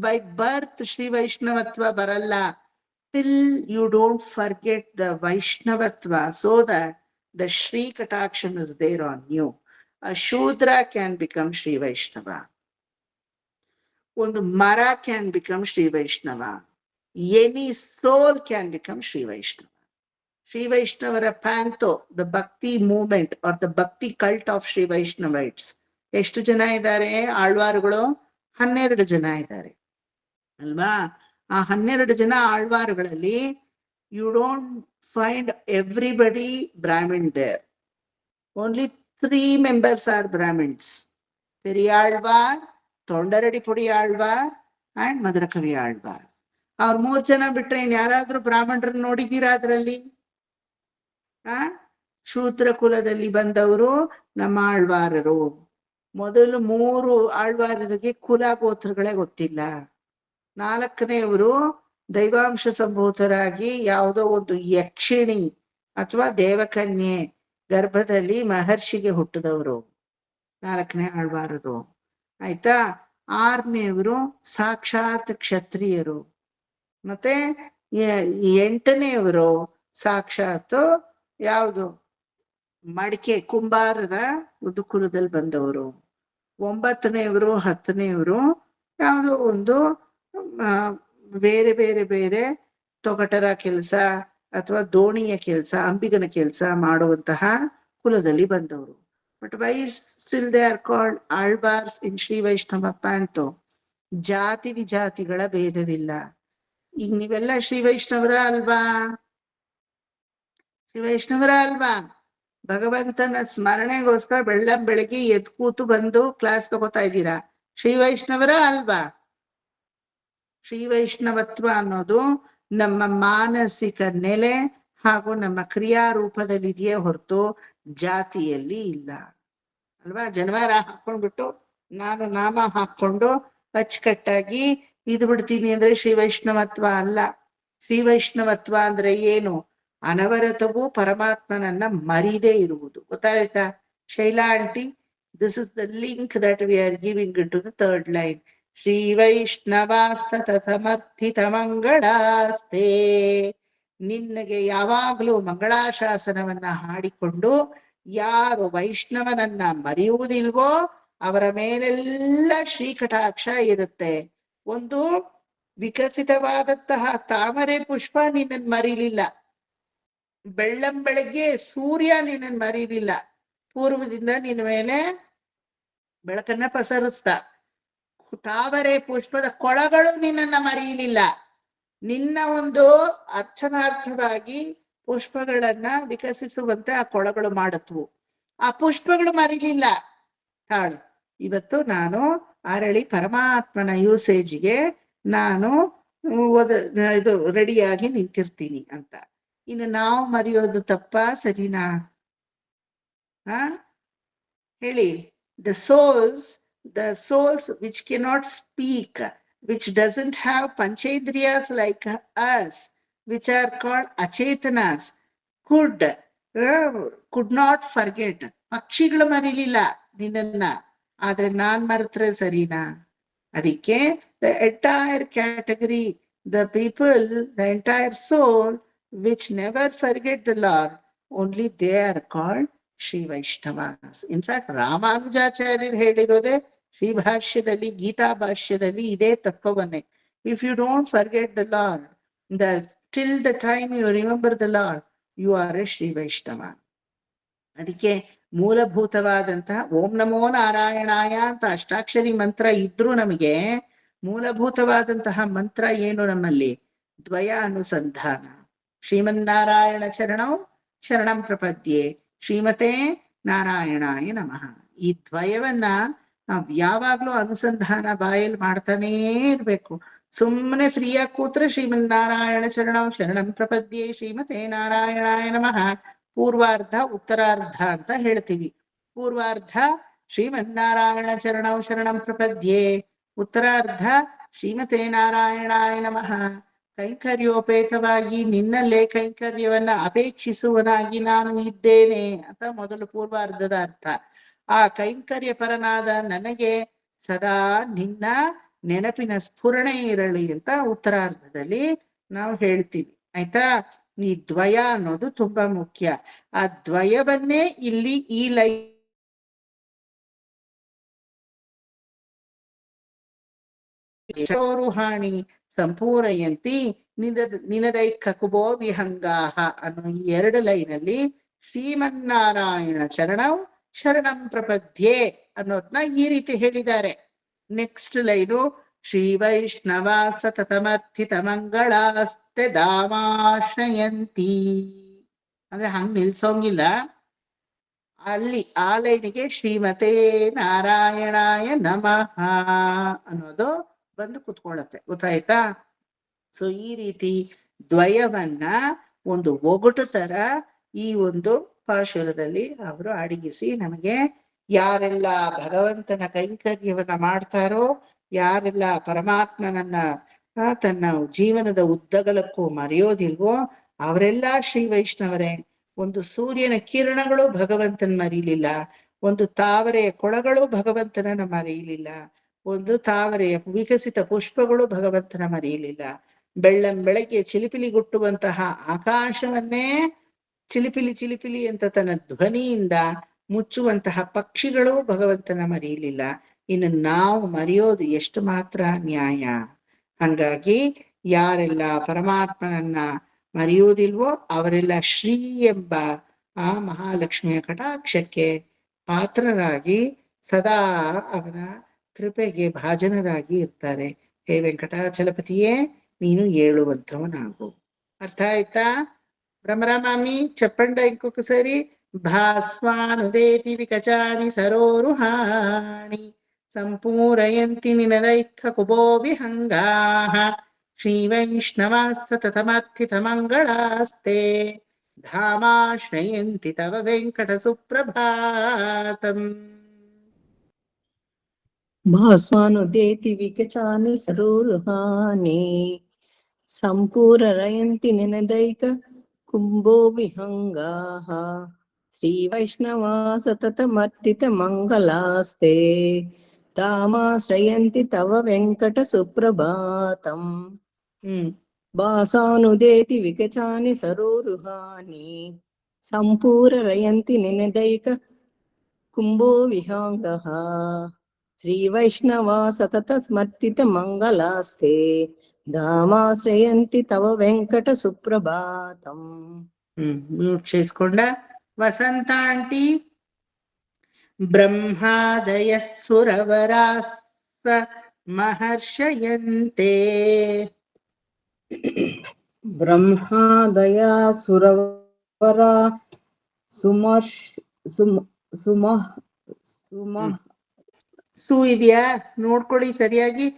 By birth Shri ವೈಷ್ಣವತ್ವ ಬರಲ್ಲ till you don't forget the Vaishnavatva, so that the Shri Kataksham is there on you. A Shudra can become Shri Vaishnava. One Mara can become Shri Vaishnava. Any soul can become Shri Vaishnava. Shri Vaishnavara Panto, the Bhakti movement or the Bhakti cult of Shri Vaishnavites. ಎಷ್ಟು ಜನ ಇದ್ದಾರೆ ಆಳ್ವಾರುಗಳು? 12 ಜನ ಇದ್ದಾರೆ ಅಲ್ವಾ. ಆ 12 ಜನ ಆಳ್ವಾರುಗಳಲ್ಲಿ you don't find everybody Brahmin there. Only 3 members are Brahmins. Periyalvar, Thondaradippodi Alvar and ಮಧುರಕವಿ Alvar. ಅವ್ರ 3 ಜನ ಬಿಟ್ರೆ ಇನ್ ಯಾರಾದ್ರೂ ಬ್ರಾಹ್ಮಣರನ್ನ ನೋಡಿದೀರಾ ಅದ್ರಲ್ಲಿ? ಶೂದ್ರ ಕುಲದಲ್ಲಿ ಬಂದವರು ನಮ್ಮ ಆಳ್ವಾರರು. ಮೊದಲು 3 ಆಳ್ವಾರರಿಗೆ ಕುಲ ಗೋತ್ರಗಳೇ ಗೊತ್ತಿಲ್ಲ. 4ನೇವರು ದೈವಾಂಶ ಸಂಭೂತರಾಗಿ ಯಾವುದೋ ಒಂದು ಯಕ್ಷಿಣಿ ಅಥವಾ ದೇವಕನ್ಯೆ ಗರ್ಭದಲ್ಲಿ ಮಹರ್ಷಿಗೆ ಹುಟ್ಟಿದವರು 4ನೇ ಆಳ್ವಾರರು. ಆಯ್ತಾ? 6ನೇವರು ಸಾಕ್ಷಾತ್ ಕ್ಷತ್ರಿಯರು. ಮತ್ತೆ 8ನೇವರು ಸಾಕ್ಷಾತ್ ಯಾವುದು ಮಡಿಕೆ ಕುಂಬಾರರ ಒಂದು ಕುಲದಲ್ಲಿ ಬಂದವರು. 9ನೇವರು 10ನೇವರು ಯಾವುದೋ ಒಂದು ಬೇರೆ ಬೇರೆ ಬೇರೆ ತೊಗಟರ ಕೆಲಸ ಅಥವಾ ದೋಣಿಯ ಕೆಲಸ, ಅಂಬಿಗನ ಕೆಲಸ ಮಾಡುವಂತಹ ಕುಲದಲ್ಲಿ ಬಂದವರು. But why still they are called Alvars in Shri Vaishnava ಪ್ಯಾಂತೋ? ಜಾತಿ ವಿಜಾತಿಗಳ ಭೇದವಿಲ್ಲ. ಈಗ ನೀವೆಲ್ಲ ಶ್ರೀ ವೈಷ್ಣವರ ಅಲ್ವಾ? ಶ್ರೀ ವೈಷ್ಣವರ ಅಲ್ವಾ? ಭಗವಂತನ ಸ್ಮರಣೆಗೋಸ್ಕರ ಬೆಳಗ್ಗೆ ಎದ್ದು ಕೂತು ಬಂದು ಕ್ಲಾಸ್ ತಗೋತಾ ಇದ್ದೀರಾ. ಶ್ರೀ ವೈಷ್ಣವರ ಅಲ್ವಾ? ಶ್ರೀ ವೈಷ್ಣವತ್ವ ಅನ್ನೋದು ನಮ್ಮ ಮಾನಸಿಕ ನೆಲೆ ಹಾಗೂ ನಮ್ಮ ಕ್ರಿಯಾರೂಪದಲ್ಲಿ ಇದೆಯೇ ಹೊರತು ಜಾತಿಯಲ್ಲಿ ಇಲ್ಲ ಅಲ್ವಾ. ಜನವಾರ ಹಾಕೊಂಡ್ಬಿಟ್ಟು ನಾನು ನಾಮ ಹಾಕೊಂಡು ಅಚ್ಚುಕಟ್ಟಾಗಿ ಇದು ಬಿಡ್ತೀನಿ ಅಂದ್ರೆ ಶ್ರೀ ವೈಷ್ಣವತ್ವ ಅಲ್ಲ. ಶ್ರೀ ವೈಷ್ಣವತ್ವ ಅಂದ್ರೆ ಏನು? ಅನವರತವೂ ಪರಮಾತ್ಮನನ್ನ ಮರಿದೇ ಇರುವುದು. ಗೊತ್ತಾಯ್ತಾ Shaila aunty? This is the link that we are giving to the 3rd line. ಶ್ರೀ ವೈಷ್ಣವಾ ಸತತಮರ್ಥಿತ ಮಂಗಳಾಸ್ತೆ. ನಿನ್ನಗೆ ಯಾವಾಗಲೂ ಮಂಗಳಾಶಾಸನವನ್ನ ಹಾಡಿಕೊಂಡು ಯಾರು ವೈಷ್ಣವನನ್ನ ಮರೆಯುವುದಿಲ್ವೋ ಅವರ ಮೇಲೆಲ್ಲ ಶ್ರೀಕಟಾಕ್ಷ ಇರುತ್ತೆ. ಒಂದು ವಿಕಸಿತವಾದಂತಹ ತಾಮರೆ ಪುಷ್ಪ ನಿನ್ನನ್ನು ಮರೀಲಿಲ್ಲ, ಬೆಳ್ಳಂಬೆಳಗ್ಗೆ ಸೂರ್ಯ ನಿನ್ನನ್ನು ಮರೀಲಿಲ್ಲ, ಪೂರ್ವದಿಂದ ನಿನ್ನ ಮೇಲೆ ಬೆಳಕನ್ನ ಪಸರಿಸ್ತಾ. ತಾವರೆ ಪುಷ್ಪದ ಕೊಳಗಳು ನಿನ್ನನ್ನ ಮರೆಯಲಿಲ್ಲ. ನಿನ್ನ ಒಂದು ಅರ್ಥನಾರ್ಥವಾಗಿ ಪುಷ್ಪಗಳನ್ನ ವಿಕಸಿಸುವಂತೆ ಆ ಕೊಳಗಳು ಮಾಡತ್ವು. ಆ ಪುಷ್ಪಗಳು ಮರೀಲಿಲ್ಲ. ತಾಳು, ಇವತ್ತು ನಾನು ಅರಳಿ ಪರಮಾತ್ಮನ ಯೂಸೇಜ್ಗೆ ನಾನು ಇದು ರೆಡಿಯಾಗಿ ನಿಂತಿರ್ತೀನಿ ಅಂತ. ಇನ್ನು ನಾವು ಮರೆಯೋದು ತಪ್ಪಾ ಸರಿನಾ? ಹೇಳಿ. The souls which cannot speak, which doesn't have panchendriyas like us, which are called achetanas, could not forget. ಪಕ್ಷಿಗಳು ಮರೀಲಿಲ್ಲ ನಿನ್ನನ್ನ, ಆದ್ರೆ ನಾನ್ ಮರೆತ್ರೆ ಸರಿನಾ? ಅದಕ್ಕೆ the entire category, the people, the entire soul which never forget the Lord, only they are called Shri Vaishnavas. In fact ರಾಮಾನುಜಾಚಾರ್ಯರು ಹೇಳಿರೋದೇ ಶ್ರೀ ಭಾಷ್ಯದಲ್ಲಿ, ಗೀತಾ ಭಾಷ್ಯದಲ್ಲಿ ಇದೇ ತತ್ವವನ್ನೇ. If you don't forget the lord, till the time you remember the lord, you are a Shri Vaishnava. ಅದಕ್ಕೆ ಮೂಲಭೂತವಾದಂತಹ ಓಂ ನಮೋ ನಾರಾಯಣಾಯ ಅಂತ ಅಷ್ಟಾಕ್ಷರಿ ಮಂತ್ರ ಇದ್ರೂ ನಮಗೆ ಮೂಲಭೂತವಾದಂತಹ ಮಂತ್ರ ಏನು ನಮ್ಮಲ್ಲಿ? ದ್ವಯ ಅನುಸಂಧಾನ. ಶ್ರೀಮನ್ನಾರಾಯಣ ಚರಣಂ ಶರಣಂ ಪ್ರಪದ್ಯೆ, ಶ್ರೀಮತೆ ನಾರಾಯಣಾಯ ನಮಃ. ಈ ದ್ವಯವನ್ನ ನಾವ್ ಯಾವಾಗ್ಲೂ ಅನುಸಂಧಾನ ಬಾಯಲ್ಲಿ ಮಾಡ್ತಾನೇ ಇರ್ಬೇಕು. ಸುಮ್ಮನೆ ಫ್ರೀಯಾಗಿ ಕೂತ್ರೆ ಶ್ರೀಮನ್ನಾರಾಯಣ ಚರಣಂ ಶರಣಂ ಪ್ರಪದ್ಯೆ ಶ್ರೀಮತೆ ನಾರಾಯಣಾಯ ನಮಃ ಪೂರ್ವಾರ್ಧ ಉತ್ತರಾರ್ಧ ಅಂತ ಹೇಳ್ತೀವಿ. ಪೂರ್ವಾರ್ಧ ಶ್ರೀಮನ್ನಾರಾಯಣ ಚರಣಂ ಶರಣಂ ಪ್ರಪದ್ಯೆ, ಉತ್ತರಾರ್ಧ ಶ್ರೀಮತೆ ನಾರಾಯಣಾಯ ನಮಃ. ಕೈಂಕರ್ಯೋಪೇತವಾಗಿ ನಿನ್ನಲ್ಲೇ ಕೈಂಕರ್ಯವನ್ನ ಅಪೇಕ್ಷಿಸುವನಾಗಿ ನಾನು ಇದ್ದೇನೆ ಅಂತ ಮೊದಲು ಪೂರ್ವಾರ್ಧದ ಅರ್ಥ. ಆ ಕೈಂಕರ್ಯ ಪರನಾದ ನನಗೆ ಸದಾ ನಿನ್ನ ನೆನಪಿನ ಸ್ಫುರಣೆ ಇರಲಿ ಅಂತ ಉತ್ತರಾರ್ಧದಲ್ಲಿ ನಾವು ಹೇಳ್ತೀವಿ. ಆಯ್ತಾ? ಈ ದ್ವಯ ಅನ್ನೋದು ತುಂಬಾ ಮುಖ್ಯ. ಆ ದ್ವಯವನ್ನೇ ಇಲ್ಲಿ ಈ ರೋರುಹಾಣಿ ಸಂಪೂರಯಂತಿ ನಿನದೈಕ ಕುಬೋ ವಿಹಂಗಾಹ ಅನ್ನೋ ಈ 2 ಲೈನಲ್ಲಿ ಶ್ರೀಮನ್ನಾರಾಯಣ ಚರಣಂ ಶರಣಂ ಪ್ರಪದ್ಯೆ ಅನ್ನೋದನ್ನ ಈ ರೀತಿ ಹೇಳಿದ್ದಾರೆ. ನೆಕ್ಸ್ಟ್ ಲೈನು ಶ್ರೀ ವೈಷ್ಣವ ಸತತಮರ್ಥಿತ ಮಂಗಳಾಸ್ತೆ ದಾಮಾಶ್ರಯಂತಿ ಅಂದ್ರೆ ಹಂಗ್ ನಿಲ್ಸೋಂಗಿಲ್ಲ. ಅಲ್ಲಿ ಆ ಲೈನಿಗೆ ಶ್ರೀಮತೆ ನಾರಾಯಣಾಯ ನಮಃ ಅನ್ನೋದು ಬಂದು ಕುತ್ಕೊಳ್ಳುತ್ತೆ. ಗೊತ್ತಾಯ್ತಾ? ಸೊ ಈ ರೀತಿ ದ್ವಯವನ್ನ ಒಂದು ಒಗಟು ತರ ಈ ಒಂದು ಪಾಶುರದಲ್ಲಿ ಅವರು ಅಡಗಿಸಿ ನಮಗೆ ಯಾರೆಲ್ಲ ಭಗವಂತನ ಕೈಂಕರ್ಯವನ್ನ ಮಾಡ್ತಾರೋ, ಯಾರೆಲ್ಲ ಪರಮಾತ್ಮನನ್ನ ತನ್ನ ಜೀವನದ ಉದ್ದಗಲಕ್ಕೂ ಮರೆಯೋದಿಲ್ವೋ ಅವರೆಲ್ಲ ಶ್ರೀ ವೈಷ್ಣವರೇ. ಒಂದು ಸೂರ್ಯನ ಕಿರಣಗಳು ಭಗವಂತನ ಮರೀಲಿಲ್ಲ, ಒಂದು ತಾವರೆಯ ಕೊಳಗಳು ಭಗವಂತನನ್ನ ಮರೆಯಲಿಲ್ಲ, ಒಂದು ತಾವರೆಯ ವಿಕಸಿತ ಪುಷ್ಪಗಳು ಭಗವಂತನ ಮರೆಯಲಿಲ್ಲ, ಬೆಳ್ಳಂಬೆಳಗ್ಗೆ ಚಿಲಿಪಿಲಿಗುಟ್ಟುವಂತಹ ಆಕಾಶವನ್ನೇ ಚಿಲಿಪಿಲಿ ಚಿಲಿಪಿಲಿ ಅಂತ ತನ್ನ ಧ್ವನಿಯಿಂದ ಮುಚ್ಚುವಂತಹ ಪಕ್ಷಿಗಳು ಭಗವಂತನ ಮರೆಯಲಿಲ್ಲ. ಇನ್ನು ನಾವು ಮರೆಯೋದು ಎಷ್ಟು ಮಾತ್ರ ನ್ಯಾಯ? ಹಂಗಾಗಿ ಯಾರೆಲ್ಲ ಪರಮಾತ್ಮನನ್ನ ಮರೆಯುವುದಿಲ್ವೋ ಅವರೆಲ್ಲ ಶ್ರೀ ಎಂಬ ಆ ಮಹಾಲಕ್ಷ್ಮಿಯ ಕಟಾಕ್ಷಕ್ಕೆ ಪಾತ್ರರಾಗಿ ಸದಾ ಅವರ ಕೃಪೆಗೆ ಭಾಜನರಾಗಿ ಇರ್ತಾರೆ. ಹೇ ವೆಂಕಟಾಚಲಪತಿಯೇ, ನೀನು ಏಳುವಂಥವನಾಗು. ಅರ್ಥ ಆಯ್ತಾ? ಭ್ರಮರಾಮಾಮಿ ಚಪ್ಪಂಡ ಇಂకొక ಸರಿ. ಭಾಸ್ವಾನುದೇತಿ ವಿಕಚಾನಿ ಸರೋರುಹಾಣಿ ಸಂಪೂರಯಂತಿ ನಿನದೈಕ ಕುಬೋ ವಿಹಂಗಾಹ ಶ್ರೀ ವೈಷ್ಣವಾ ಸತತಮರ್ಥಿತ ಮಂಗಳಾಸ್ತೆ ಧಾಮಾಶ್ರಯಂತಿ ತವ ವೆಂಕಟ ಸುಪ್ರಭಾತಂ. ಭಾಸ್ವಾನುದೇತಿ ವಿಕಚಾನಿ ಸರೋರುಹಾನಿ ಸಂಪೂರಯಂತಿ ನಿನದೈಕ ಕುಂಭೋ ವಿಹಂಗಾಹ ಶ್ರೀ ವೈಷ್ಣವಾ ಸತತಮರ್ಥಿತ ಮಂಗಲಾಸ್ತೆ तामाश्रयन्ति तव वेङ्कट सुप्रभातम् ಹ್ಮ್ भासानुदेति विकचानि सरोरुहानि सम्पूररयन्ति निनदैक कुम्भो विहाङ्गः श्रीवैष्णवा सतत स्मर्तित मङ्गलास्ते धामाश्रयन्ति तव वेङ्कट सुप्रभातम् మ్యూట్ చేసుకుండా వసంత ఆంటీ బ్రహ్మాదయ సురవరాస్ మహర్షయంతే ಬ್ರಹ್ಮಾದಯ ಸುರವರ ಸುಮರ್ಷ ಸುಮಃ ಸು ಇದೆಯಾ ನೋಡ್ಕೊಳ್ಳಿ ಸರಿಯಾಗಿ.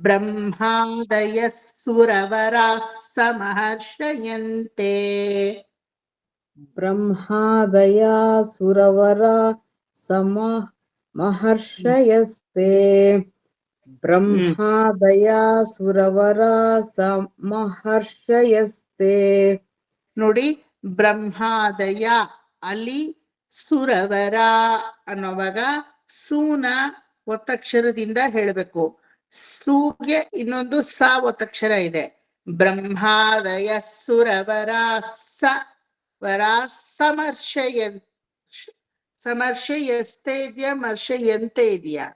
ಬ್ರಹ್ಮಾದಯ ಸುರವರಾಸ್ ಮಹರ್ಷಯಂತೆ. ಬ್ರಹ್ಮಾದಯ ಸುರವರ ಸಮ ಮಹರ್ಷಯಸ್ತೆ. ಬ್ರಹ್ಮಾದಯ ಸುರವರ ಸಮಹರ್ಷಯಸ್ತೆ. ನೋಡಿ, ಬ್ರಹ್ಮಾದಯ ಅಲ್ಲಿ ಸುರವರ ಅನ್ನೋವಾಗ ಸೂನ ಒತ್ತಕ್ಷರದಿಂದ ಹೇಳಬೇಕು. ಸೂಗೆ ಇನ್ನೊಂದು ಸ ಒತ್ತಕ್ಷರ ಇದೆ. ಬ್ರಹ್ಮಾದಯ ಸುರವರ ಸ ವರ ಸಮರ್ಷಯಸ್ತೆ ಇದೆಯಾ, ಮರ್ಷಯಂತೆ ಇದೆಯಾ?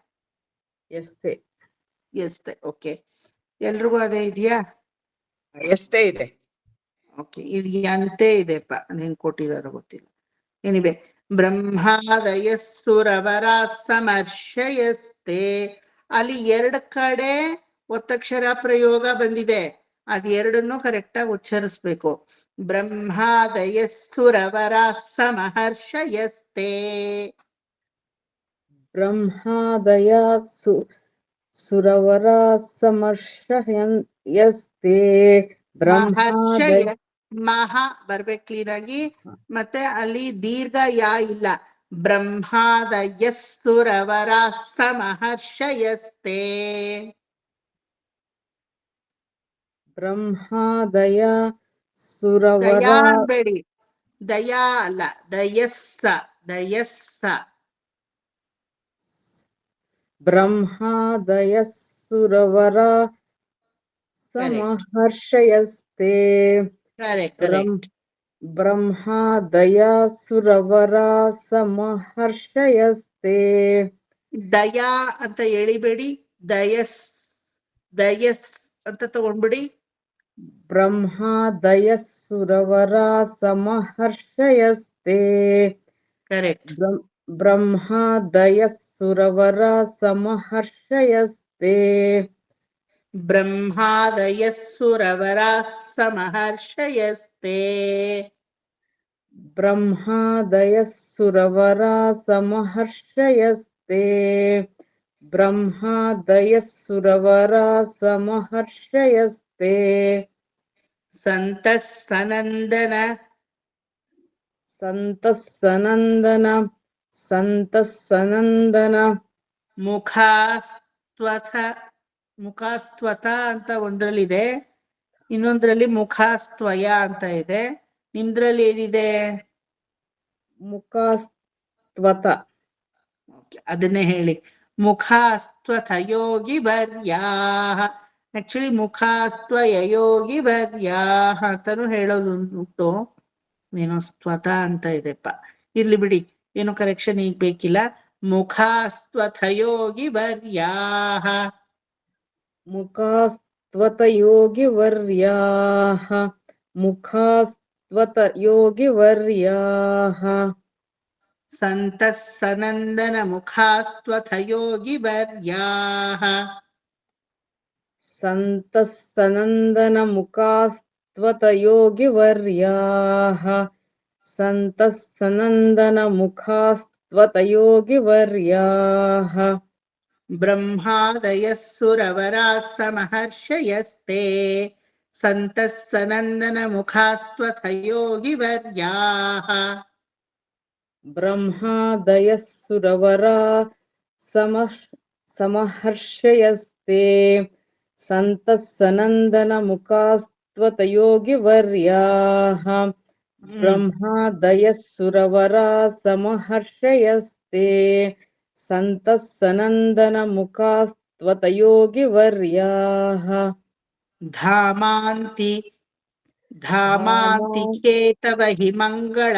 ಎಸ್ತೆ ಎಸ್ತೆ. ಓಕೆ, ಎಲ್ರಿಗೂ ಅದೇ ಇದೆಯಾ? ಎಷ್ಟೇ ಇದೆ. ಓಕೆ, ಇಲ್ಲಿ ಅಂತೆ ಇದೆಪ್ಪ, ಹೆಂಗ್ ಕೊಟ್ಟಿದಾರೋ ಗೊತ್ತಿಲ್ಲ. ಎನಿವೆ, ಬ್ರಹ್ಮಾದಯ ಸುರವರ ಸಮರ್ಷಯಸ್ತೆ ಅಲ್ಲಿ ಎರಡು ಕಡೆ ಒತ್ತಕ್ಷರ ಪ್ರಯೋಗ ಬಂದಿದೆ. ಅದ್ ಎರಡನ್ನು ಕರೆಕ್ಟ್ ಆಗಿ ಉಚ್ಚರಿಸ್ಬೇಕು. ಬ್ರಹ್ಮಾದಯ ಸುರವರ ಸಮಹರ್ಷಯಸ್ತೆ. ಬ್ರಹ್ಮಾದಯ ಸುರವರ ಸಮರ್ಷಯಸ್ತೆ. ಬ್ರಹ್ಮಾದಯ ಮಹ ಬರ್ಬೇಕು ಕ್ಲೀನ್ ಆಗಿ. ಮತ್ತೆ ಅಲ್ಲಿ ದೀರ್ಘ ಯಾ ಇಲ್ಲ. ಬ್ರಹ್ಮಾದಯ ಸುರವರ ಸಮಹರ್ಷಯಸ್ತೆ. ಬ್ರಹ್ಮಾದಯ ಸುರವರ ದಯಾ ಅನ್ಬೇಡಿ, ದಯಾ ಅಲ್ಲ, ದಯಸ್ಸ ದಯಸ್ಸ. ಬ್ರಹ್ಮಾದಯ ಸುರವರ ಸಮಹರ್ಷಯಸ್ತೆ. ಕರೆಕ್ಟ್. ಬ್ರಹ್ಮಾದಯ ಸುರವರ ಸಮಹರ್ಷಯಸ್ತೆ. ದಯಾ ಅಂತ ಎಳಿಬೇಡಿ, ದಯಸ್ ಅಂತ ತಗೊಂಡ್ಬಿಡಿ. ಬ್ರಹ್ಮಾದಯ ಸುರವರ ಸಮಹರ್ಷಯಸ್ತೆ. ಕರೆಕ್ಟ್. ಬ್ರಹ್ಮಾದಯ ಸುರವರ ಸಮಹರ್ಷಯಸ್ತೆ. ಬ್ರಹ್ಮಾದಯ ಸುರವರ ಸಮಹರ್ಷಯಸ್ತೆ. ಬ್ರಹ್ಮಾದಯ ಸುರವರ ಸಮಹರ್ಷಯಸ್ತೆ. ಬ್ರಹ್ಮಾದಯ ಸುರವರ ಸಮಹರ್ಷಯಸ್ತೆ. ಸಂತಃ ಸನಂದನ ಮುಖಾಸ್ತ್ವತ ಅಂತ ಒಂದ್ರಲ್ಲಿದೆ, ಇನ್ನೊಂದ್ರಲ್ಲಿ ಮುಖಾಸ್ತ್ವಯ ಅಂತ ಇದೆ. ನಿಮ್ದ್ರಲ್ಲಿ ಏನಿದೆ? ಮುಖಾಸ್ತ್ವತ. ಅದನ್ನೇ ಹೇಳಿ. ಮುಖಾಸ್ತ್ವತ ಯೋಗಿ ವರ್ಯಾಹ. ಆಕ್ಚುಲಿ ಮುಖಾಸ್ತ್ವಯ ಯೋಗಿ ವರ್ಯಾಹ ಅಂತಾನು ಹೇಳೋದು ಉಂಟು. ಏನೋ ಸ್ತ್ವತ ಅಂತ ಇದೆಪ್ಪ, ಇರ್ಲಿ ಬಿಡಿ, ಏನು ಕರೆಕ್ಷನ್ ಈಗ ಬೇಕಿಲ್ಲ. ಮುಖಾಸ್ತ್ವತ ಯೋಗಿ ವರ್ಯಾಹ. ಮುಖಾಸ್ತ್ವತ ಯೋಗಿ ವರ್ಯಾಹ. ಮುಖಾಸ್ತ್ವತ ಯೋಗಿ ವರ್ಯಾಹ. ಸಂತಃ ಸನಂದನ ಮುಖಾಸ್ತ್ವತ ಯೋಗಿ ವರ್ಯಾಹ. ಸಂತಃ ಸನಂದನ ಮುಖಾಸ್ತ್ವತ ಯೋಗಿ ವರ್ಯಾಹ. ಸಂತಃ ಸನಂದನ ಮುಖಾಸ್ತ್ವತ ಯೋಗಿ ವರ್ಯಾಹ. ಬ್ರಹ್ಮಾದಯ ಸುರವರ ಸಮಹರ್ಷಯಸ್ತೆ. ಸಂತಃ ಸನಂದನ ಮುಖಾಸ್ತ್ವತ ಯೋಗಿ ವರ್ಯಾಹ. ಬ್ರಹ್ಮಾದಯ ಸುರವರ ಸಮಹರ್ಷಯಸ್ತೆ. ಸಂತಃ ಸನಂದನ ಮುಖಾಸ್ತ್ವತ ಯೋಗಿ ವರ್ಯಾಹ. ಬ್ರಹ್ಮಾದಯ ಸುರವರ ಸಮಹರ್ಷಯಸ್ತೆ. सन्तः सनन्दनमुखास्त्वतयोगिवर्याः धामान्तिके तव हि मङ्गल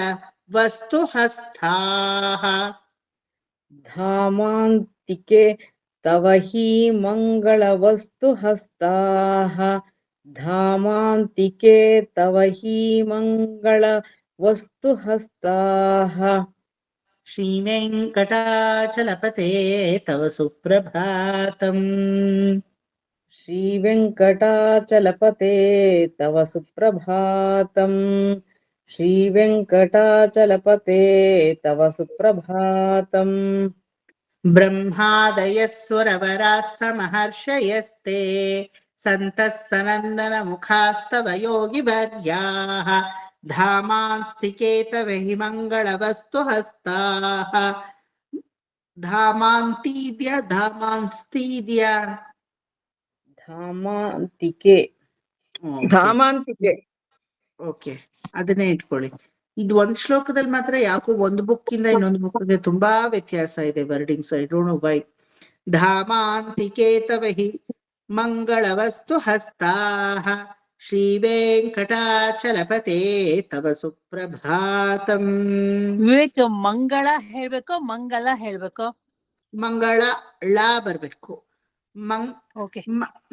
वस्तुहस्ताः धामान्तिके तव हि मङ्गलवस्तुहस्ताः धामान्तिके तव हि मङ्गलवस्तुहस्ताः श्रीवेङ्कटाचलपते तव सुप्रभातम् श्रीवेङ्कटाचलपते तव सुप्रभातम् श्रीवेङ्कटाचलपते तव सुप्रभातम् ब्रह्मादयः सुरवराः समहर्षयस्ते सन्तः सनन्दनमुखास्तव योगिवर्याः धामांस्तिके तव हि मङ्गलवस्तुहस्ताः धामान्तीद्य धामान्तिके ಧಾಮಾಂತಿಕೆ ಓಕೆ, ಅದನ್ನೇ ಇಟ್ಕೊಳ್ಳಿ. ಇದು ಒಂದ್ ಶ್ಲೋಕದಲ್ಲಿ ಮಾತ್ರ ಯಾಕೋ ಒಂದು ಬುಕ್ ಇಂದ ಇನ್ನೊಂದು ಬುಕ್ಗೆ ತುಂಬಾ ವ್ಯತ್ಯಾಸ ಇದೆ wordings. I don't know why. ಧಾಮಾಂತಿಕೆ ತವ ಹಿ ಮಂಗಳವಸ್ತು ಹಸ್ತಾಃ ಶ್ರೀ ವೆಂಕಟಾಚಲಪತೆ ತವ ಸುಪ್ರಭಾತಂ. ವಿವೇಕ್ ಮಂಗಳ ಹೇಳ್ಬೇಕೋ ಮಂಗಲ ಹೇಳ್ಬೇಕೋ? ಮಂಗಳ ಳ ಬರ್ಬೇಕು. ಓಕೆ.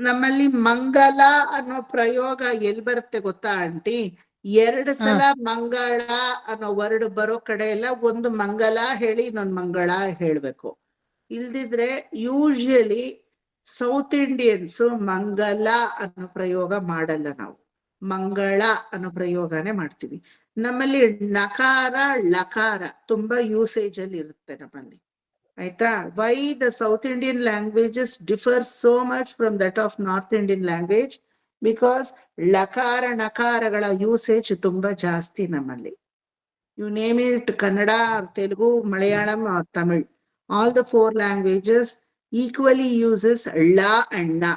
ನಮ್ಮಲ್ಲಿ ಮಂಗಲ ಅನ್ನೋ ಪ್ರಯೋಗ ಎಲ್ಲಿ ಬರುತ್ತೆ ಗೊತ್ತಾ ಆಂಟಿ? ಎರಡು ಸಲ ಮಂಗಳ ಅನ್ನೋ ವರ್ಡ್ ಬರೋ ಕಡೆ ಎಲ್ಲ ಒಂದು ಮಂಗಲ ಹೇಳಿ ಇನ್ನೊಂದು ಮಂಗಳ ಹೇಳ್ಬೇಕು. ಇಲ್ದಿದ್ರೆ ಯೂಶಲಿ ಸೌತ್ ಇಂಡಿಯನ್ಸ್ ಮಂಗಲ ಅನ್ನೋ ಪ್ರಯೋಗ ಮಾಡಲ್ಲ, ನಾವು ಮಂಗಳ ಅನ್ನೋ ಪ್ರಯೋಗನೇ ಮಾಡ್ತೀವಿ. ನಮ್ಮಲ್ಲಿ ನಕಾರ ಲಕಾರ ತುಂಬಾ ಯೂಸೇಜ್ ಅಲ್ಲಿ ಇರುತ್ತೆ ನಮ್ಮಲ್ಲಿ, ಆಯ್ತಾ? Why the South Indian languages differ so much from that of North Indian language? Because ಲಕಾರ ನಕಾರಗಳ ಯೂಸೇಜ್ ತುಂಬಾ ಜಾಸ್ತಿ ನಮ್ಮಲ್ಲಿ. You name it, Kannada, Telugu, Malayalam, Tamil, all the four languages equally uses la and na.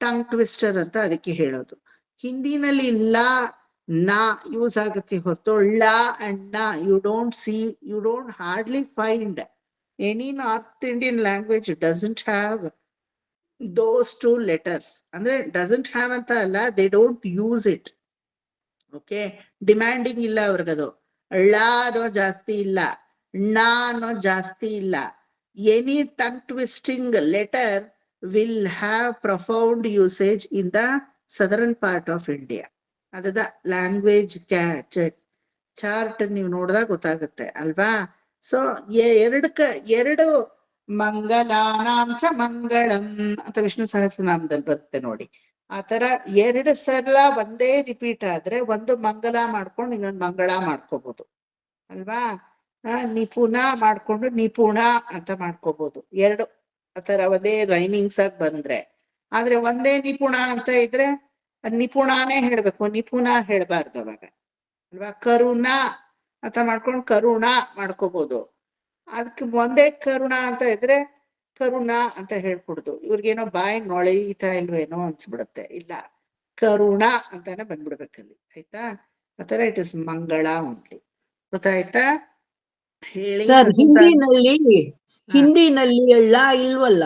Tongue twister ಅಂತ ಅದಕ್ಕೆ ಹೇಳೋದು. ಹಿಂದಿನಲ್ಲಿ ಲಾ ನಾ ಯೂಸ್ ಆಗುತ್ತೆ ಹೊರತು la and na you don't hardly find any North Indian language doesn't have those two letters. ಅಂದ್ರೆ doesn't have ಅಂತ ಅಲ್ಲ, they don't use it. Okay, demanding ಇಲ್ಲ ಅವ್ರಿಗದು. ಳ ಅನ್ನೋ ಜಾಸ್ತಿ ಇಲ್ಲ, ಣ ಅನ್ನೋ ಜಾಸ್ತಿ ಇಲ್ಲ. Any tongue twisting letter will have profound usage in the southern part of India. ಅದದ ಲ್ಯಾಂಗ್ವೇಜ್ ಚಾರ್ಟ್ ನೀವು ನೋಡಿದಾಗ ಗೊತ್ತಾಗುತ್ತೆ ಅಲ್ವಾ? ಸೊ ಎರಡು ಮಂಗಲಾನಾಂ ಚ ಮಂಗಳಂ ಅಂತ ವಿಷ್ಣು ಸಹಸ್ರನಾಮದಲ್ಲಿ ಬರುತ್ತೆ ನೋಡಿ. ಆ ತರ ಎರಡು ಸಲ ಒಂದೇ ರಿಪೀಟ್ ಆದ್ರೆ ಒಂದು ಮಂಗಲ ಮಾಡ್ಕೊಂಡು ಇನ್ನೊಂದು ಮಂಗಳ ಮಾಡ್ಕೋಬಹುದು ಅಲ್ವಾ? ನಿಪುಣ ಮಾಡ್ಕೊಂಡು ನಿಪುಣ ಅಂತ ಮಾಡ್ಕೋಬಹುದು, ಎರಡು ಆತರ ಒಂದೇ ರೈಮಿಂಗ್ಸ್ ಆಗಿ ಬಂದ್ರೆ. ಆದ್ರೆ ಒಂದೇ ನಿಪುಣ ಅಂತ ಇದ್ರೆ ನಿಪುಣಾನೇ ಹೇಳ್ಬೇಕು, ನಿಪುಣ ಹೇಳ್ಬಾರ್ದು ಅವಾಗ ಅಲ್ವಾ? ಕರುಣ ಅಂತ ಮಾಡ್ಕೊಂಡು ಕರುಣ ಮಾಡ್ಕೋಬಹುದು. ಅದಕ್ಕೆ ಒಂದೇ ಕರುಣ ಅಂತ ಇದ್ರೆ ಕರುಣ ಅಂತ ಹೇಳ್ಕೊಡುದು. ಇವ್ರಿಗೇನೋ ಬಾಯಿ ನೊಳೆಯುತ್ತಾ ಇಲ್ವೇನೋ ಅನ್ಸ್ಬಿಡುತ್ತೆ. ಇಲ್ಲ, ಕರುಣ ಅಂತಾನೆ ಬಂದ್ಬಿಡ್ಬೇಕಲ್ಲಿ, ಆಯ್ತಾ? ಆತರ ಇಟ್ ಇಸ್ ಮಂಗಳ ಓನ್ಲಿ. ಗೊತ್ತಾಯ್ತಾ? ಹೇಳಿ. ಸರ್, ಹಿಂದಿನಲ್ಲಿ ಳ ಇಲ್ವಲ್ಲ?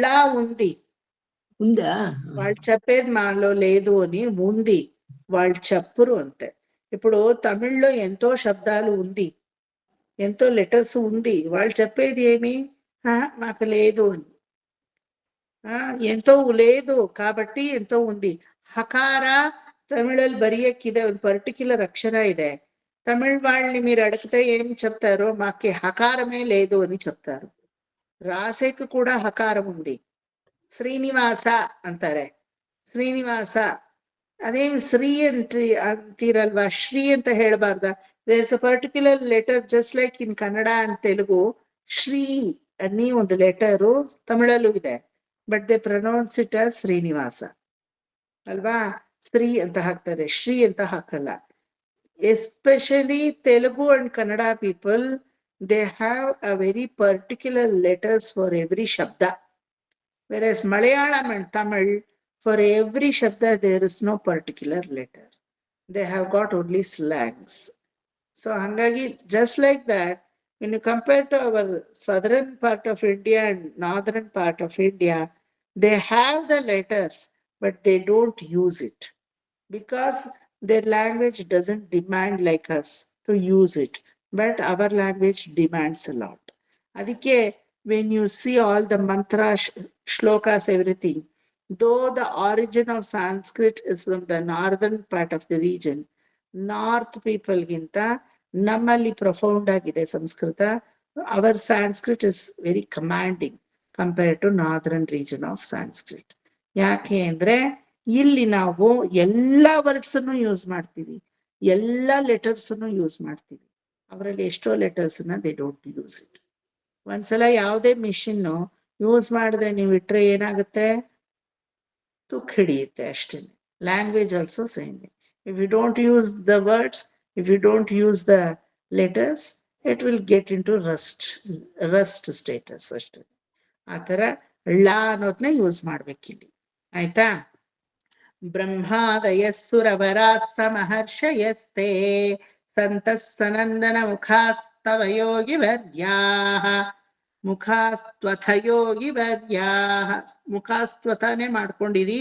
ಳ ఉంది. ఉందా? వాళ్ళు చెప్పేది మాలో లేదు అని ఉంది, వాళ్ళు చెప్పరు అంతే. ఇప్పుడు తమిళ్లో ఎంతో శబ్దాలు ఉంది, ఎంతో లెటర్స్ ఉంది, వాళ్ళు చెప్పేది ఏమి? మాకు లేదు అని. ఎంతో లేదు కాబట్టి ఎంతో ఉంది. హకార తమిళಲ್ಲಿ ಬರೆಯಕ್ಕಿದೆ, ಒಂದು ಪರ್ಟಿಕ್ಯುಲರ್ ಅಕ್ಷರ ಇದೆ. తమిళ్ వాళ్ళని మీరు అడిగితే ఏం చెప్తారో, మాకి హకారమే లేదు అని చెప్తారు. రాసేకు కూడా హకారం ఉంది. ಶ್ರೀನಿವಾಸ ಅಂತಾರೆ, ಶ್ರೀನಿವಾಸ. ಅದೇನು ಶ್ರೀ ಅಂತೀರಲ್ವಾ, ಶ್ರೀ ಅಂತ ಹೇಳ್ಬಾರ್ದ? There is a particular letter just like in Kannada and Telugu. ಶ್ರೀ ಅನ್ನಿ ಒಂದು ಲೆಟರು ತಮಿಳಲ್ಲೂ ಇದೆ, but they pronounce it as Srinivasa ಅಲ್ವಾ? ಶ್ರೀ ಅಂತ ಹಾಕ್ತಾರೆ, ಶ್ರೀ ಅಂತ ಹಾಕಲ್ಲ. Especially Telugu and Kannada people, they have a very particular letters for every ಶಬ್ದ. Whereas Malayalam and Tamil, for every shabda there is no particular letter. They have got only slangs. So hangagi, just like that, when you compare to our southern part of India and northern part of India, they have the letters, but they don't use it because their language doesn't demand like us to use it. But our language demands a lot. Adike, when you see all the mantra, shlokas, everything, though the origin of Sanskrit is from the northern part of the region, North people ginta ನಮ್ಮಲ್ಲಿ profound ಆಗಿದೆ Sanskrit. Our Sanskrit is very commanding compare to northern region of Sanskrit. ಯಾಕೆ ಅಂದ್ರೆ ಇಲ್ಲಿ ನಾವು ಎಲ್ಲಾ words ಅನ್ನು use ಮಾಡ್ತೀವಿ, ಎಲ್ಲಾ ಲೆಟರ್ಸ್ ಅನ್ನು ಯೂಸ್ ಮಾಡ್ತೀವಿ. ಅವರಲ್ಲಿ ಎಷ್ಟೋ ಲೆಟರ್ಸ್ ನ ದೇ ಡೋಂಟ್ ಯೂಸ್ ಇಟ್. ಒಂದ್ಸಲ ಯಾವುದೇ ಮಿಷಿನ್ ಯೂಸ್ ಮಾಡಿದ್ರೆ ನೀವು ಇಟ್ರೆ ಏನಾಗುತ್ತೆ, ತುಕ್ ಹಿಡಿಯುತ್ತೆ ಅಷ್ಟೇ. Language also same. If you don't use the words, if you don't use the letters, it will get into rust status ಅಷ್ಟೇ. ಆ ತರ ಳ ಅನ್ನೋದನ್ನ ಯೂಸ್ ಮಾಡ್ಬೇಕಿಲ್ಲಿ. ಆಯ್ತಾ? ಬ್ರಹ್ಮಾದಯ ಸುರವರಾಸ್ಸ ಮಹರ್ಷಯಸ್ತೆ ಸಂತಃ ಸನಂದನ ಮುಖಾಸ್ತವ ಯೋಗಿ ವರ್ಯಾಃ ಮುಖಾಸ್ತ್ವಥ ಯೋಗಿ ವರ್ಯಾಃ. ಮುಖಾಸ್ತ್ವಥನೇ ಮಾಡ್ಕೊಂಡಿರಿ.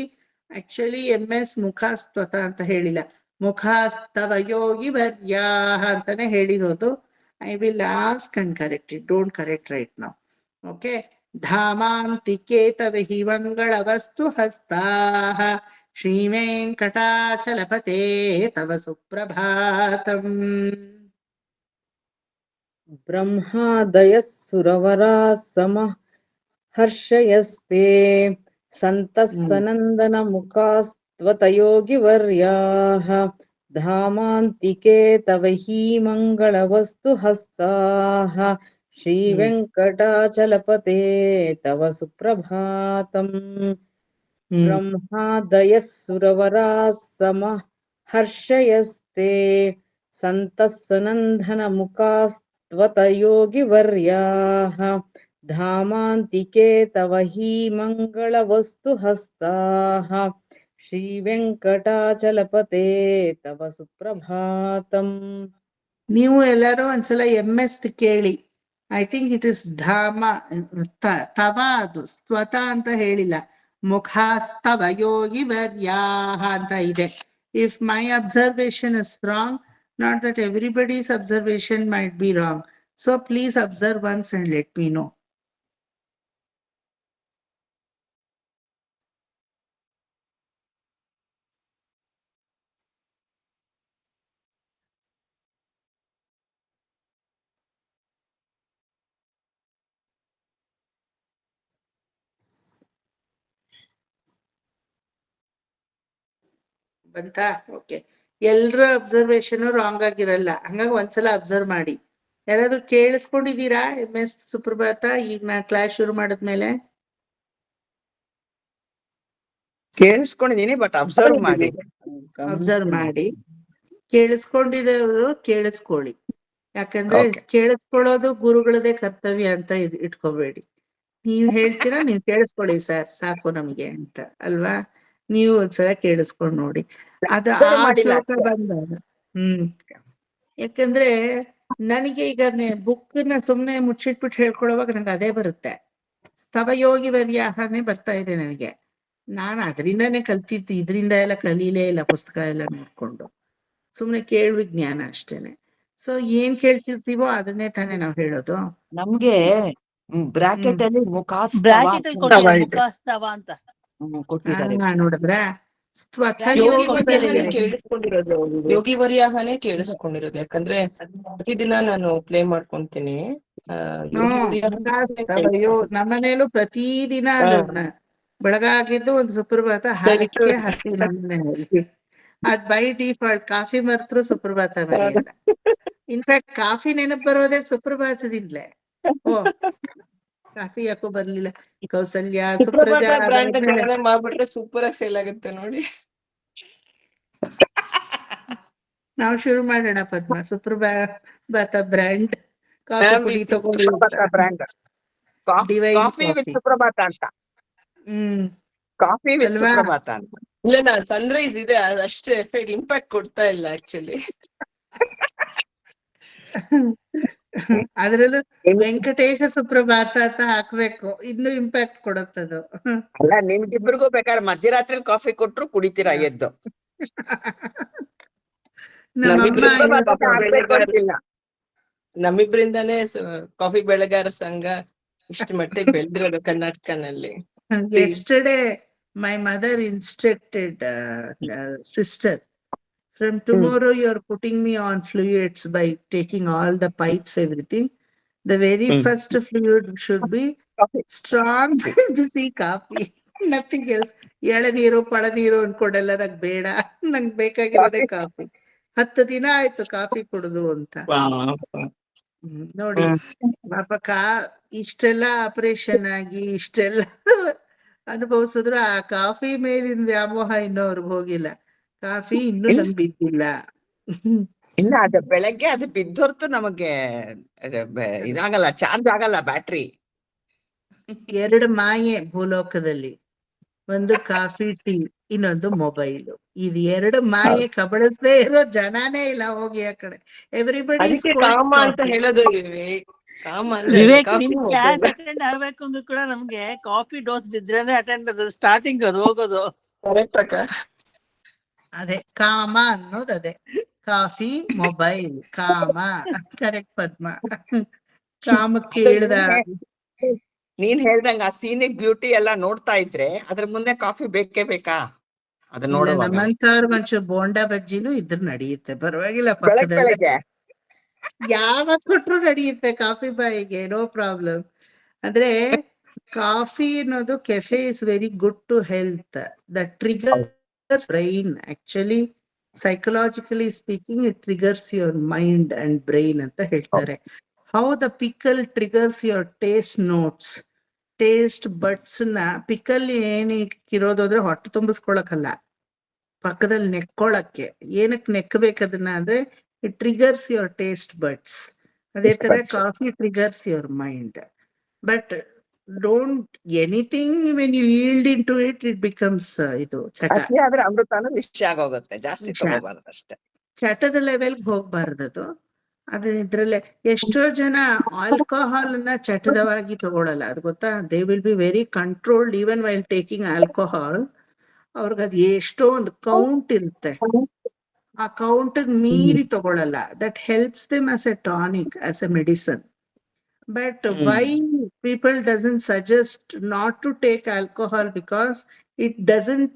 ಆಕ್ಚುಲಿ MS ಮುಖಾಸ್ತ್ವತ ಅಂತ ಹೇಳಿಲ್ಲ, ಮುಖಾಸ್ತವ ಯೋಗಿ ವರ್ಯಾಃ ಅಂತಾನೆ ಹೇಳಿರೋದು. I will ask and correct it, don't correct right now. Okay. ಧಾಮಾಂತಿಕೆ ತವ ಹಿ ಮಂಗಳ ವಸ್ತು ಹಸ್ತಾಃ ಶ್ರೀ ವೆಂಕಟಾಚಲಪತೆ ತವ ಸುಪ್ರಭಾತಂ. ಬ್ರಹ್ಮಾದಯಃ ಸುರವರಾಃ ಸಮಃ ಹರ್ಷಯಸ್ತೆ ಸಂತಃ ಸನಂದನ ಮುಖಾಸ್ತ್ವತಯೋಗಿವರ್ಯಾಃ ಧಾಮಾಂತಿಕೆ ತವ ಹಿ ಮಂಗಳವಸ್ತು ಹಸ್ತಾಃ ಶ್ರೀ ವೆಂಕಟಾಚಲಪತೆ ತವ ಸುಪ್ರಭಾತಂ. ಬ್ರಹ್ಮಾದಯಃ ಸುರವರಾಃ ಸಮಃ ಹರ್ಷಯಸ್ತೆ ಸಂತಃ ಸನಂದನ ಮುಖಾಸ್ತ್ವತಯೋಗಿವರ್ಯಾಃ ಧಾಮಾಂತಿಕೆ ತವ ಹಿ ಮಂಗಳವಸ್ತು ಹಸ್ತಾಃ ಶ್ರೀ ವೆಂಕಟಾಚಲಪತೆ ತವ ಸುಪ್ರಭಾತಂ. ನೀವು ಎಲ್ಲರೂ ಒಂದ್ಸಲ MS ಕೇಳಿ. ಐ ಥಿಂಕ್ ಇಟ್ ಇಸ್ ಧಾಮ ತವ, ಅದು ಸ್ವತ ಅಂತ ಹೇಳಿಲ್ಲ, ಮುಖಾಸ್ತವ ಯೋಗಿ ವರ್ಯಾಃ ಅಂತ ಇದೆ. If my observation is wrong, not that everybody's observation might be wrong, so please observe once and let me know. ಬಂತಾ? ಓಕೆ. ಎಲ್ರ ಅಬ್ಸರ್ವೇಷನ್ ರಾಂಗ್ ಆಗಿರಲ್ಲ, ಹಂಗಾಗಿ ಒಂದ್ಸಲ ಅಬ್ಸರ್ವ್ ಮಾಡಿ. ಯಾರಾದ್ರೂ ಕೇಳಿಸ್ಕೊಂಡಿದ್ದೀರಾ MS ಸುಪ್ರಭಾತ ಈಗ ನಾ ಕ್ಲಾಸ್ ಶುರು ಮಾಡಿದ್ಮೇಲೆ? ಕೇಳಿಸ್ಕೊಂಡಿದೀನಿ, ಬಟ್ ಅಬ್ಸರ್ವ್ ಮಾಡಿ. ಅಬ್ಸರ್ವ್ ಮಾಡಿ. ಕೇಳಿಸ್ಕೊಂಡಿರೋರು ಕೇಳಿಸ್ಕೊಳ್ಳಿ. ಯಾಕಂದ್ರೆ Okay. ಕೇಳಿಸ್ಕೊಳ್ಳೋದು ಗುರುಗಳದೇ ಕರ್ತವ್ಯ ಅಂತ ಇಟ್ಕೋಬೇಡಿ. ನೀವ್ ಹೇಳ್ತೀರಾ, ನೀವ್ ಕೇಳಿಸ್ಕೊಳ್ಳಿ ಸರ್ ಸಾಕು ನಮ್ಗೆ ಅಂತ ಅಲ್ವಾ? ನೀವು ಒಂದ್ಸಲ ಕೇಳಿಸ್ಕೊಂಡ್ ನೋಡಿ. ಅದು ಆ Observe ಮಾಡಿಲ್ಲ ಶ್ಲೋಕ ಅಷ್ಟೇ. ಬಂದಾಗ ಯಾಕಂದ್ರೆ ನನಗೆ ಈಗ ಬುಕ್ ನ ಸುಮ್ನೆ ಮುಚ್ಚಿಟ್ಬಿಟ್ಟು ಹೇಳ್ಕೊಳ್ಳುವಾಗ ನಂಗೆ ಅದೇ ಬರುತ್ತೆ. ಸ್ತವಯೋಗಿ ವರ್ಯಾಹನೇ ಬರ್ತಾ ಇದೆ ನನಗೆ. ನಾನು ಅದರಿಂದಾನೇ ಕಲ್ತಿದ್ದು, ಇದರಿಂದ ಎಲ್ಲ ಕಲೀಲೇ ಇಲ್ಲ, ಪುಸ್ತಕ ಎಲ್ಲ ನೋಡ್ಕೊಂಡು. ಸುಮ್ನೆ ಕೇಳುವ ಜ್ಞಾನ ಅಷ್ಟೇನೆ. ಸೊ ಏನ್ ಕೇಳ್ತಿರ್ತೀವೋ ಅದನ್ನೇ ತಾನೇ ನಾವ್ ಹೇಳೋದು. ನಮ್ಗೆ ಬ್ರಾಕೆಟ್ ಅಲ್ಲಿ ಮುಖಾಸ್ತವ ಬ್ರಾಕೆಟ್ ಅಲ್ಲಿ ಕೊಟ್ಟಿದ್ದಾರೆ ಮುಖಾಸ್ತವ ಅಂತ. ಕೊಟ್ಟಿದ್ದಾರೆ. ನೋಡಿದ್ರ ಸ್ವಥ ಯೋಗಿ ಯೋಗಿ ವರ್ಯಾಹನೇ ವರ್ಯ. ಕೇಳಿಸ್ಕೊಂಡಿರೋದು, ಯೋಗಿ ವರ್ಯಾಹನೇ ಕೇಳಿಸ್ಕೊಂಡಿರೋದು. ಯಾಕಂದ್ರೆ ಪ್ರತಿದಿನ ನಾನು ಪ್ಲೇ ಮಾಡ್ಕೊಂತೀನಿ. ಯೋಗಿ ಮುಖಾಸ್ತವಯೋ ನಮ್ಮನೇಲೂ ಪ್ರತಿದಿನ ಅದನ್ನ ಬೆಳಗಾಗಿದ್ದು ಒಂದು ಸುಪ್ರಭಾತ ಹಾಕಿ ಹಾಕಿ ನಮ್ಮನೆಯಲ್ಲಿ. ಅದ್ ಬೈ ಡಿಫಾಲ್ಟ್. ಕಾಫಿ ಮರ್ತರು ಸುಪ್ರಭಾತ ಮರೆಯಲ್ಲ. ಇನ್ಫ್ಯಾಕ್ಟ್ ಕಾಫಿ ನೆನಪು ಬರೋದೇ ಸುಪ್ರಭಾತದಿಂದಲೇ. ಓ ಕಾಫಿ ಯಾಕೋ ಬರ್ಲಿಲ್ಲ. ಕೌಸಲ್ಯ ಸುಪ್ರಜಾ ಬ್ರ್ಯಾಂಡ್ ಮಾಡ್ಬಿಟ್ರೆ ಸೂಪರ್ ಆಗಿ ಸೇಲ್ ಆಗುತ್ತೆ ನೋಡಿ. ನಾವು ಶುರು ಮಾಡೋಣ ಪದ್ಮ, ಸುಪ್ರಭಾತ ಬ್ರ್ಯಾಂಡ್ ಕಾಫಿ ಪುಡಿ ತಗೊಳ್ಳಿ. ಬ್ರ್ಯಾಂಡ್ ಕಾಫಿ ವಿತ್ ಸುಪ್ರಭಾತ ಅಂತ. ಕಾಫಿ ವಿತ್ ಸುಪ್ರಭಾತ ಅಂತ. ಇಲ್ಲ, ಸನ್ರೈಸ್ ಇದೆ, ಅಷ್ಟೇ ಇಂಪ್ಯಾಕ್ಟ್ ಕೊಡ್ತಾ ಇಲ್ಲ ಆಕ್ಚುಲಿ. ಅದ್ರಲ್ಲೂ ನಿಮ್- ವೆಂಕಟೇಶ ಸುಪ್ರಭಾತ ಅಂತ ಹಾಕ್ಬೇಕು, ಇನ್ನೂ ಇಂಪ್ಯಾಕ್ಟ್ ಕೊಡುತ್ತದು. ಅಲ್ಲ ನಿಮ್ಗಿಬ್ರಿಗೂ ಬೇಕಾದ್ರೆ ಮಧ್ಯರಾತ್ರಿ ಕಾಫಿ ಕೊಟ್ರು ಕುಡಿತೀರಾ ಎದ್ದು. ನಮ್ಮಮ್ಮ ನಮ್ಮಿಬ್ರಿಂದ ಇವತ್ತು ಕಾಫಿ ಹಾಕ್ಬೇಕು ಬೆಳೆಗಾರ ಅಂತಿಲ್ಲ. ನಮ್ಮಿಬ್ರಿಂದಾನೇ ಕಾಫಿ ಬೆಳೆಗಾರ ಸಂಘ ಇಷ್ಟು ಮಟ್ಟಿಗೆ ಬೆಳೆದಿರೋದು ಕರ್ನಾಟಕನಲ್ಲಿ. yesterday my mother instructed sister, from tomorrow you're putting me on fluids by taking all the pipes, everything. The very first fluid should be Coffee. strong ಬಿಸಿ ಕಾಫಿ, nothing else. ಎಳನೀರು ಪಳನೀರು ಅನ್ಕೊಂಡೆಲ್ಲ ನಂಗ್ ಬೇಡ, ನಂಗ್ ಬೇಕಾಗಿರೋದೇ ಕಾಫಿ. 10 ದಿನ ಆಯ್ತು ಕಾಫಿ ಕುಡಿದು ಅಂತ. ನೋಡಿ ಪಾಪ ಇಷ್ಟೆಲ್ಲ ಆಪರೇಷನ್ ಆಗಿ ಇಷ್ಟೆಲ್ಲ ಅನುಭವಿಸಿದ್ರು ಆ ಕಾಫಿ ಮೇಲಿನ ವ್ಯಾಮೋಹ ಇನ್ನೂ ಅವ್ರಿಗೆ ಹೋಗಿಲ್ಲ. ಕಾಫಿ ಇನ್ನೂ ನಂಗ್ ಬಿದ್ದಿಲ್ಲ. ಇಲ್ಲ ಅದು ಬೆಳಗ್ಗೆ ಅದು ಬಿದ್ದೊರ್ತು ನಮಗೆ ಇದಾಗಲ್ಲ, ಚಾರ್ಜ್ ಆಗಲ್ಲ ಬ್ಯಾಟ್ರಿ. 2 ಮಾಯೆ ಭೂಲೋಕದಲ್ಲಿ, ಒಂದು ಕಾಫಿ ಟೀ, ಇನ್ನೊಂದು ಮೊಬೈಲ್. ಇದು 2 ಮಾಯೆ ಕಬಳಿಸದೇ ಇರೋ ಜನನೇ ಇಲ್ಲ, ಹೋಗಿ ಆ ಕಡೆ. ಎವ್ರಿಬಡಿ ಅದಕ್ಕೆ ಕಾಮ ಅಂತ ಹೇಳೋದು ವಿವೇಕ್. ಕಾಮ ಅಂದ್ರೆ ವಿವೇಕ್, ಕಾಫಿ ನಿಮ್ ಕ್ಲಾಸ್ ಅಟೆಂಡ್ ಆಗ್ಬೇಕು ಅಂದ್ರೂ ಕೂಡ ನಮ್ಗೆ ಕಾಫಿ ಡೋಸ್ ಬಿದ್ರೇನೆ ಅಟೆಂಡ್ ಅದು ಸ್ಟಾರ್ಟಿಂಗ್ ಅದು ಹೋಗೋದು. ಕರೆಕ್ಟ್ ಅಕ್ಕ. ಅದೇ ಕಾಮ ಅನ್ನೋದು, ಅದೇ ಕಾಫಿ ಮೊಬೈಲ್ ಕಾಮ. ಕರೆಕ್ಟ್ ಪದ್ಮ. ಕಾಮಕ್ಕೆ ಇಳ್ದ ನೀನ್ ಹೇಳ್ದಂಗ ಆ ಸೀನಿಕ್ ಬ್ಯೂಟಿ ಎಲ್ಲ ನೋಡ್ತಾ ಇದ್ರೆ ಅದ್ರ ಮುಂದೆ ಕಾಫಿ ಬೇಕೇ ಬೇಕಾ ಅದ್ ಇಲ್ಲ, ನೋಡುವಾಗ? ನಮ್ಮಂತವ್ರ ಒಂಚೂರು ಬೋಂಡಾ ಬಜ್ಜಿನೂ ಇದ್ರ ನಡೆಯುತ್ತೆ, ಪರವಾಗಿಲ್ಲ. ಬೆಳಗ್ ಪಕ್ಕದಲ್ಲೇ ಬೆಳಗ್ಗೆ ಯಾವಾಗ ಕೊಟ್ರು ನಡೆಯುತ್ತೆ ಕಾಫಿ ಬಾಯಿಗೆ, ನೋ ಪ್ರಾಬ್ಲಮ್. ಅಂದ್ರೆ ಕಾಫಿ ಅನ್ನೋದು cafe is very good to health. The trigger brain, actually psychologically speaking it triggers your mind and brain ಅಂತ ಹೇಳ್ತಾರೆ. How the pickle triggers your taste notes, taste buds ನ. Pickle ಏನಿರೋದ್ರೆ ಹೊಟ್ಟೆ ತುಂಬಿಸ್ಕೊಳಕಲ್ಲ, ಪಕ್ಕದಲ್ಲಿ ನೆಕ್ಕೊಳಕ್ಕೆ. ಏನಕ್ಕೆ ನೆಕ್ಕಬೇಕದನ್ನ ಅಂದ್ರೆ it triggers your taste buds. ಅದೇ ತರ coffee triggers your mind. But don't anything when you yield into it, it becomes ಇದು ಚಟ. ಅತಿ ಆದ್ರೆ ಅಮೃತನೂ ವಿಷಯ ಆಗೋಗುತ್ತೆ, ಜಾಸ್ತಿ ತಗೋಬಾರ್ದು ಅಷ್ಟೇ. ಚಟದ ಲೆವೆಲ್ಗೆ ಹೋಗ್ಬಾರ್ದದು. ಅದು ಇದ್ರಲ್ಲೇ ಎಷ್ಟೋ ಜನ ಆಲ್ಕೋಹಾಲ್ ಅನ್ನ ಚಟದವಾಗಿ ತಗೊಳಲ್ಲ, ಅದು ಗೊತ್ತಾ? They will be very controlled even while taking alcohol. ಅವ್ರಿಗೆ ಅದು ಎಷ್ಟೋ ಒಂದು ಕೌಂಟ್ ಇರುತ್ತೆ, ಆ ಕೌಂಟ್ ಮೀರಿ ತಗೊಳಲ್ಲ. That helps them as A tonic, as A medicine. But why people doesn't suggest not to take alcohol? Because it doesn't,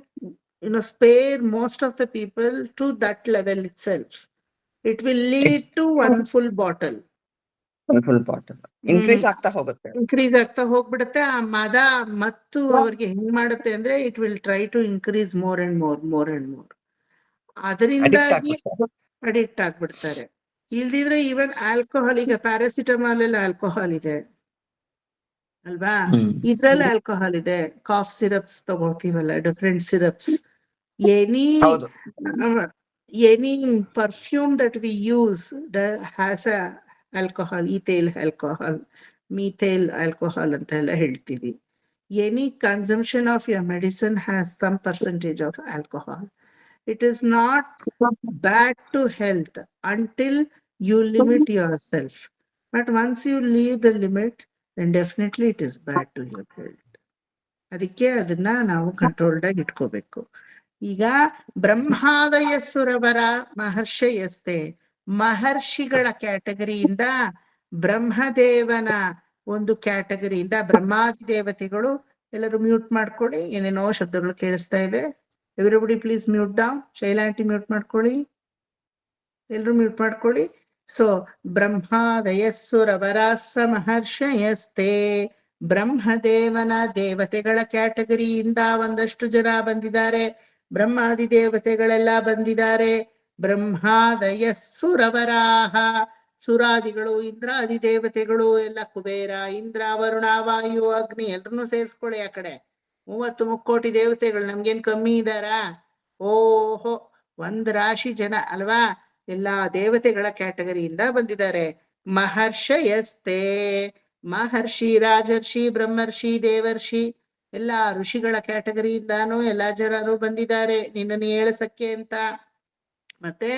spare most of the people to that level itself. It will lead to one full bottle. Full bottle increase ಆಗ್ತಾ ಹೋಗುತ್ತೆ. Increase ಆಗ್ತಾ ಹೋಗ್ಬಿಡುತ್ತೆ. ಆ ಮದ ಮತ್ತು ಅವ್ರಿಗೆ ಹೆಂಗ್ ಮಾಡುತ್ತೆ ಅಂದ್ರೆ it will try to increase more and more. ಅದರಿಂದಾಗಿ ಅಡಿಕ್ಟ್ ಆಗ್ಬಿಡ್ತಾರೆ. ಇಲ್ದಿದ್ರೆ ಈವನ್ ಆಲ್ಕೋಹಾಲ್, ಈಗ ಪ್ಯಾರಾಸಿಟಮಾಲ್ ಎಲ್ಲ ಆಲ್ಕೋಹಾಲ್ ಇದೆ ಅಲ್ವಾ? ಇದ್ರಲ್ಲಿ ಆಲ್ಕೋಹಾಲ್ ಇದೆ. ಕಾಫ್ ಸಿರಪ್ಸ್ ತಗೊಳ್ತೀವಲ್ಲ, different syrups. Any perfume that we use has a alcohol, ethyl alcohol, methyl alcohol ಅಂತ ಎಲ್ಲ ಹೇಳ್ತೀವಿ. Any consumption of your medicine has some percentage of alcohol. It is not bad to health until you limit yourself. But once you leave the limit, then definitely it is bad to your health. ಅದಕ್ಕೆ ಅದನ್ನ ನಾವು controlled ಆಗಿ ಇಟ್ಕೋಬೇಕು. ಈಗ ಬ್ರಹ್ಮಾದಯ ಸುರವರ ಮಹರ್ಷಯಸ್ತೆ, ಮಹರ್ಷಿಗಳ ಕ್ಯಾಟಗರಿಯಿಂದ, ಬ್ರಹ್ಮದೇವನ ಒಂದು ಕ್ಯಾಟಗರಿಯಿಂದ, ಬ್ರಹ್ಮಾದಿ ದೇವತೆಗಳು. ಎಲ್ಲರೂ ಮ್ಯೂಟ್ ಮಾಡ್ಕೊಳ್ಳಿ, ಏನೇನೋ ಶಬ್ದಗಳು ಕೇಳಿಸ್ತಾ ಇದೆ. Everybody please mute down. Shaila aunty mute ಮಾಡ್ಕೊಳ್ಳಿ, ಎಲ್ರು ಮ್ಯೂಟ್ ಮಾಡ್ಕೊಳ್ಳಿ. ಸೊ ಬ್ರಹ್ಮಾದಯಸ್ಸುರವರಾಸ ಮಹರ್ಷಯಸ್ತೆ, ಬ್ರಹ್ಮದೇವನ ದೇವತೆಗಳ ಕ್ಯಾಟಗರಿಯಿಂದ ಒಂದಷ್ಟು ಜನ ಬಂದಿದ್ದಾರೆ. ಬ್ರಹ್ಮಾದಿ ದೇವತೆಗಳೆಲ್ಲ ಬಂದಿದ್ದಾರೆ. ಬ್ರಹ್ಮಾದಯಸ್ಸುರವರಾಹ, ಸುರಾದಿಗಳು, ಇಂದ್ರಾದಿ ದೇವತೆಗಳು ಎಲ್ಲ, ಕುಬೇರ, ಇಂದ್ರ, ವರುಣ, ವಾಯು, ಅಗ್ನಿ, ಎಲ್ರನ್ನೂ ಸೇರಿಸ್ಕೊಳ್ಳಿ ಆ ಕಡೆ. 30 ಮುಕ್ಕೋಟಿ ದೇವತೆಗಳು, ನಮ್ಗೇನ್ ಕಮ್ಮಿ ಇದ್ದಾರಾ? ಓಹೋ, 1 ರಾಶಿ ಜನ ಅಲ್ವಾ? ಎಲ್ಲಾ ದೇವತೆಗಳ ಕ್ಯಾಟಗರಿಯಿಂದ ಬಂದಿದ್ದಾರೆ. ಮಹರ್ಷಯಸ್ತೆ, ಮಹರ್ಷಿ, ರಾಜರ್ಷಿ, ಬ್ರಹ್ಮರ್ಷಿ, ದೇವರ್ಷಿ, ಎಲ್ಲಾ ಋಷಿಗಳ ಕ್ಯಾಟಗರಿಯಿಂದಾನು ಎಲ್ಲಾ ಜನರು ಬಂದಿದ್ದಾರೆ ನಿನ್ನನ್ನು ಏಳಸಕ್ಕೆ ಅಂತ. ಮತ್ತೆ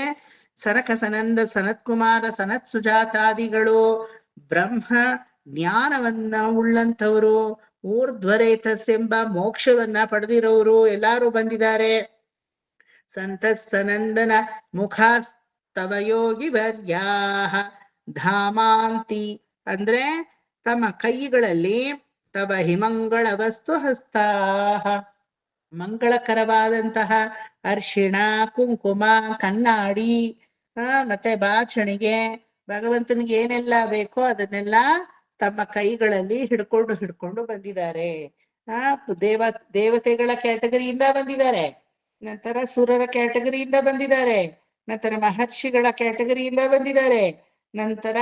ಸನಕ ಸನಂದ ಸನತ್ಕುಮಾರ ಸನತ್ ಸುಜಾತಾದಿಗಳು ಬ್ರಹ್ಮ ಜ್ಞಾನವನ್ನ ಉಳ್ಳಂಥವರು, ಊರ್ಧ್ವರೇತಸ್ಸೆಂಬ ಮೋಕ್ಷವನ್ನ ಪಡೆದಿರೋರು ಎಲ್ಲಾರು ಬಂದಿದ್ದಾರೆ. ಸಂತಸ್ಸನಂದನ ಮುಖಾಸ್ತವ ಯೋಗಿ ವರ್ಯಾಹ ಧಾಮಾಂತಿ ಅಂದ್ರೆ ತಮ್ಮ ಕೈಗಳಲ್ಲಿ ತವ ಹಿಮಂಗಳ ವಸ್ತು ಹಸ್ತಾಹ ಮಂಗಳಕರವಾದಂತಹ ಅರ್ಶಿಣ, ಕುಂಕುಮ, ಕಣ್ಣಾಡಿ ಮತ್ತೆ ಬಾಚಣಿಗೆ, ಭಗವಂತನಿಗೆ ಏನೆಲ್ಲ ಬೇಕೋ ಅದನ್ನೆಲ್ಲ ತಮ್ಮ ಕೈಗಳಲ್ಲಿ ಹಿಡ್ಕೊಂಡು ಬಂದಿದ್ದಾರೆ. ದೇವತೆಗಳ ಕ್ಯಾಟಗರಿಯಿಂದ ಬಂದಿದ್ದಾರೆ, ನಂತರ ಸುರರ ಕ್ಯಾಟಗರಿಯಿಂದ ಬಂದಿದ್ದಾರೆ, ನಂತರ ಮಹರ್ಷಿಗಳ ಕ್ಯಾಟಗರಿಯಿಂದ ಬಂದಿದ್ದಾರೆ, ನಂತರ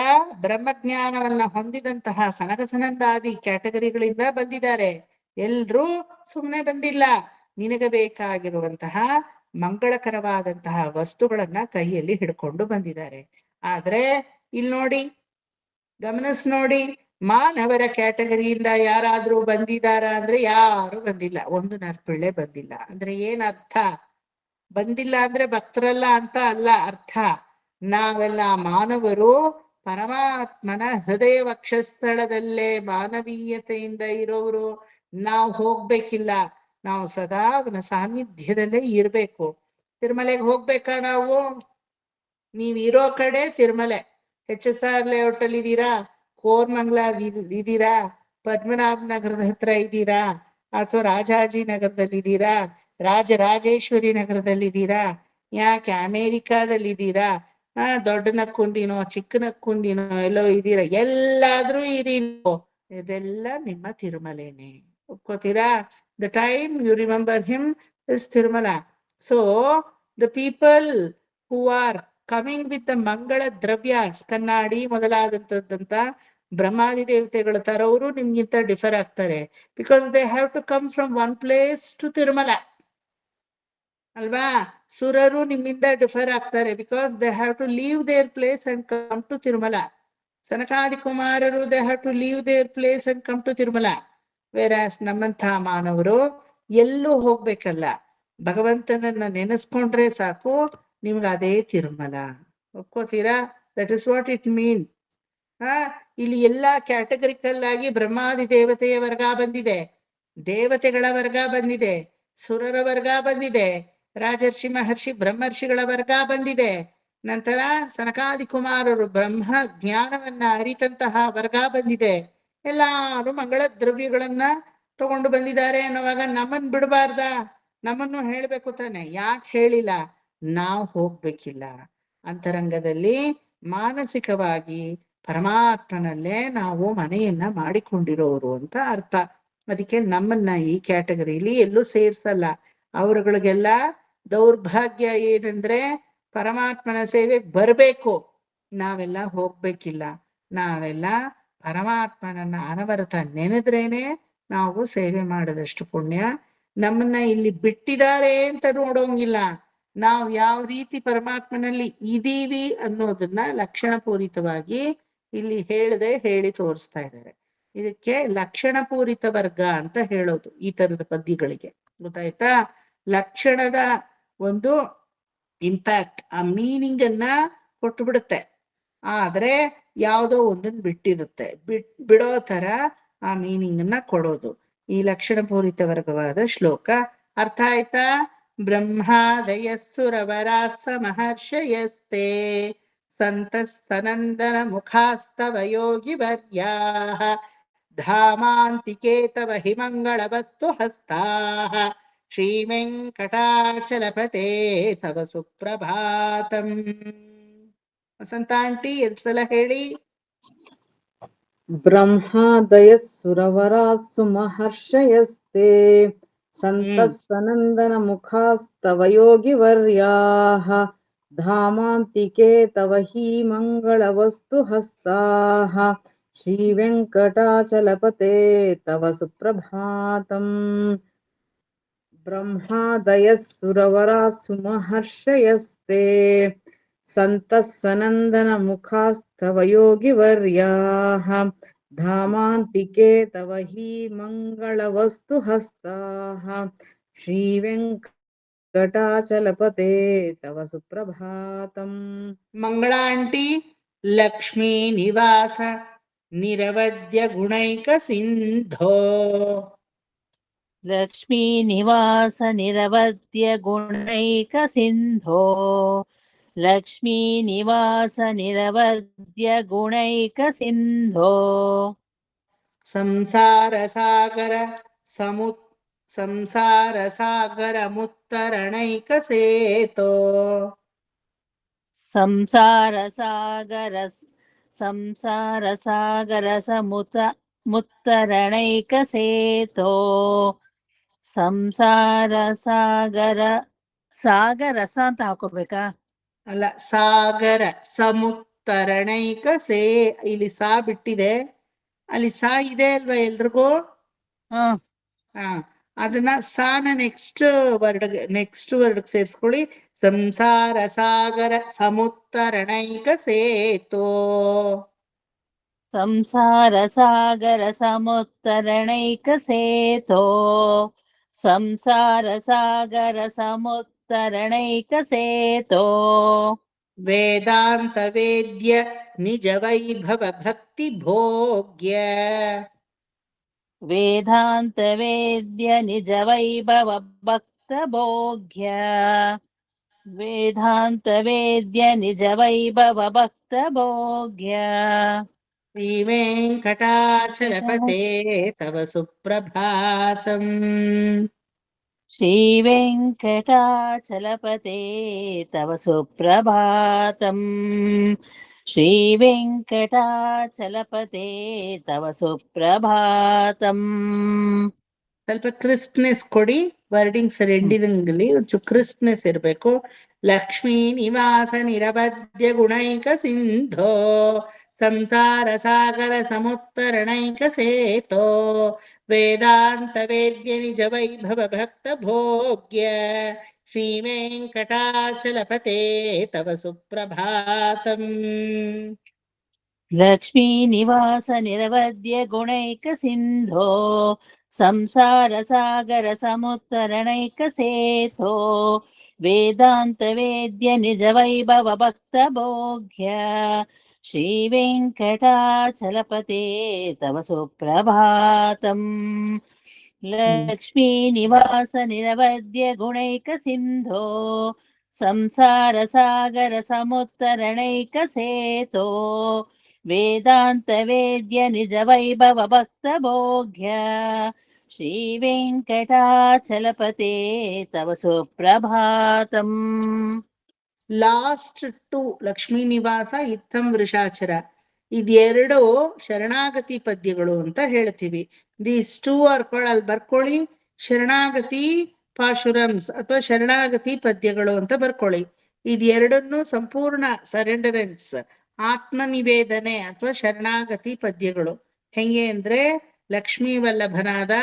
ಬ್ರಹ್ಮಜ್ಞಾನವನ್ನ ಹೊಂದಿದಂತಹ ಸನಕ ಸನಂದಾದಿ ಕ್ಯಾಟಗರಿಗಳಿಂದ ಬಂದಿದ್ದಾರೆ. ಎಲ್ರೂ ಸುಮ್ಮನೆ ಬಂದಿಲ್ಲ, ನಿನಗೆ ಬೇಕಾಗಿರುವಂತಹ ಮಂಗಳಕರವಾದಂತಹ ವಸ್ತುಗಳನ್ನ ಕೈಯಲ್ಲಿ ಹಿಡ್ಕೊಂಡು ಬಂದಿದ್ದಾರೆ. ಆದ್ರೆ ಇಲ್ಲಿ ನೋಡಿ, ಗಮನಿಸ್ ನೋಡಿ, ಮಾನವರ ಕ್ಯಾಟಗರಿಯಿಂದ ಯಾರಾದ್ರೂ ಬಂದಿದಾರ ಅಂದ್ರೆ ಯಾರು ಬಂದಿಲ್ಲ, ಒಂದು ನರ್ಪಿಳ್ಳೆ ಬಂದಿಲ್ಲ. ಅಂದ್ರೆ ಏನ್ ಅರ್ಥ? ಬಂದಿಲ್ಲ ಅಂದ್ರೆ ಭಕ್ತರಲ್ಲ ಅಂತ ಅಲ್ಲ ಅರ್ಥ. ನಾವೆಲ್ಲ ಮಾನವರು ಪರಮಾತ್ಮನ ಹೃದಯ ವಕ್ಷಸ್ಥಳದಲ್ಲೇ ಮಾನವೀಯತೆಯಿಂದ ಇರೋರು. ನಾವು ಹೋಗ್ಬೇಕಿಲ್ಲ, ನಾವು ಸದಾ ಅವನ ಸಾನ್ನಿಧ್ಯದಲ್ಲೇ ಇರ್ಬೇಕು. ತಿರುಮಲೆಗೆ ಹೋಗ್ಬೇಕಾ ನಾವು? ನೀವಿರೋ ಕಡೆ ತಿರುಮಲೆ. HSR ಲೇಔಟ್ ಅಲ್ಲಿ ಇದ್ದೀರಾ, ಕೋರ್ಮಂಗ್ಲ ಇದ್ದೀರಾ, ಪದ್ಮನಾಭ ನಗರದ ಹತ್ರ ಇದ್ದೀರಾ, ಅಥವಾ ರಾಜಾಜಿನಗರದಲ್ಲಿ ಇದ್ದೀರಾ, ರಾಜರಾಜೇಶ್ವರಿ ನಗರದಲ್ಲಿ ಇದ್ದೀರಾ, ಯಾಕೆ ಅಮೇರಿಕಾದಲ್ಲಿ ಇದ್ದೀರಾ, ದೊಡ್ಡ ನಕ್ಕುಂದಿನೋ ಚಿಕ್ಕ ನಕ್ಕುಂದಿನೋ ಎಲ್ಲೋ ಇದ್ದೀರಾ, ಎಲ್ಲಾದ್ರೂ ಇರಿ ನೀವು, ಇದೆಲ್ಲ ನಿಮ್ಮ ತಿರುಮಲೆನೆ. ಒಪ್ಕೋತೀರಾ? The time you remember him is Tirumala. So the people who are coming with the ಮಂಗಳ ದ್ರವ್ಯಾಸ್, ಕನ್ನಡಿ ಮೊದಲಾದಂತದ್ದಂತ ಬ್ರಹ್ಮಾದಿ ದೇವತೆಗಳ ತರವರು ನಿಮ್ಗಿಂತ ಡಿಫರ್ ಆಗ್ತಾರೆ. Because they have to come from one place to Tirumala ಅಲ್ವಾ? ಸುರರು ನಿಮ್ಮಿಂದ ಡಿಫರ್ ಆಗ್ತಾರೆ, because they have to leave their place and come to Tirumala. ಸನಕಾದಿ ಕುಮಾರರು they have to leave their place and come to Tirumala. Whereas ನಮ್ಮಂಥ ಮಾನವರು ಎಲ್ಲೂ ಹೋಗ್ಬೇಕಲ್ಲ, ಭಗವಂತನನ್ನ ನೆನೆಸ್ಕೊಂಡ್ರೆ ಸಾಕು, ನಿಮ್ಗೆ ಅದೇ ತಿರುಮಲ. ಒಪ್ಕೋತೀರಾ? That is what it mean. ಇಲ್ಲಿ ಎಲ್ಲಾ ಕ್ಯಾಟಗರಿಕಲ್ ಆಗಿ ಬ್ರಹ್ಮಾದಿ ದೇವತೆಯ ವರ್ಗ ಬಂದಿದೆ, ದೇವತೆಗಳ ವರ್ಗ ಬಂದಿದೆ, ಸುರರ ವರ್ಗ ಬಂದಿದೆ, ರಾಜರ್ಷಿ ಮಹರ್ಷಿ ಬ್ರಹ್ಮರ್ಷಿಗಳ ವರ್ಗ ಬಂದಿದೆ, ನಂತರ ಸನಕಾದಿ ಕುಮಾರರು ಬ್ರಹ್ಮ ಜ್ಞಾನವನ್ನ ಅರಿತಂತಹ ವರ್ಗ ಬಂದಿದೆ. ಎಲ್ಲಾರು ಮಂಗಳ ದ್ರವ್ಯಗಳನ್ನ ತಗೊಂಡು ಬಂದಿದ್ದಾರೆ ಅನ್ನುವಾಗ ನಮ್ಮನ್ ಬಿಡಬಾರ್ದ? ನಮ್ಮನ್ನು ಹೇಳ್ಬೇಕು ತಾನೆ. ಯಾಕೆ ಹೇಳಿಲ್ಲ? ನಾವು ಹೋಗ್ಬೇಕಿಲ್ಲ. ಅಂತರಂಗದಲ್ಲಿ ಮಾನಸಿಕವಾಗಿ ಪರಮಾತ್ಮನಲ್ಲೇ ನಾವು ಮನೆಯನ್ನ ಮಾಡಿಕೊಂಡಿರೋರು ಅಂತ ಅರ್ಥ. ಅದಕ್ಕೆ ನಮ್ಮನ್ನ ಈ ಕ್ಯಾಟಗರಿಲಿ ಎಲ್ಲೂ ಸೇರ್ಸಲ್ಲ. ಅವರುಗಳಿಗೆಲ್ಲ ದೌರ್ಭಾಗ್ಯ ಏನಂದ್ರೆ ಪರಮಾತ್ಮನ ಸೇವೆಗೆ ಬರ್ಬೇಕು, ನಾವೆಲ್ಲ ಹೋಗ್ಬೇಕಿಲ್ಲ. ನಾವೆಲ್ಲ ಪರಮಾತ್ಮನನ್ನ ಅನವರತ ನೆನೆದ್ರೇನೆ ನಾವು ಸೇವೆ ಮಾಡದಷ್ಟು ಪುಣ್ಯ. ನಮ್ಮನ್ನ ಇಲ್ಲಿ ಬಿಟ್ಟಿದ್ದಾರೆ ಅಂತ ನೋಡೋಂಗಿಲ್ಲ. ನಾವು ಯಾವ ರೀತಿ ಪರಮಾತ್ಮನಲ್ಲಿ ಇದೀವಿ ಅನ್ನೋದನ್ನ ಲಕ್ಷಣಪೂರಿತವಾಗಿ ಇಲ್ಲಿ ಹೇಳಿ ತೋರಿಸ್ತಾ ಇದ್ದಾರೆ. ಇದಕ್ಕೆ ಲಕ್ಷಣಪೂರಿತ ವರ್ಗ ಅಂತ ಹೇಳೋದು ಈ ತರದ ಪದ್ಯಗಳಿಗೆ. ಗೊತ್ತಾಯ್ತಾ? ಲಕ್ಷಣದ ಒಂದು ಇಂಪ್ಯಾಕ್ಟ್, ಆ ಮೀನಿಂಗ್ ಅನ್ನ ಕೊಟ್ಟು ಬಿಡುತ್ತೆ, ಆದ್ರೆ ಯಾವುದೋ ಒಂದನ್ನ ಬಿಟ್ಟಿರುತ್ತೆ. ಬಿಡೋ ತರ ಆ ಮೀನಿಂಗ್ ಅನ್ನ ಕೊಡೋದು ಈ ಲಕ್ಷಣಪೂರಿತ ವರ್ಗವಾದ ಶ್ಲೋಕ. ಅರ್ಥ ಆಯ್ತಾ? ಬ್ರಹ್ಮಾದಯಸ್ಸುರವರಾಸ ಮಹರ್ಷಯಸ್ತೆ ಸಂತಸ್ಸನಂದನ ಮುಖಾಸ್ತವ ಯೋಗಿ ವರ್ಯಾಃ ಧಾಮಾಂತಿಕೆ ತವ ಹಿಮಂಗಳ ವಸ್ತು ಹಸ್ತಾಃ ಶ್ರೀವೆಂಕಟಾಚಲಪತೆ ತವ ಸುಪ್ರಭಾತಂ. ವಸಂತ ಆಂಟಿ 2 ಸಲ ಹೇಳಿ. ಬ್ರಹ್ಮಾದಯಸ್ಸುರವರಾಸ್ಸು ಮಹರ್ಷಯಸ್ತೆ ಸಂತಸ್ಸನಂದನ ಮುಖಾಸ್ತವ ಯೋಗಿ ವರ್ಯಾಃ ಧಾಮಾಂತಿಕೆ ತವ ಹಿ ಮಂಗಳ ವಸ್ತು ಹಸ್ತಾಃ ಶ್ರೀ ವೆಂಕಟಾಚಲಪತೆ ತವ ಸುಪ್ರಭಾತಂ. ಬ್ರಹ್ಮಾದಯಸ್ಸುರವರಾಸ್ಸು ಮಹರ್ಷಯಸ್ತೆ ಸಂತಸ್ಸನಂದನ ಮುಖಾಸ್ತವ ಯೋಗಿ ವರ್ಯಾಃ ಧಾಮಾಂತಿಕೆ ತವ ಹಿ ಮಂಗಳ ವಸ್ತು ಹಸ್ತಾಃ ಶ್ರೀ ವೆಂಕ वेङ्कटाचलपते तव सुप्रभातम्। ಮಂಗಳಾ ಆಂಟಿ ಲಕ್ಷ್ಮೀ ನಿವಾಸ ನಿರವಧ್ಯ ಗುಣೈಕ ಸಿಂಧೋ लक्ष्मी निवास निरवध्य गुणैक सिंधो लक्ष्मी निवास निरवध्य गुणैक सिंधो ಸಂಸಾರ ಸಾಗರ ಸಂಸಾರ ಸಾಗರ ಮುತ್ತರಣೈಕ ಸೇತೋ संसार सागर मुत्तरणैक सेतो ಸಂಸಾರ ಸಾಗರಸ ಅಂತ ಹಾಕೋಬೇಕಾ? ಅಲ್ಲ, ಸಾಗರ ಸಮುತ್ತರಣೈಕ ಇಲ್ಲಿ ಸಾ ಬಿಟ್ಟಿದೆ, ಅಲ್ಲಿ ಸಾ ಇದೆ ಅಲ್ವಾ ಎಲ್ರಿಗೂ? ಹಾ, ಅದನ್ನ ಸಾನ ನೆಕ್ಸ್ಟ್ ವರ್ಡ್ ಸೇರಿಸ್ಕೊಳ್ಳಿ. ಸಂಸಾರ ಸಾಗರ ಸಮುತ್ತರಣೈಕ ಸೇತೋ. ಸಂಸಾರ ಸಾಗರ ಸಮುತ್ತರಣೈಕ ಸೇತೋ ಸಂಸಾರ ಸಾಗರ ಸಮುತ್ತರಣೈಕ ಸೇತೋ ವೇದಾಂತ ವೇದ್ಯ ನಿಜ ವೈಭವ ಭಕ್ತಿ ಭೋಗ್ಯ ವೇದಾಂತ ವೇದ್ಯ ನಿಜ ವೈಭವ ಭಕ್ತ ಭೋಗ್ಯ ವೇದಾಂತ ವೇದ್ಯ ನಿಜ ವೈಭವ ಭಕ್ತ ಭೋಗ್ಯ ಶ್ರೀ ವೆಂಕಟಾಚಲಪತೆ ತವ ಸುಪ್ರಭಾತಂ. ಶ್ರೀ ವೆಂಕಟಾಚಲಪತೆ ತವ ಸುಪ್ರಭಾತಂ. ಶ್ರೀ ವೆಂಕಟಾಚಲಪತೆ ತವ ಸುಪ್ರಭಾತಂ. ಸ್ವಲ್ಪ ಕ್ರಿಸ್ಪ್ನೆಸ್ ಕೊಡಿ, ವರ್ಡಿಂಗ್ಸ್ ಎಂಡಿಂಗಲ್ಲಿ ಒಂಚೂರು ಕ್ರಿಸ್ಪ್ನೆಸ್ ಇರಬೇಕು. ಲಕ್ಷ್ಮೀ ನಿವಾಸ ನಿರವಧ್ಯ ಗುಣೈಕ ಸಿಂಧೋ ಸಂಸಾರ ಸಾಗರ ಸಮುತ್ತರಣೈಕ ಸೇತೋ ವೇದಾಂತ ವೇದ್ಯ ನಿಜ ವೈಭವ ಭಕ್ತ ಭೋಗ್ಯ ಶ್ರೀ ವೆಂಕಟಾಚಲಪತೆ ತವ ಸುಪ್ರಭಾತಂ. ಲಕ್ಷ್ಮೀ ನಿವಾಸ ನಿರವಧ್ಯ ಗುಣೈಕ ಸಿಂಧೋ ಸಂಸಾರ ಸಾಗರ ಸಮುತ್ತರಣೈಕ ಸೇತೋ ವೇದಾಂತ ವೇದ್ಯ ನಿಜ ವೈಭವ ಭಕ್ತ ಭೋಗ್ಯ ಶ್ರೀ ವೆಂಕಟಾಚಲಪತೆ ತವ ಸುಪ್ರಭಾತಂ. ಲಕ್ಷ್ಮೀ ನಿವಾಸ ನಿರವಧ್ಯ ಗುಣೈಕ ಸಿಂಧೋ ಸಂಸಾರ ಸಾಗರ ಸಮುತ್ತರಣೈಕ ಸೇತೋ ವೇದಾಂತ ವೇದ್ಯ ನಿಜ ವೈಭವ ಭಕ್ತ ಭೋಗ್ಯ ಶ್ರೀ ವೆಂಕಟಾಚಲಪತೆ ತವ ಸುಪ್ರಭಾತಂ. ಲಾಸ್ಟ್ ಟು ಲಕ್ಷ್ಮೀ ನಿವಾಸ ಇತ್ತಂ ವೃಷಾಚರ, ಇದೆರಡು ಶರಣಾಗತಿ ಪದ್ಯಗಳು ಅಂತ ಹೇಳ್ತೀವಿ. ದೀಸ್ ಟೂ ಅಲ್ಲಿ ಬರ್ಕೊಳ್ಳಿ, ಶರಣಾಗತಿ ಪಾಶುರಮ್ಸ್ ಅಥವಾ ಶರಣಾಗತಿ ಪದ್ಯಗಳು ಅಂತ ಬರ್ಕೊಳ್ಳಿ. ಇದೆರಡನ್ನು ಸಂಪೂರ್ಣ ಸರೆಂಡರೆನ್ಸ್, ಆತ್ಮನಿವೇದನೆ ಅಥವಾ ಶರಣಾಗತಿ ಪದ್ಯಗಳು. ಹೆಂಗೆ ಅಂದ್ರೆ ಲಕ್ಷ್ಮೀ ವಲ್ಲಭನಾದ,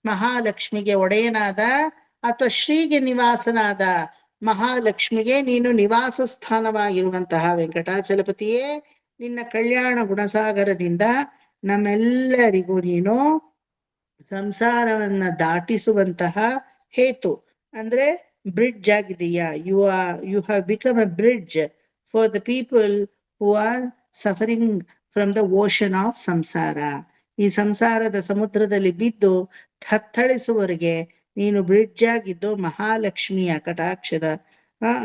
ಮಹಾಲಕ್ಷ್ಮಿಗೆ ಒಡೆಯನಾದ ಅಥವಾ ಶ್ರೀಗೆ ನಿವಾಸನಾದ ಮಹಾಲಕ್ಷ್ಮಿಗೆ ನೀನು ನಿವಾಸ ಸ್ಥಾನವಾಗಿರುವಂತಹ ವೆಂಕಟಾಚಲಪತಿಯೇ, ನಿನ್ನ ಕಲ್ಯಾಣ ಗುಣಸಾಗರದಿಂದ ನಮ್ಮೆಲ್ಲರಿಗೂ ನೀನು ಸಂಸಾರವನ್ನ ದಾಟಿಸುವಂತಹ ಹೇತು ಅಂದ್ರೆ ಬ್ರಿಡ್ಜ್ ಆಗಿದೆಯಾ. You have become a bridge for the people who are suffering from the ocean of samsara. ಈ ಸಂಸಾರದ ಸಮುದ್ರದಲ್ಲಿ ಬಿದ್ದು ಥತ್ತಳಿಸುವವರೆಗೆ ನೀನು ಬ್ರಿಡ್ಜ್ ಆಗಿದ್ದು ಮಹಾಲಕ್ಷ್ಮಿಯ ಕಟಾಕ್ಷದ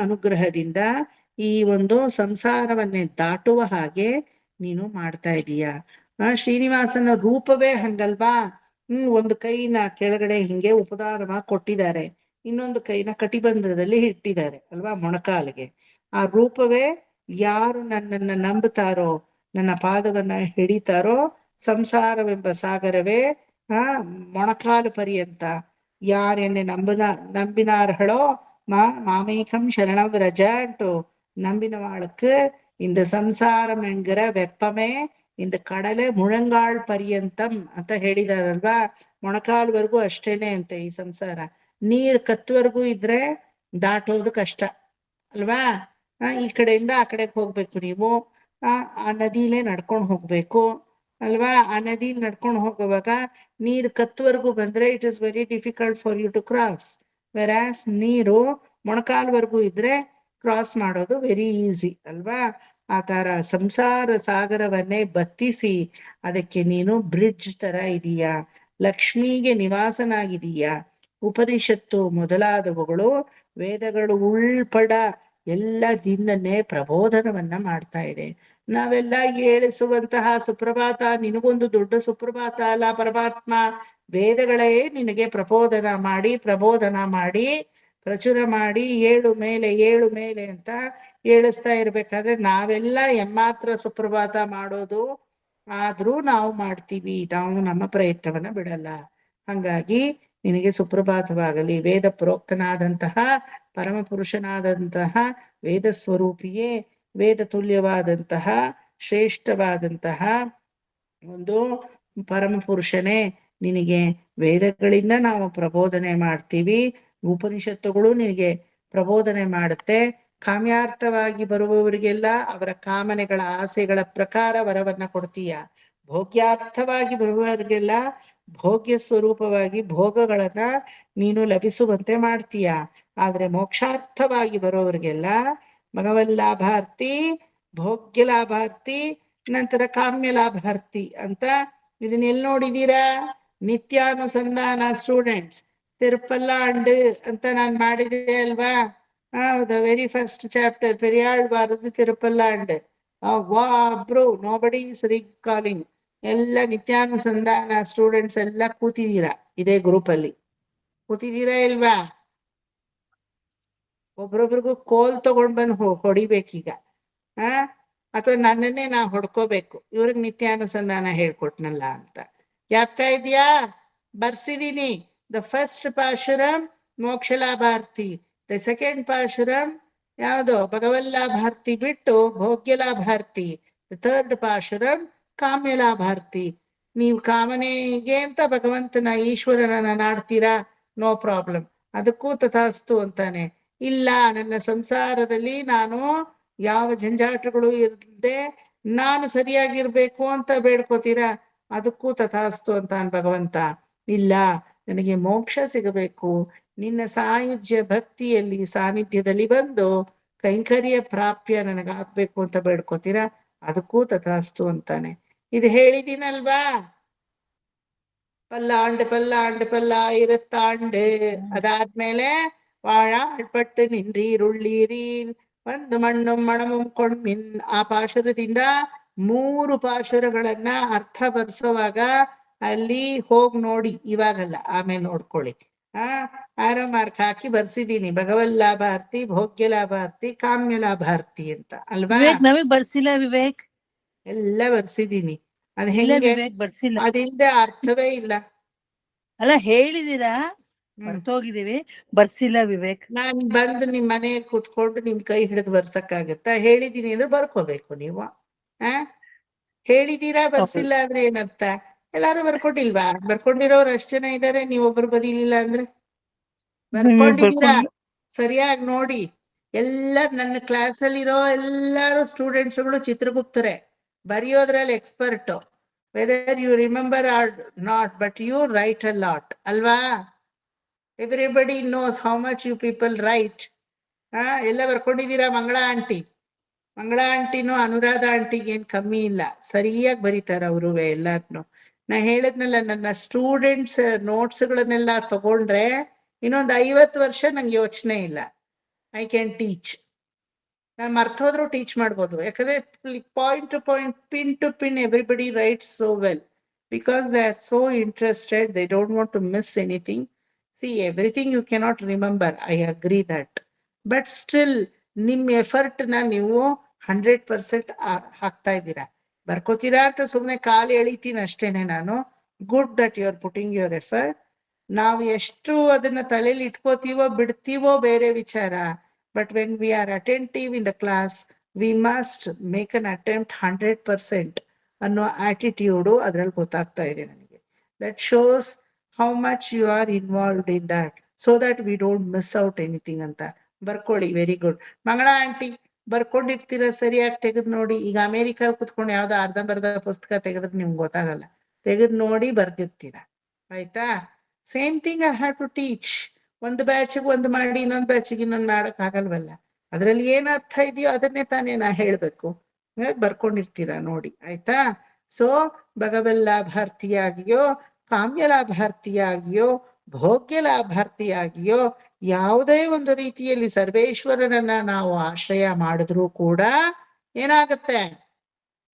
ಅನುಗ್ರಹದಿಂದ ಈ ಒಂದು ಸಂಸಾರವನ್ನೇ ದಾಟುವ ಹಾಗೆ ನೀನು ಮಾಡ್ತಾ ಇದೀಯ. ಶ್ರೀನಿವಾಸನ ರೂಪವೇ ಹಂಗಲ್ವಾ. ಒಂದು ಕೈನ ಕೆಳಗಡೆ ಹಿಂಗೆ ಉಪದಾನವಾಗಿ ಕೊಟ್ಟಿದ್ದಾರೆ, ಇನ್ನೊಂದು ಕೈನ ಕಟಿಬಂಧದಲ್ಲಿ ಇಟ್ಟಿದ್ದಾರೆ ಅಲ್ವಾ, ಮೊಣಕಾಲಿಗೆ. ಆ ರೂಪವೇ ಯಾರು ನನ್ನನ್ನ ನಂಬುತ್ತಾರೋ, ನನ್ನ ಪಾದವನ್ನ ಹಿಡಿತಾರೋ, ಸಂಸಾರವೆಂಬ ಸಾಗರವೇ ಮೊಣಕಾಲು ಪರ್ಯಂತ ಯಾರೆನ್ನೆ நம்பினார்களோ மாமேகம் சரணம் ரஜான்ட்டு நம்பினவாளுக்கு இந்த சம்சாரம் என்கிற வெப்பமே இந்த கடಲೆ ಮುಳಂಗಾಳ್ ಪರ್ಯಂತಂ ಅಂತ ಹೇಳಿದಾರಲ್ವಾ. ಮೊಣಕಾಲ್ವರೆಗೂ ಅಷ್ಟೇನೆ ಅಂತ ಈ ಸಂಸಾರ. ನೀರ್ ಕತ್ತುವರೆಗೂ ಇದ್ರೆ ದಾಟೋದು ಕಷ್ಟ ಅಲ್ವಾ. ಈ ಕಡೆಯಿಂದ ಆ ಕಡೆಗೆ ಹೋಗ್ಬೇಕು ನೀವು, ಆ ನದಿಲೇ ನಡ್ಕೊಂಡು ಹೋಗ್ಬೇಕು ಅಲ್ವಾ. ಆ ನದಿಲಿ ನಡ್ಕೊಂಡು ಹೋಗುವಾಗ ನೀರ್ ಕತ್ತುವರೆಗೂ ಬಂದ್ರೆ it is very difficult for you to cross. Whereas ನೀರು ಮೊಣಕಾಲ್ವರೆಗೂ ಇದ್ರೆ ಕ್ರಾಸ್ ಮಾಡೋದು ವೆರಿ ಈಸಿ ಅಲ್ವಾ? ಆ ತರ ಸಂಸಾರ ಸಾಗರವನ್ನೇ ಬತ್ತಿಸಿ ಅದಕ್ಕೆ ನೀನು ಬ್ರಿಡ್ಜ್ ತರ ಇದೀಯಾ, ಲಕ್ಷ್ಮಿಗೆ ನಿವಾಸನಾಗಿದೀಯಾ. ಉಪನಿಷತ್ತು ಮೊದಲಾದವುಗಳು ವೇದಗಳು ಉಳ್ಪಡ ಎಲ್ಲ ನಿನ್ನನ್ನೇ ಪ್ರಬೋಧನವನ್ನ ಮಾಡ್ತಾ ಇದೆ. ನಾವೆಲ್ಲ ಏಳಿಸುವಂತಹ ಸುಪ್ರಭಾತ ನಿನಗೊಂದು ದೊಡ್ಡ ಸುಪ್ರಭಾತ ಅಲ್ಲ ಪರಮಾತ್ಮ. ವೇದಗಳೇ ನಿನಗೆ ಪ್ರಬೋಧನ ಮಾಡಿ ಪ್ರಚುರ ಮಾಡಿ ಏಳು ಮೇಲೆ ಅಂತ ಏಳಿಸ್ತಾ ಇರ್ಬೇಕಾದ್ರೆ ನಾವೆಲ್ಲ ಎಮ್ಮಾತ್ರ ಸುಪ್ರಭಾತ ಮಾಡೋದು. ಆದ್ರೂ ನಾವು ಮಾಡ್ತೀವಿ, ನಾವು ನಮ್ಮ ಪ್ರಯತ್ನವನ್ನ ಬಿಡಲ್ಲ. ಹಂಗಾಗಿ ನಿನಗೆ ಸುಪ್ರಭಾತವಾಗಲಿ. ವೇದ ಪ್ರೋಕ್ತನಾದಂತಹ ಪರಮ ಪುರುಷನಾದಂತಹ ವೇದ ಸ್ವರೂಪಿಯೇ, ವೇದ ತುಲ್ಯವಾದಂತಹ ಶ್ರೇಷ್ಠವಾದಂತಹ ಒಂದು ಪರಮ ಪುರುಷನೇ, ನಿನಗೆ ವೇದಗಳಿಂದ ನಾವು ಪ್ರಬೋಧನೆ ಮಾಡ್ತೀವಿ. ಉಪನಿಷತ್ತುಗಳು ನಿನಗೆ ಪ್ರಬೋಧನೆ ಮಾಡುತ್ತೆ. ಕಾಮ್ಯಾರ್ಥವಾಗಿ ಬರುವವರಿಗೆಲ್ಲ ಅವರ ಕಾಮನೆಗಳ ಆಸೆಗಳ ಪ್ರಕಾರ ವರವನ್ನ ಕೊಡ್ತೀಯ. ಭೋಗ್ಯಾರ್ಥವಾಗಿ ಬರುವವರಿಗೆಲ್ಲ ಭೋಗ್ಯ ಸ್ವರೂಪವಾಗಿ ಭೋಗಗಳನ್ನ ನೀನು ಲಭಿಸುವಂತೆ ಮಾಡ್ತೀಯ. ಆದ್ರೆ ಮೋಕ್ಷಾರ್ಥವಾಗಿ ಬರೋವರಿಗೆಲ್ಲ ಭಗವಲ್ಲಾಭಾರ್ಥಿ, ಭೋಗ್ಯ ಲಾಭಾರ್ಥಿ, ನಂತರ ಕಾಮ್ಯ ಲಾಭಾರ್ಥಿ ಅಂತ ಇದನ್ನೆಲ್ಲಿ ನೋಡಿದೀರಾ? ನಿತ್ಯಾನುಸಂಧಾನ ಸ್ಟೂಡೆಂಟ್ಸ್ ತಿರುಪಲ್ಲಾಂಡ್ ಅಂತ ನಾನ್ ಮಾಡಿದೆ ಅಲ್ವಾ? ದ ವೆರಿ ಫಸ್ಟ್ ಚಾಪ್ಟರ್ ಪೆರಿಯಾಳ್ವಾರದು Tiruppallandu. Bro, nobody is recalling. ಎಲ್ಲ ನಿತ್ಯಾನುಸಂಧಾನ ಸ್ಟೂಡೆಂಟ್ಸ್ ಎಲ್ಲ ಕೂತಿದ್ದೀರಾ ಇದೇ ಗ್ರೂಪ್ ಅಲ್ಲಿ, ಕೂತಿದ್ದೀರಾ ಇಲ್ವಾ? ಒಬ್ರೊಬ್ರಿಗೂ ಕೋಲ್ ತಗೊಂಡ್ ಬಂದು ಹೊಡಿಬೇಕೀಗ, ಅಥವಾ ನನ್ನನ್ನೇ ನಾ ಹೊಡ್ಕೋಬೇಕು, ಇವ್ರಿಗೆ ನಿತ್ಯಾನುಸಂಧಾನ ಹೇಳ್ಕೊಟ್ನಲ್ಲ ಅಂತ. ಯಾಗ್ತಾ ಇದೆಯಾ? ಬರ್ಸಿದೀನಿ. ದ ಫಸ್ಟ್ ಪಾಶುರಂ ಮೋಕ್ಷ ಲಾಭಾರ್ಥಿ, ದ ಸೆಕೆಂಡ್ ಪಾಶುರಂ ಯಾವುದು ಭಗವಲ್ಲಾಭಾರ್ಥಿ ಬಿಟ್ಟು ಭೋಗ್ಯ ಲಾಭಾರ್ಥಿ, ದ ಥರ್ಡ್ ಪಾಶುರಂ ಕಾಮ್ಯ ಲಾಭಾರ್ಥಿ. ನೀವು ಕಾಮನೆಗೆ ಅಂತ ಭಗವಂತನ ಈಶ್ವರನ ನಾಡ್ತೀರಾ, ನೋ ಪ್ರಾಬ್ಲಮ್, ಅದಕ್ಕೂ ತಥಾಸ್ತು ಅಂತಾನೆ. ಇಲ್ಲ, ನನ್ನ ಸಂಸಾರದಲ್ಲಿ ನಾನು ಯಾವ ಜಂಜಾಟಗಳು ಇರದೆ ನಾನು ಸರಿಯಾಗಿರ್ಬೇಕು ಅಂತ ಬೇಡ್ಕೋತೀರಾ, ಅದಕ್ಕೂ ತಥಾಸ್ತು ಅಂತಾನ್ ಭಗವಂತ. ಇಲ್ಲ, ನನಗೆ ಮೋಕ್ಷ ಸಿಗಬೇಕು, ನಿನ್ನ ಸಾಯುಜ್ಯ ಭಕ್ತಿಯಲ್ಲಿ ಸಾನ್ನಿಧ್ಯದಲ್ಲಿ ಬಂದು ಕೈಂಕರ್ಯ ಪ್ರಾಪ್ಯ ನನಗಾಗ್ಬೇಕು ಅಂತ ಬೇಡ್ಕೋತೀರಾ, ಅದಕ್ಕೂ ತಥಾಸ್ತು ಅಂತಾನೆ. ಇದು ಹೇಳಿದೀನಲ್ವಾ? ಪಲ್ಲಾಂಡ್ ಅದಾದ್ಮೇಲೆ ವಾழ ಆಳ್ಪಟ್ಟು ನಿನ್ರೀರುಳ್ಳೀರಿ ಒಂದು ಮಣ್ಣು ಮಣಮುಂ ಕೊಂಡ್ಮಿನ್. ಆ ಪಾಶುರದಿಂದ 3 ಪಾಶುರಗಳನ್ನ ಅರ್ಥ ಬರ್ಸೋವಾಗ ಅಲ್ಲಿ ಹೋಗ್ ನೋಡಿ, ಇವಾಗಲ್ಲ ಆಮೇಲೆ ನೋಡ್ಕೊಳ್ಳಿ. ಆರೋ ಮಾರ್ಕ್ ಹಾಕಿ ಬರ್ಸಿದೀನಿ, ಭಗವಲ್ಲಾಭಾರ್ಥಿ, ಭೋಗ್ಯ ಲಾಭಾರ್ಥಿ, ಕಾಮ್ಯ ಲಾಭಾರ್ಥಿ ಅಂತ ಅಲ್ವಾ? ನಮಗ್ ಬರ್ಸಿಲ್ಲ ವಿವೇಕ್, ಎಲ್ಲ ಬರ್ಸಿದೀನಿ. ಅದ್ ಹೆಂಗೆ? ವಿವೇಕ್ ಬರ್ಸಿಲ್ಲ. ಅದಿಲ್ದೆ ಅರ್ಥವೇ ಇಲ್ಲ. ಅಲ್ಲ ಹೇಳಿದೀರಾ, ಬರ್ತೋಗಿದೀವಿ, ಬರ್ಸಿಲ್ಲ ವಿವೇಕ್. ನಾನ್ ಬಂದು ನಿಮ್ ಮನೆಯಲ್ಲಿ ಕೂತ್ಕೊಂಡು ನಿಮ್ ಕೈ ಹಿಡಿದು ಬರ್ಸಕ್ಕಾಗತ್ತಾ? ಹೇಳಿದೀನಿ ಅಂದ್ರೆ ಬರ್ಕೋಬೇಕು ನೀವು. ಹೇಳಿದೀರಾ, ಬರ್ಸಿಲ್ಲ ಅಂದ್ರೆ ಏನರ್ಥ? ಎಲ್ಲಾರು ಬರ್ಕೊಂಡಿಲ್ವಾ? ಬರ್ಕೊಂಡಿರೋರು ಅಷ್ಟ್ ಜನ ಇದಾರೆ, ನೀವೊಬ್ರು ಬರೀಲಿಲ್ಲ ಅಂದ್ರೆ? ಬರ್ಕೊಂಡಿದೀರಾ? ಸರಿಯಾಗಿ ನೋಡಿ. ಎಲ್ಲ ನನ್ನ ಕ್ಲಾಸ್ ಅಲ್ಲಿರೋ ಎಲ್ಲಾರು ಸ್ಟೂಡೆಂಟ್ಸ್ಗಳು ಚಿತ್ರಗುಪ್ತರೆ, ಬರೆಯೋದ್ರಲ್ಲಿ expert. Whether you remember or not, but you write a lot ಅಲ್ವಾ? Everybody knows how much you people write. ಎಲ್ಲ ಬರ್ಕೊಂಡಿದ್ದೀರಾ? ಮಂಗಳಾ ಆಂಟಿನೂ ಅನುರಾಧ ಆಂಟಿಗೆ ಏನ್ ಕಮ್ಮಿ ಇಲ್ಲ, ಸರಿಯಾಗಿ ಬರೀತಾರ ಅವರು ಎಲ್ಲಾರ್ನು. ನಾ ಹೇಳದ್ನಲ್ಲ, ನನ್ನ ಸ್ಟೂಡೆಂಟ್ಸ್ ನೋಟ್ಸ್ಗಳನ್ನೆಲ್ಲ ತಗೊಂಡ್ರೆ ಇನ್ನೊಂದು 50 ವರ್ಷ ನಂಗೆ ಯೋಚನೆ ಇಲ್ಲ. I can teach. ನಾನು ಮರ್ತೋದ್ರು ಟೀಚ್ ಮಾಡ್ಬೋದು, ಯಾಕಂದ್ರೆ point to point, pin to pin everybody writes so well, because they are so interested, they don't want to miss anything. See, everything you cannot remember, I agree that. But still, ನಿಮ್ಮ effort ನ ನೀವು 100% ಹಾಕ್ತಾ ಇದ್ದೀರಾ. ಬರ್ಕೋತೀರಾ ಅಂತ ಸುಮ್ನೆ ಕಾಲು ಎಳಿತೀನಿ ಅಷ್ಟೇನೆ ನಾನು. Good that you are putting your effort. ನಾವು ಎಷ್ಟು ಅದನ್ನ ತಲೆಯಲ್ಲಿ ಇಟ್ಕೋತೀವೋ ಬಿಡ್ತೀವೋ ಬೇರೆ ವಿಚಾರ. But when we are attentive in the class, we must make an attempt 100% ಅನ್ನೋ ಆಟಿಟ್ಯೂಡು ಅದ್ರಲ್ಲಿ ಗೊತ್ತಾಗ್ತಾ ಇದೆ ನನಗೆ. That shows how much you are involved in that, so that we don't miss out anything ಅಂತ. ಬರ್ಕೊಳ್ಳಿ. Very good. ಮಂಗಳಾ ಆಂಟಿ ಬರ್ಕೊಂಡಿರ್ತೀರ, ಸರಿಯಾಗಿ ತೆಗೆದು ನೋಡಿ. ಈಗ ಅಮೆರಿಕ ಕುತ್ಕೊಂಡು ಯಾವ್ದೋ ಅರ್ಧಂಬರ್ಧ ಪುಸ್ತಕ ತೆಗೆದ್ರೆ ನಿಮ್ಗೆ ಗೊತ್ತಾಗಲ್ಲ, ತೆಗೆದು ನೋಡಿ ಬರ್ದಿರ್ತೀರ. ಆಯ್ತಾ? Same thing I have to teach. ಒಂದು ಬ್ಯಾಚಿಗೆ ಒಂದು ಮಾಡಿ ಇನ್ನೊಂದು ಬ್ಯಾಚಿಗೆ ಇನ್ನೊಂದು ಮಾಡಕ್ ಆಗಲ್ವಲ್ಲ. ಅದ್ರಲ್ಲಿ ಏನ್ ಅರ್ಥ ಇದೆಯೋ ಅದನ್ನೇ ತಾನೇ ನಾ ಹೇಳ್ಬೇಕು. ಬರ್ಕೊಂಡಿರ್ತೀರಾ ನೋಡಿ, ಆಯ್ತಾ? ಸೊ ಭಗವನ್ ಲಾಭಾರ್ಥಿಯಾಗಿಯೋ, ಕಾಮ್ಯ ಲಾಭಾರ್ಥಿಯಾಗಿಯೋ, ಭೋಗ್ಯ ಲಾಭಾರ್ಥಿಯಾಗಿಯೋ ಯಾವುದೇ ಒಂದು ರೀತಿಯಲ್ಲಿ ಸರ್ವೇಶ್ವರನನ್ನ ನಾವು ಆಶ್ರಯ ಮಾಡಿದ್ರೂ ಕೂಡ ಏನಾಗತ್ತೆ?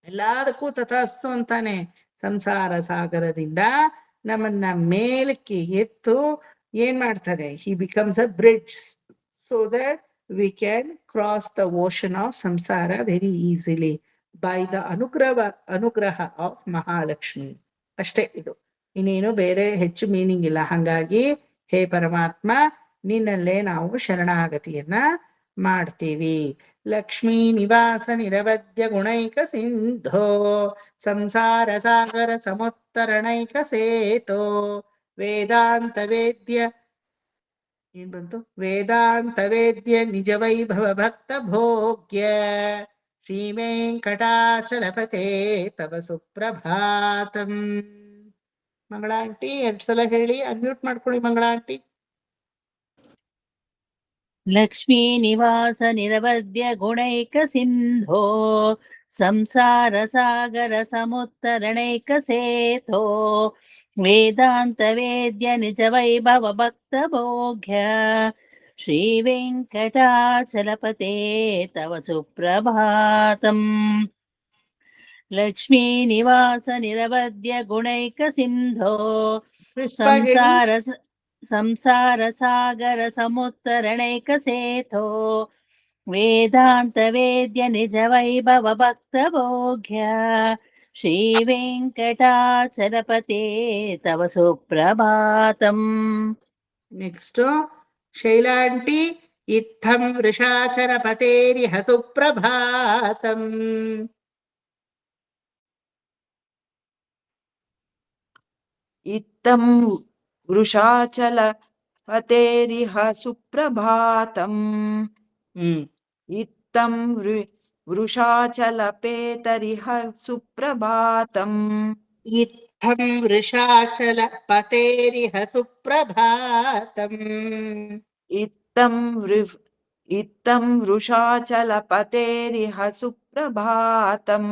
ಎಲ್ಲದಕ್ಕೂ ತಥಾಸ್ತು ಅಂತಾನೆ. ಸಂಸಾರ ಸಾಗರದಿಂದ ನಮ್ಮನ್ನ ಮೇಲಕ್ಕೆ ಎತ್ತು ಏನ್ ಮಾಡ್ತಾರೆ? He becomes a bridge so that we can cross the ocean of samsara very easily by the anugraha of Mahalakshmi. ಅಷ್ಟೇ ಇದು, ಇನ್ನೇನು ಬೇರೆ ಹೆಚ್ಚು ಮೀನಿಂಗ್ ಇಲ್ಲ. ಹಂಗಾಗಿ ಹೇ ಪರಮಾತ್ಮ, ನಿನ್ನಲ್ಲೇ ನಾವು ಶರಣಾಗತಿಯನ್ನ ಮಾಡ್ತೀವಿ. ಲಕ್ಷ್ಮೀ ನಿವಾಸ ನಿರವಧ್ಯ ಗುಣೈಕ ಸಿಂಧೋ ಸಂಸಾರ ಸಾಗರ ಸಮುತ್ತರಣೈಕ ಸೇತೋ ವೇದಾಂತ ವೇದ್ಯ ಏನ್ ಬಂತು? ವೇದಾಂತ ವೇದ್ಯ ನಿಜ ವೈಭವ ಭಕ್ತ ಭೋಗ್ಯ ಶ್ರೀ ವೆಂಕಟಾಚಲಪತೆ ತವ ಸುಪ್ರಭಾತಂ. ಮಂಗಳಾ ಆಂಟಿ 2 ಸಲ ಹೇಳಿ, ಅನ್ಮ್ಯೂಟ್ ಮಾಡ್ಕೊಳ್ಳಿ ಮಂಗಳಾ ಆಂಟಿ. ಲಕ್ಷ್ಮೀ ನಿವಾಸ ನಿರವಧ್ಯ ಗುಣೈಕ ಸಿಂಧೋ ಸಂಸಾರ ಸಾಗರ ಸಮುತ್ತರಣೈಕ ಸೇತೋ ವೇದಾಂತ ವೇದ್ಯ ನಿಜ ವೈಭವ ಭಕ್ತ ಭೋಗ್ಯ ಶ್ರೀ ವೆಂಕಟಾಚಲಪತೆ ತವ ಸುಪ್ರಭಾತಂ. ಲಕ್ಷ್ಮೀ ನಿವಾಸ ನಿರವಧ್ಯ ಗುಣೈಕ ಸಿಂಧೋ ಸಂಸಾರ ಸಾಗರ ಸಮುತ್ತರಣೈಕ ಸೇತೋ ವೇದಾಂತ ವೇದ್ಯ ನಿಜ ವೈಭವ ಭಕ್ತ ಭೋಗ್ಯ ಶ್ರೀ ವೆಂಕಟಾಚಲಪತೆ ತವ ಸುಪ್ರಭಾತಂ. ನೆಕ್ಸ್ಟ್ ಶೈಲಾ ಆಂಟಿ, ಇತ್ತಂ ವೃಷಾಚರ ಪತೇರಿಹ ಸುಪ್ರಭಾತಂ. ಇತ್ತಂ ವೃಷಾಚಲ ಪತೇರಿಹ ಸುಪ್ರಭಾತಂ. ಇತ್ತಂ ವೃಷಾಚಲ ಪೇತರಿಹ ಸುಪ್ರಭಾತಂ. ಇತ್ತಂ ವೃಷಾಚಲ ಪತೇರಿಹ ಸುಪ್ರಭಾತಂ. ಇತ್ತಂ ವೃಷಾಚಲ ಪತೇರಿಹ ಸುಪ್ರಭಾತಂ.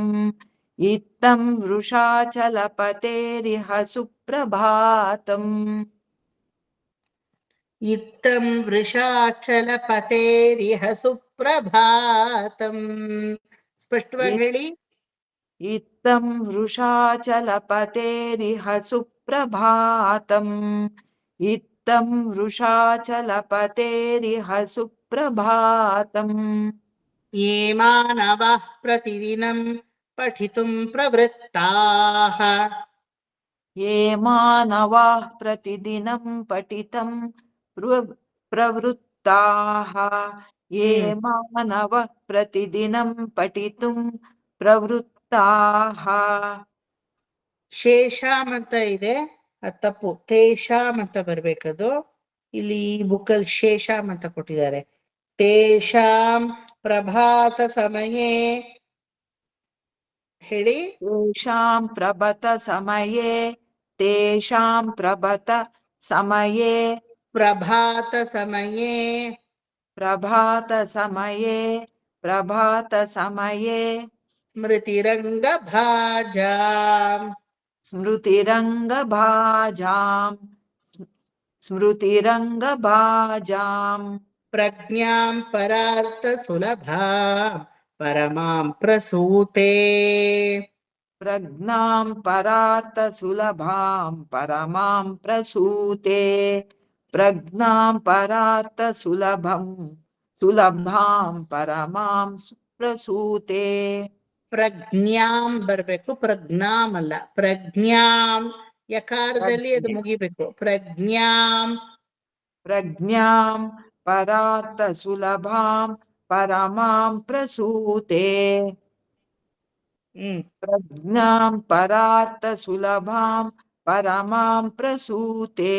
ಇತ್ತಂ ವೃಷಾಚಲ ಪತೇರಿಹ ಸುಪ್ರಭಾತಂ. ಇತ್ತಂ ವೃಷಾಚಲ ಪತೇರಿಹ ಸುಪ್ರಭಾತಂ. ಸ್ಪಷ್ಟವಾಗಿ ಹೇಳಿ. ಇತ್ತಂ ವೃಷಾಚಲ ಪತೇರಿಹ ಸುಪ್ರಭಾತಂ. ಇತ್ತಂ ವೃಷಾಚಲ ಪತೇರಿಹ ಸುಪ್ರಭಾತಂ. ಯೇ ಮಾನವಃ ಪ್ರತಿದಿನಂ ಪಠಿತುಂ ಪ್ರವೃತ್ತಾಃ. ಯೇ ಮಾನವಾಃ ಪ್ರತಿದಿನಂ ಪಠಿತಂ ಪ್ರವೃತ್ತಾಃ. ಯೇ ಮಾನವಃ ಪ್ರತಿದಿನಂ ಪಠಿತುಂ ಪ್ರವೃತ್ತಾಃ. ಶೇಷಾಮ್ ಅಂತ ಇದೆ, ಅದು ತಪ್ಪು. ತೇಷಾಮ್ ಅಂತ ಬರ್ಬೇಕದು. ಇಲ್ಲಿ ಬುಕ್ಕಲ್ಲಿ ಶೇಷಾಮ್ ಅಂತ ಕೊಟ್ಟಿದ್ದಾರೆ. ತೇಷಾಂ ಪ್ರಭಾತ ಸಮಯೇ ಹೇಳಿ. ತೇಷಾಂ ಪ್ರಭತ ಸಮಯೇ. ತೇಷಾಂ ಪ್ರಭತ ಸಮಯೇ. ಪ್ರಭಾತ ಸಮಯೇ. ಪ್ರಭಾತ ಸಮಯೇ. ಪ್ರಭಾತ ಸಮಯೇ. ಸ್ಮೃತಿರಂಗ ಭಾಜಾಂ. ಸ್ಮೃತಿರಂಗ ಭಾಜಾಂ. ಸ್ಮೃತಿರಂಗ ಭಾಜಾಂ. ಪ್ರಜ್ಞಾಂ ಪರಾರ್ಥ ಸುಲಭಾಂ ಪರಮಾಂ ಪ್ರಸೂತೆ. ಪ್ರಜ್ಞಾಂ ಪರಾರ್ಥ ಸುಲಭಾಂ ಪರಮಾಂ ಪ್ರಸೂತೆ. ಪ್ರಜ್ಞಾಂ ಪರಾರ್ಥ ಸುಲಭಾಂ ಪರಮಾಂ ಪ್ರಸೂತೆ. ಪ್ರಜ್ಞಾಂ ಬರ್ಬೇಕು, ಪ್ರಜ್ಞಾಂ ಅಲ್ಲ. ಪ್ರಜ್ಞಾಂ ಯಕಾರದಲ್ಲಿ ಅದು ಮುಗಿಬೇಕು. ಪ್ರಜ್ಞಾಂ. ಪ್ರಜ್ಞಾಂ ಪರಾರ್ಥ ಸುಲಭಾಂ ಪರಮಾಂ ಪ್ರಸೂತೆ. ಪ್ರಜ್ಞಾಂ ಪರಾರ್ಥ ಸುಲಭಾಂ ಪರಮಾಂ ಪ್ರಸೂತೆ.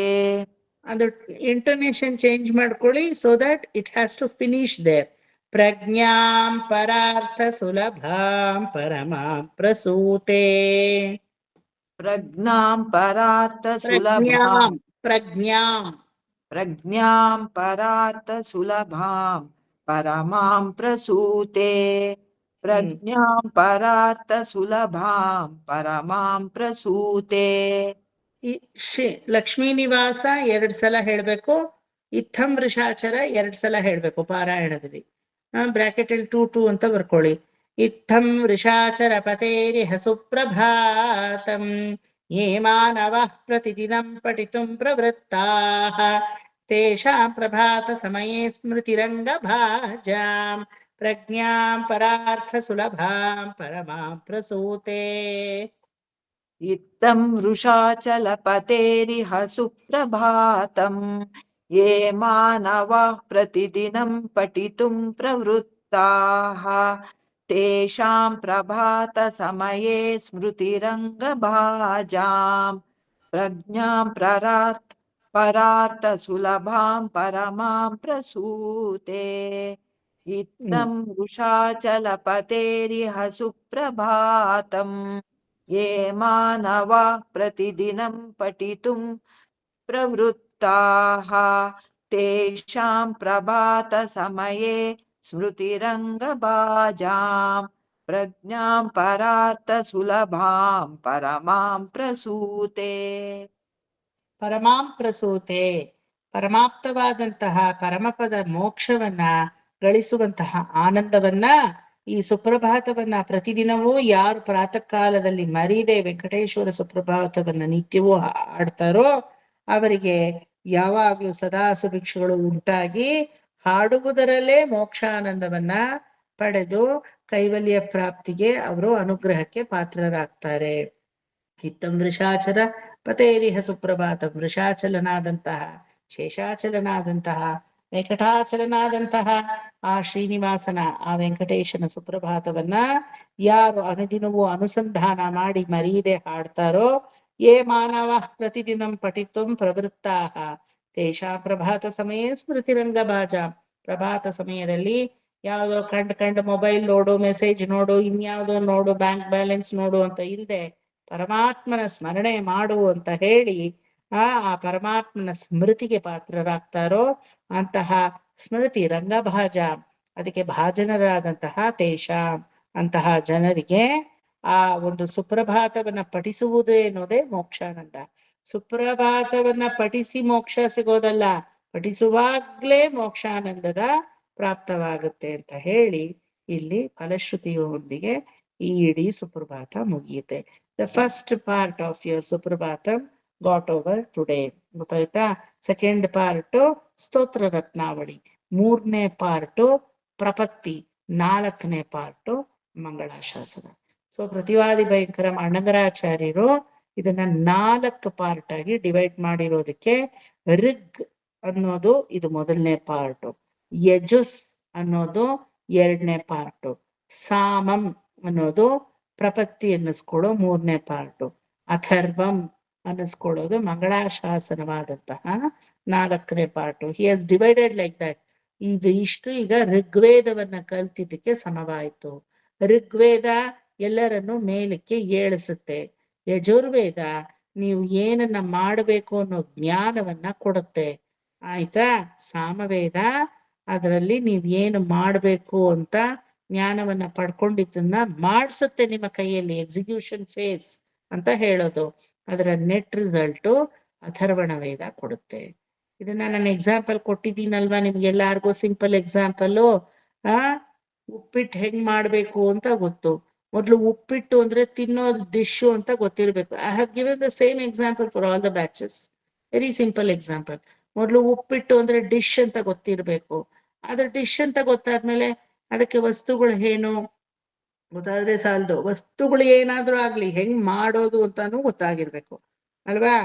ಅದು ಇಂಟೋನೇಷನ್ ಚೇಂಜ್ ಮಾಡ್ಕೊಳ್ಳಿ, so that it has to finish there. ಪ್ರಜ್ಞಾಂ ಪರಾರ್ಥ ಸುಲಭಾಂ ಪರಮಾಂ ಪ್ರಸೂತೆ. ಪ್ರಜ್ಞಾಂ ಪರಾರ್ಥ ಸುಲಭಾಂ. ಪ್ರಜ್ಞಾಂ. ಪ್ರಜ್ಞಾಂ ಪರಾರ್ಥ ಸುಲಭಾಂ ಪರಮಾಂ ಪ್ರಸೂತೆ ಪ್ರಜ್ಞಾಂ ಪರಾರ್ಥ ಸುಲಭಾಂ ಪರಮಾಂ ಪ್ರಸೂತೆ. ಈ ಲಕ್ಷ್ಮೀ ನಿವಾಸ 2 ಸಲ ಹೇಳ್ಬೇಕು, ಇತ್ತಂ ವೃಷಾಚರ 2 ಸಲ ಹೇಳ್ಬೇಕು ಪಾರಾಯಣದಲ್ಲಿ. ಬ್ರಾಕೆಟ್ ಅಲ್ಲಿ 2 ಅಂತ ಬರ್ಕೊಳ್ಳಿ. ಇತ್ತಂ ವೃಷಾಚರ ಪತೇರಿಹ ಸುಪ್ರಭಾತಂ ಯೇ ಮಾನವಃ ಪ್ರತಿದಿನಂ ಪಠಿತುಂ ಪ್ರವೃತ್ತಾಃ ತೇಷಾಂ ಪ್ರಭಾತ ಸಮಯೇ ಸ್ಮೃತಿರಂಗಭಾಜಾಂ ಪ್ರಜ್ಞಾಂ ಪರಾರ್ಥ ಸುಲಭಾಂ ಪರಮಾಂ ಪ್ರಸೂತೆ. ಇತ್ತಂ ವೃಷಾಚಲಪತೇರಿಹ ಸುಪ್ರಭಾತಂ ಯೇ ಮಾನವಾಃ ಪ್ರತಿದಿನಂ ಪಠಿತುಂ ಪ್ರವೃತ್ತಾಃ ತೇಷಾಂ ಪ್ರಭಾತ ಸಮಯೇ ಸ್ಮೃತಿರಂಗಭಾಜಾಂ ಪ್ರಜ್ಞಾಂ ಪರಾರ್ಥ ಸುಲಭಾಂ ಪರಮಾಂ ಪ್ರಸೂತೆ. ಇತ್ತಂ ವೃಷಾಚಲಪತೇರಿಹ ಸುಪ್ರಭಾತಂ ಯೇ ಮಾನವಾಃ ಪ್ರತಿದಿನಂ ಪಠಿತುಂ ಪ್ರವೃತ್ತಾಃ ತೇಷಾಂ ಪ್ರಭಾತ ಸಮಯೇ ಸ್ಮೃತಿರಂಗಭಾಜಾಂ ಪ್ರಜ್ಞಾಂ ಪರಾರ್ಥ ಸುಲಭಾಂ ಪರಮಾಂ ಪ್ರಸೂತೆ. ಪರಮಾಂ ಪ್ರಸೂತೆ, ಪರಮಾಪ್ತವಾದಂತಹ ಪರಮಪದ ಮೋಕ್ಷವನ್ನ ಗಳಿಸುವಂತಹ ಆನಂದವನ್ನ, ಈ ಸುಪ್ರಭಾತವನ್ನ ಪ್ರತಿದಿನವೂ ಯಾರು ಪ್ರಾತಃ ಕಾಲದಲ್ಲಿ ಮರೀದೆ ವೆಂಕಟೇಶ್ವರ ಸುಪ್ರಭಾತವನ್ನ ನಿತ್ಯವೂ ಹಾಡ್ತಾರೋ ಅವರಿಗೆ ಯಾವಾಗ್ಲೂ ಸದಾ ಸುಭಿಕ್ಷಗಳು ಉಂಟಾಗಿ ಹಾಡುವುದರಲ್ಲೇ ಮೋಕ್ಷಾನಂದವನ್ನ ಪಡೆದು ಕೈವಲ್ಯ ಪ್ರಾಪ್ತಿಗೆ ಅವರು ಅನುಗ್ರಹಕ್ಕೆ ಪಾತ್ರರಾಗ್ತಾರೆ. ಇತ್ತಂ ವೃಷಾಚರ ಪತೇರಿಹ ಸುಪ್ರಭಾತ, ವೃಷಾಚಲನಾದಂತಹ, ಶೇಷಾಚಲನಾದಂತಹ, ವೆಂಕಟಾಚಲನಾದಂತಹ ಆ ಶ್ರೀನಿವಾಸನ, ಆ ವೆಂಕಟೇಶನ ಸುಪ್ರಭಾತವನ್ನ ಯಾರು ಅನುದಿನವೂ ಅನುಸಂಧಾನ ಮಾಡಿ ಮರೀದೆ ಹಾಡ್ತಾರೋ, ಯೇ ಮಾನವ ಪ್ರತಿದಿನಂ ಪಠಿತುಂ ಪ್ರವೃತ್ತಾಃ ತೇಷಾ ಪ್ರಭಾತ ಸಮಯ ಸ್ಮೃತಿರಂಗಭಾಜ. ಪ್ರಭಾತ ಸಮಯದಲ್ಲಿ ಯಾವುದೋ ಕಂಡು ಮೊಬೈಲ್ ನೋಡು, ಮೆಸೇಜ್ ನೋಡು, ಇನ್ಯಾವುದೋ ನೋಡು, ಬ್ಯಾಂಕ್ ಬ್ಯಾಲೆನ್ಸ್ ನೋಡು ಅಂತ ಇಲ್ಲದೆ ಪರಮಾತ್ಮನ ಸ್ಮರಣೆ ಮಾಡು ಅಂತ ಹೇಳಿ ಆ ಪರಮಾತ್ಮನ ಸ್ಮೃತಿಗೆ ಪಾತ್ರರಾಗ್ತಾರೋ ಅಂತಹ ಸ್ಮೃತಿ ರಂಗಭಾಜ, ಅದಕ್ಕೆ ಭಾಜನರಾದಂತಹ ತೇಷ, ಅಂತಹ ಜನರಿಗೆ ಆ ಒಂದು ಸುಪ್ರಭಾತವನ್ನ ಪಠಿಸುವುದು ಎನ್ನುವುದೇ ಮೋಕ್ಷಾನಂದ. ಸುಪ್ರಭಾತವನ್ನ ಪಠಿಸಿ ಮೋಕ್ಷ ಸಿಗೋದಲ್ಲ, ಪಠಿಸುವಾಗ್ಲೇ ಮೋಕ್ಷಾನಂದದ ಪ್ರಾಪ್ತವಾಗುತ್ತೆ ಅಂತ ಹೇಳಿ ಇಲ್ಲಿ ಫಲಶ್ರುತಿಯೊಂದಿಗೆ ಈ ಇಡೀ ಸುಪ್ರಭಾತ ಮುಗಿಯುತ್ತೆ. The first part of your Suprabhatam got over today. ಗೊತ್ತಾಯ್ತಾ? ಸೆಕೆಂಡ್ ಪಾರ್ಟ್ ಸ್ತೋತ್ರ ರತ್ನಾವಳಿ, 3ನೇ ಪಾರ್ಟ್ ಪ್ರಪತ್ತಿ, 4ನೇ ಪಾರ್ಟ್ ಮಂಗಳಾಶಾಸನ. ಸೊ ಪ್ರತಿವಾದಿ ಭಯಂಕರ ಅಣ್ಣಂಗರಾಚಾರ್ಯರು ಇದನ್ನ 4 ಪಾರ್ಟ್ ಆಗಿ ಡಿವೈಡ್ ಮಾಡಿರೋದಕ್ಕೆ ಋಗ್ ಅನ್ನೋದು ಇದು 1ನೇ ಪಾರ್ಟ್, ಯಜುಸ್ ಅನ್ನೋದು 2ನೇ ಪಾರ್ಟ್, ಸಾಮಂ ಅನ್ನೋದು ಪ್ರಪತ್ತಿ ಅನ್ನಿಸ್ಕೊಳ್ಳೋ 3ನೇ ಪಾರ್ಟ್, ಅಥರ್ವಂ ಅನ್ನಿಸ್ಕೊಳ್ಳೋದು ಮಂಗಳಾಶಾಸನವಾದಂತಹ 4ನೇ part. He has divided like that. ಇಷ್ಟು ಈಗ ಋಗ್ವೇದವನ್ನ ಕಲ್ತಿದ್ದಕ್ಕೆ ಸಮವಾಯಿತು. ಋಗ್ವೇದ ಎಲ್ಲರನ್ನು ಮೇಲಕ್ಕೆ ಏಳಿಸುತ್ತೆ. ಯಜುರ್ವೇದ ನೀವು ಏನನ್ನ ಮಾಡಬೇಕು ಅನ್ನೋ ಜ್ಞಾನವನ್ನ ಕೊಡುತ್ತೆ. ಆಯ್ತಾ? ಸಾಮವೇದ ಅದರಲ್ಲಿ ನೀವ್ ಏನು ಮಾಡ್ಬೇಕು ಅಂತ ಜ್ಞಾನವನ್ನ ಪಡ್ಕೊಂಡಿದ್ದನ್ನ ಮಾಡ್ಸುತ್ತೆ ನಿಮ್ಮ ಕೈಯಲ್ಲಿ, ಎಕ್ಸಿಕ್ಯೂಷನ್ ಫೇಸ್ ಅಂತ ಹೇಳೋದು. ಅದರ ನೆಟ್ ರಿಸಲ್ಟು ಅಥರ್ವಣ ವೇದ ಕೊಡುತ್ತೆ. ಇದನ್ನ ನಾನು ಎಕ್ಸಾಂಪಲ್ ಕೊಟ್ಟಿದ್ದೀನಲ್ವಾ ನಿಮ್ಗೆಲ್ಲಾರ್ಗು, ಸಿಂಪಲ್ ಎಕ್ಸಾಂಪಲ್. ಉಪ್ಪಿಟ್ಟು ಹೆಂಗ್ ಮಾಡ್ಬೇಕು ಅಂತ ಗೊತ್ತು. ಮೊದ್ಲು ಉಪ್ಪಿಟ್ಟು ಅಂದ್ರೆ ತಿನ್ನೋ ಡಿಶ್ ಅಂತ ಗೊತ್ತಿರ್ಬೇಕು. I have given the same example for all the batches. Very simple example. ಮೊದ್ಲು ಉಪ್ಪಿಟ್ಟು ಅಂದ್ರೆ ಡಿಶ್ ಅಂತ ಗೊತ್ತಿರ್ಬೇಕು. ಆದ್ರೆ ಡಿಶ್ ಅಂತ ಗೊತ್ತಾದ್ಮೇಲೆ ಅದಕ್ಕೆ ವಸ್ತುಗಳು ಏನು ಗೊತ್ತಾದ್ರೆ ಸಾಲದು. ವಸ್ತುಗಳು ಏನಾದ್ರೂ ಆಗ್ಲಿ, ಹೆಂಗ್ ಮಾಡೋದು ಅಂತಾನು ಗೊತ್ತಾಗಿರ್ಬೇಕು ಅಲ್ವಾ?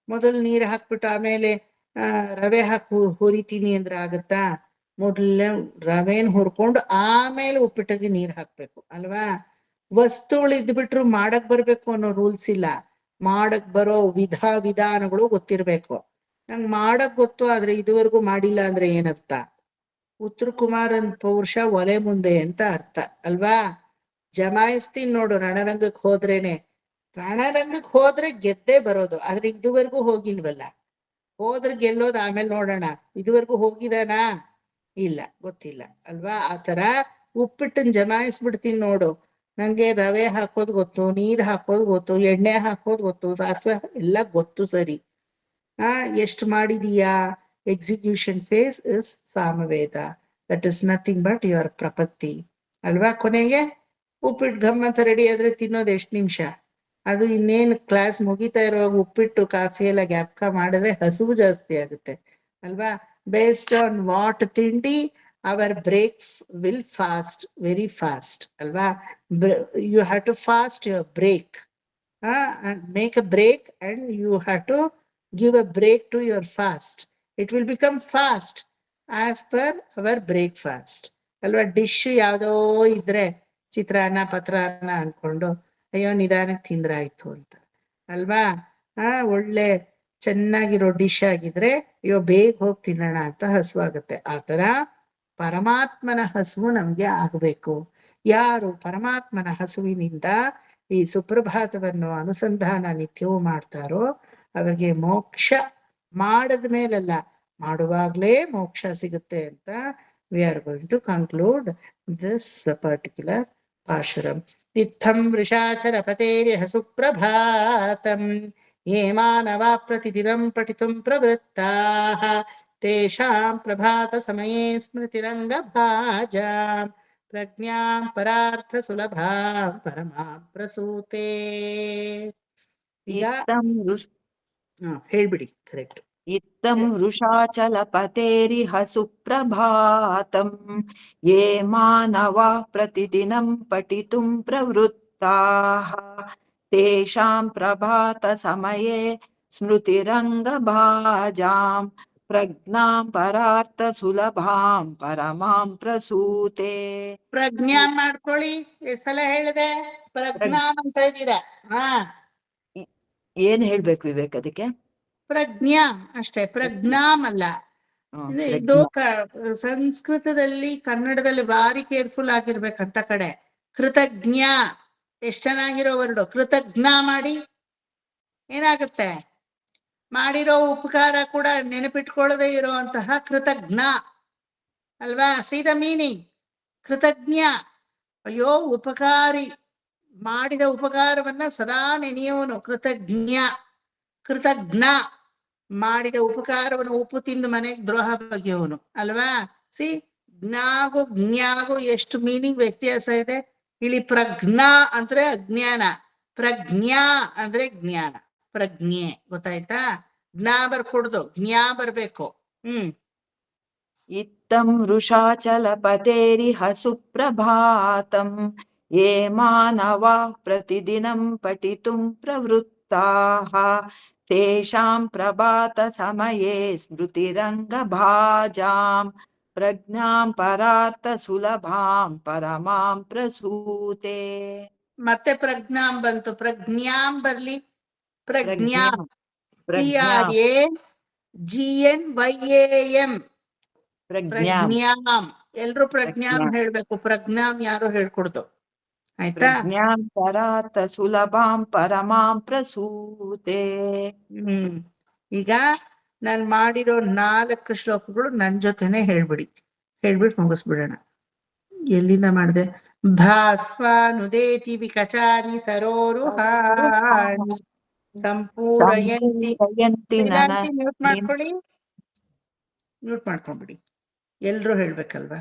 ಮೊದಲು ನೀರ್ ಹಾಕ್ಬಿಟ್ಟು ಆಮೇಲೆ ರವೆ ಹಾಕಿ ಹುರಿತೀನಿ ಅಂದ್ರೆ ಆಗತ್ತಾ? ಮೊದಲೇ ರವೆನ್ ಹುರ್ಕೊಂಡು ಆಮೇಲೆ ಉಪ್ಪಿಟ್ಟಿಗೆ ನೀರ್ ಹಾಕ್ಬೇಕು ಅಲ್ವಾ? ವಸ್ತುಗಳು ಇದ್ಬಿಟ್ರು ಮಾಡಕ್ ಬರ್ಬೇಕು ಅನ್ನೋ ರೂಲ್ಸ್ ಇಲ್ಲ. ಮಾಡಕ್ ಬರೋ ವಿಧಾನಗಳು ಗೊತ್ತಿರ್ಬೇಕು. ನಂಗ್ ಮಾಡಕ್ ಗೊತ್ತು ಆದ್ರೆ ಇದುವರೆಗೂ ಮಾಡಿಲ್ಲ ಅಂದ್ರೆ ಏನರ್ಥ? ಉತ್ತರ ಕುಮಾರನ್ ಪೌರುಷ ಒಲೆ ಮುಂದೆ ಅಂತ ಅರ್ಥ ಅಲ್ವಾ? ಜಮಾಯಿಸ್ತೀನಿ ನೋಡು, ರಣರಂಗಕ್ಕೆ ಹೋದ್ರೇನೆ. ರಣರಂಗಕ್ಕೆ ಹೋದ್ರೆ ಗೆದ್ದೇ ಬರೋದು, ಆದ್ರೆ ಇದುವರೆಗೂ ಹೋಗಿಲ್ವಲ್ಲ. ಹೋದ್ರೆ ಗೆಲ್ಲೋದು ಆಮೇಲೆ ನೋಡೋಣ. ಇದುವರೆಗೂ ಹೋಗಿದಾನಾ? ಇಲ್ಲ, ಗೊತ್ತಿಲ್ಲ ಅಲ್ವಾ? ಆತರ ಉಪ್ಪಿಟ್ಟನ್ ಜಮಾಯಿಸ್ಬಿಡ್ತೀನಿ ನೋಡು. ನಂಗೆ ರವೆ ಹಾಕೋದ್ ಗೊತ್ತು, ನೀರ್ ಹಾಕೋದ್ ಗೊತ್ತು, ಎಣ್ಣೆ ಹಾಕೋದ್ ಗೊತ್ತು, ಸಾಸಿವೆ ಎಲ್ಲ ಗೊತ್ತು, ಸರಿ. ಎಷ್ಟು ಮಾಡಿದೀಯಾ? Execution phase is Samaveda. That is nothing but your ಪ್ರಪತ್ತಿ ಅಲ್ವಾ? ಕೊನೆಗೆ ಉಪ್ಪಿಟ್ಟು ಘಮ್ ಅಂತ ರೆಡಿ ಆದ್ರೆ ತಿನ್ನೋದು ಎಷ್ಟು ನಿಮಿಷ? ಅದು ಇನ್ನೇನು ಕ್ಲಾಸ್ ಮುಗಿತಾ ಇರುವಾಗ ಉಪ್ಪಿಟ್ಟು ಕಾಫಿ ಎಲ್ಲ ಗ್ಯಾಪ್ಕ ಮಾಡಿದ್ರೆ ಹಸುವು ಜಾಸ್ತಿ ಆಗುತ್ತೆ ಅಲ್ವಾ? ಬೇಸ್ಡ್ ಆನ್ ವಾಟ್ ತಿಂಡಿ ಅವರ್ break will fast, very fast ಅಲ್ವಾ? You have to fast your break, and make a break, and you have to give a break to your fast. It will become fast as per our breakfast ಅಲ್ವಾ? Dish ಯಾವ್ದೋ ಇದ್ರೆ ಚಿತ್ರಾನ್ನ ಪತ್ರಾನ್ನ ಅನ್ಕೊಂಡು ಅಯ್ಯೋ ನಿಧಾನಕ್ಕೆ ತಿಂದ್ರಾಯ್ತು ಅಂತ ಅಲ್ವಾ? ಒಳ್ಳೆ ಚೆನ್ನಾಗಿರೋ ಡಿಶ್ ಆಗಿದ್ರೆ ಅಯ್ಯೋ ಬೇಗ ಹೋಗಿ ತಿನ್ನೋಣ ಅಂತ ಹಸುವಾಗುತ್ತೆ. ಆತರ ಪರಮಾತ್ಮನ ಹಸುವು ನಮ್ಗೆ ಆಗ್ಬೇಕು. ಯಾರು ಪರಮಾತ್ಮನ ಹಸುವಿನಿಂದ ಈ ಸುಪ್ರಭಾತವನ್ನು ಅನುಸಂಧಾನ ನಿತ್ಯವೂ ಮಾಡ್ತಾರೋ ಅವರಿಗೆ ಮೋಕ್ಷ ಮಾಡದ ಮೇಲಲ್ಲ, ಮಾಡುವಾಗ್ಲೇ ಮೋಕ್ಷ ಸಿಗುತ್ತೆ ಅಂತ we are going to conclude this particular pashuram. ಇತ್ತಂ ವೃಷಾಚರ ಪತೇರಿಹ ಸುಪ್ರಭಾತಂ ಯೇ ಮಾನವಾ ಪ್ರತಿದಿನಂ ಪಠಿತುಂ ಪ್ರವೃತ್ತಾಃ ತೇಷಾಂ ಪ್ರಭಾತ ಸಮಯೇ ಸ್ಮೃತಿರಂಗ ಭಾಜಾಂ ಪ್ರಜ್ಞಾಂ ಪರಾರ್ಥ ಸುಲಭಾಂ ಪರಮಾಂ ಪ್ರಸೂತೆ. ಈಗ ಹೇಳ್ಬಿಡಿ ಕರೆಕ್ಟ್. इत्थं वृषाचलपतेरिह सुप्रभातं ये मानवाः प्रतिदिनं पठितुं प्रवृत्ताः तेषां प्रभातसमये स्मृतिरङ्गभाजां प्रज्ञां परार्थसुलभां परमां प्रसूते. ಪ್ರಜ್ಞಾ ಮಾಡ್ಕೊಳ್ಳಿ. ಸಲ ಹೇಳಿದೆ ಪ್ರಜ್ಞಾಮ್ ಅಂತ ಇದ್ದೀರಾ? ಏನ್ ಹೇಳ್ಬೇಕು ವಿವೇಕ್ ಅದಕ್ಕೆ? ಪ್ರಜ್ಞಾ ಅಷ್ಟೇ, ಪ್ರಜ್ಞಾಮ್ ಅಲ್ಲ. ಇದು ಸಂಸ್ಕೃತದಲ್ಲಿ ಕನ್ನಡದಲ್ಲಿ ಭಾರಿ ಕೇರ್ಫುಲ್ ಆಗಿರ್ಬೇಕಂತ ಕಡೆ. ಕೃತಜ್ಞ ಎಷ್ಟ್ ಚೆನ್ನಾಗಿರೋ ವರ್ಡು. ಕೃತಜ್ಞ ಮಾಡಿ ಏನಾಗುತ್ತೆ? ಮಾಡಿರೋ ಉಪಕಾರ ಕೂಡ ನೆನಪಿಟ್ಕೊಳ್ಳದೆ ಇರುವಂತಹ ಕೃತಜ್ಞ ಅಲ್ವಾ? C the meaning. ಕೃತಜ್ಞ, ಅಯ್ಯೋ ಉಪಕಾರಿ, ಮಾಡಿದ ಉಪಕಾರವನ್ನ ಸದಾ ನೆನೆಯೋನು ಕೃತಜ್ಞ. ಕೃತಜ್ಞ, ಮಾಡಿದ ಉಪಕಾರವನ್ನು ಉಪ್ಪು ತಿಂದು ಮನೆಗೆ ದ್ರೋಹ ಬಗೆಯವನು ಅಲ್ವಾ? ಸಿ, ಜ್ಞಾಗು ಜ್ಞಾಗು ಎಷ್ಟು ಮೀನಿಂಗ್ ವ್ಯತ್ಯಾಸ ಇದೆ. ಇಲ್ಲಿ ಪ್ರಜ್ಞಾ ಅಂದ್ರೆ ಅಜ್ಞಾನ, ಪ್ರಜ್ಞಾ ಅಂದ್ರೆ ಜ್ಞಾನ, ಪ್ರಜ್ಞೆ. ಗೊತ್ತಾಯ್ತಾ? ಜ್ಞಾ ಬರ್ಕೊಡ್ದು, ಜ್ಞಾ ಬರ್ಬೇಕು. इत्थं वृषाचलपतेरिह सुप्रभातं ये मानवाः प्रतिदिनं पठितुं प्रवृत्ताः तेषां प्रभातसमये स्मृतिरङ्गभाजां प्रज्ञां परार्थसुलभां परमां प्रसूते. ಮತ್ತೆ ಪ್ರಜ್ಞಾಂ ಬಂತು, ಪ್ರಜ್ಞಾಂ ಬರ್ಲಿ. ಪ್ರಜ್ಞಾ, PRAGNYAM, ಪ್ರಜ್ಞಾಂ. ಎಲ್ರು ಪ್ರಜ್ಞಾಂ ಹೇಳ್ಬೇಕು. ಪ್ರಜ್ಞಾಂ ಯಾರು ಹೇಳ್ಕೊಡ್ದು, ಆಯ್ತಾ? ಪ್ರಜ್ಞಾಂ ಪರಾರ್ಥ ಸುಲಭಾಂ ಪರಮಾಂ ಪ್ರಸೂತೆ. ಈಗ ನಾನ್ ಮಾಡಿರೋ 4 ಶ್ಲೋಕಗಳು ನನ್ ಜೊತೆನೆ ಹೇಳ್ಬಿಡಿ. ಹೇಳ್ಬಿಟ್ಟು ಮುಗಿಸ್ಬಿಡೋಣ. ಎಲ್ಲಿಂದ ಮಾಡಿದೆ? ಭಾಸ್ವಾನುದೇತಿ ವಿಕಚಾನಿ ಸರೋರುಹಾಣಿ ಸಂಪೂರಯಂತಿ. ಮ್ಯೂಟ್ ಮಾಡ್ಕೊಳ್ಳಿ, ಮ್ಯೂಟ್ ಮಾಡ್ಕೊಂಡ್ಬಿಡಿ. ಎಲ್ರು ಹೇಳ್ಬೇಕಲ್ವಾ?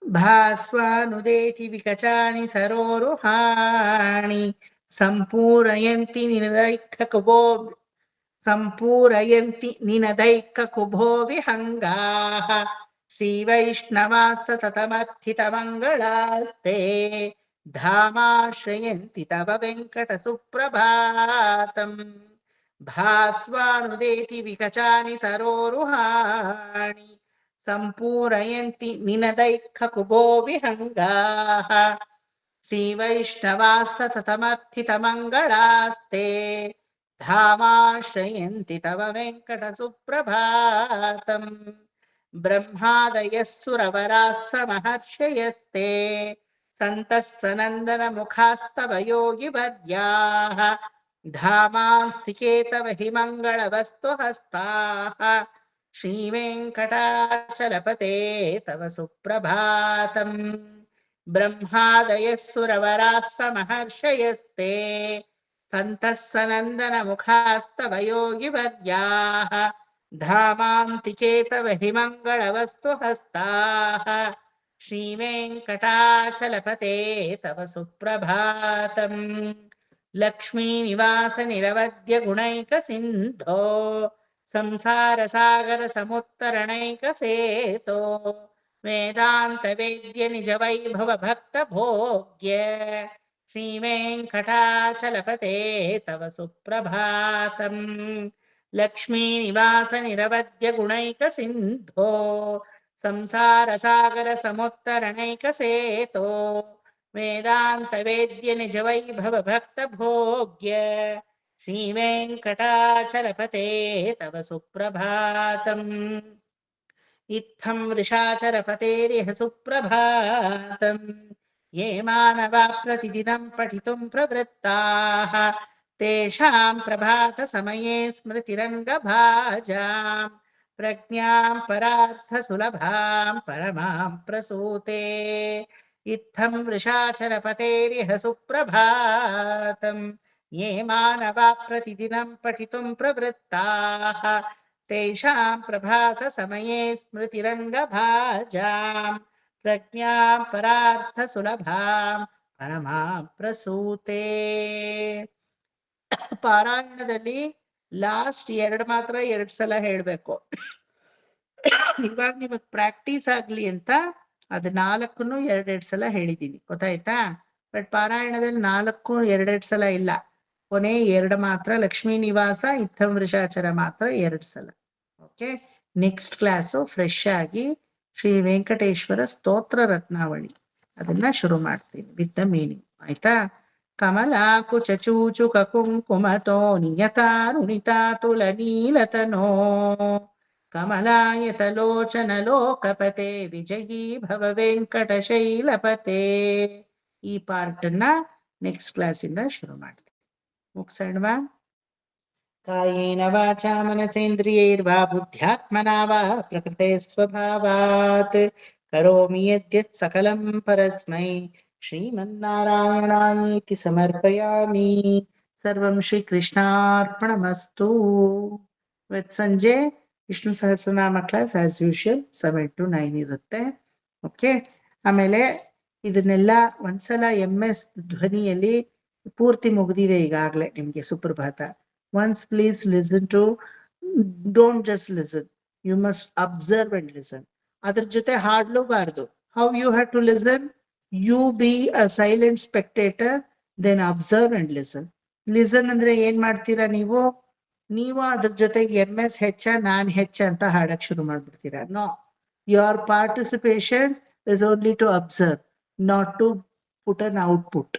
ಭಾಸ್ವಾನುದೇತಿ ವಿಕಚಾನಿ ಸರೋರುಹಾಣಿ ಸಂಪೂರಯಂತಿ ನಿನದೈಕ ಕುಭೋ, ಸಂಪೂರಯಂತಿ ನಿನದೈಕ ಕುಭೋ ವಿಹಂಗಾಃ ಶ್ರೀ ವೈಷ್ಣವಾಃ ಸತತಮರ್ಥಿತ ಮಂಗಳಾಸ್ತೆ ಧಾಮಾಶ್ರಯಂತಿ ತವ ವೆಂಕಟ ಸುಪ್ರಭಾತಂ. ಭಾಸ್ವಾನುದೇತಿ ವಿಕಚಾನಿ ಸರೋರುಹಾಣಿ ಸಂಪೂರಯಂತಿ ನಿನದೈಕ ಕುಭೋ ವಿಹಂಗಾಃ ಶ್ರೀ ವೈಷ್ಣವಾಃ ಸತತಮರ್ಥಿತ ಮಂಗಳಾಸ್ತೆ ಧಾಮಾಶ್ರಯಂತಿ ತವ ವೆಂಕಟ ಸುಪ್ರಭಾತಂ. ಬ್ರಹ್ಮಾದಯಃ ಸುರವರಾಃ ಸಮಹರ್ಷಯಸ್ತೆ ಸಂತಃ ಸನಂದನ ಮುಖಾಸ್ತವ ಯೋಗಿ ವರ್ಯಾಃ धामांस्तिके तव हि मङ्गलवस्तु हस्ताः श्रीवेङ्कटाचलपते तव सुप्रभातम् ब्रह्मादयः सुरवराः समहर्षयस्ते सन्तः सनन्दनमुखास्तव योगिवर्याः धामान्तिके तव हि मङ्गलवस्तु हस्ताः श्रीवेङ्कटाचलपते तव सुप्रभातम् लक्ष्मीनिवास निरवध्य गुणैकसिन्धो संसारसागर समुत्तरणैकसेतो वेदान्तवेद्य निज वैभव भक्त भोग्य श्रीवेङ्कटाचलपते तव सुप्रभातम् लक्ष्मीनिवास निरवध्य गुणैकसिन्धो संसारसागर समुत्तरणैकसेतो वेदान्तवेद्य निज वैभव भक्त भोग्य श्रीवेङ्कटाचलपते तव सुप्रभातम् इत्थं वृषाचलपतेरिह सुप्रभातम् ये मानवा प्रतिदिनं पठितुं प्रवृत्ताः तेषां प्रभातसमये स्मृतिरङ्गभाजां प्रज्ञां परार्थसुलभां परमां प्रसूते इत्थं वृषाचलपतेरिह सुप्रभातम् ये मानवा प्रतिदिनं पठितुं प्रवृत्ताः तेषां प्रभातसमये स्मृतिरङ्गभाजां प्रज्ञां परार्थसुलभां परमां प्रसूते ಪಾರಾಯಣದಲ್ಲಿ ಲಾಸ್ಟ್ 2 ಮಾತ್ರ 2 ಸಲ ಹೇಳ್ಬೇಕು. ಇವಾಗ ನಿಮಗ್ ಪ್ರಾಕ್ಟೀಸ್ ಆಗ್ಲಿ ಅಂತ ಅದು 4ನ್ನು 2 ಸಲ ಹೇಳಿದೀನಿ, ಗೊತ್ತಾಯ್ತಾ? ಬಟ್ ಪಾರಾಯಣದಲ್ಲಿ 4 2 ಸಲ ಇಲ್ಲ, ಕೊನೆ 2 ಮಾತ್ರ. ಲಕ್ಷ್ಮೀ ನಿವಾಸ ಇತ್ತಂ ವೃಷಾಚರ ಮಾತ್ರ 2 ಸಲ. ಓಕೆ, ನೆಕ್ಸ್ಟ್ ಕ್ಲಾಸು ಫ್ರೆಶ್ ಆಗಿ ಶ್ರೀ ವೆಂಕಟೇಶ್ವರ ಸ್ತೋತ್ರ ರತ್ನಾವಳಿ ಅದನ್ನ ಶುರು ಮಾಡ್ತೀನಿ ವಿತ್ ದ ಮೀನಿಂಗ್, ಆಯ್ತಾ? ಕಮಲಾಕುಚೂಚುಕ ಕುಂಕುಮತೋ ನಿಯತಾರುಣಿತಾತುಲನೀಲತನೋ ಕಮಲಾಯತಲೋಚನ ಲೋಕಪತೆ ವಿಜಯೀ ಭವ ವೆಂಕಟಶೈಲಪತೆ. ಈ ಪಾರ್ಟನ್ನ ನೆಕ್ಸ್ಟ್ ಕ್ಲಾಸಿಂದ ಶುರು ಮಾಡ್ತೀನಿ. ಮುಗಿಸೋಣವಾ? ಕಾಯೇನ ವಾಚಾ ಮನಸೇಂದ್ರಿಯೈರ್ವಾ ಬುದ್ಧ್ಯಾತ್ಮನಾ ವಾ ಪ್ರಕೃತೆ ಸ್ವಭಾವಾತ್ ಕರೋಮಿ ಯದ್ಯತ್ ಸಕಲಂ ಪರಸ್ಮೈ ಶ್ರೀಮನ್ನಾರಾಯಣಾಯೇತಿ ಸಮರ್ಪಯಾಮಿ. ಸರ್ವಂ ಶ್ರೀಕೃಷ್ಣಾರ್ಪಣಮಸ್ತು. ಇವತ್ತು ಸಂಜೆ Vishnu Sahasranama class as usual 7 to 9 ಇರುತ್ತೆ. ಓಕೆ, ಆಮೇಲೆ ಇದನ್ನೆಲ್ಲ ಒಂದ್ಸಲ MS ಧ್ವನಿಯಲ್ಲಿ ಪೂರ್ತಿ ಮುಗಿದಿದೆ ಈಗಾಗಲೇ ನಿಮ್ಗೆ ಸುಪ್ರಭಾತ. Once please listen to, don't just listen, you must observe and listen. ಅದ್ರ ಜೊತೆ ಹಾಡ್ಲೂಬಾರ್ದು. How you have to listen? You be a silent spectator, then observe and listen. Listen ಅಂದ್ರೆ ಏನ್ ಮಾಡ್ತೀರಾ ನೀವು ಅದ್ರ ಜೊತೆಗೆ MS ಹೆಚ್ಚ ನಾನ್ ಹೆಚ್ಚ ಅಂತ ಹಾಡಕ್ ಶುರು ಮಾಡ್ಬಿಡ್ತೀರಾ. No, your participation is only to observe, not to put an output.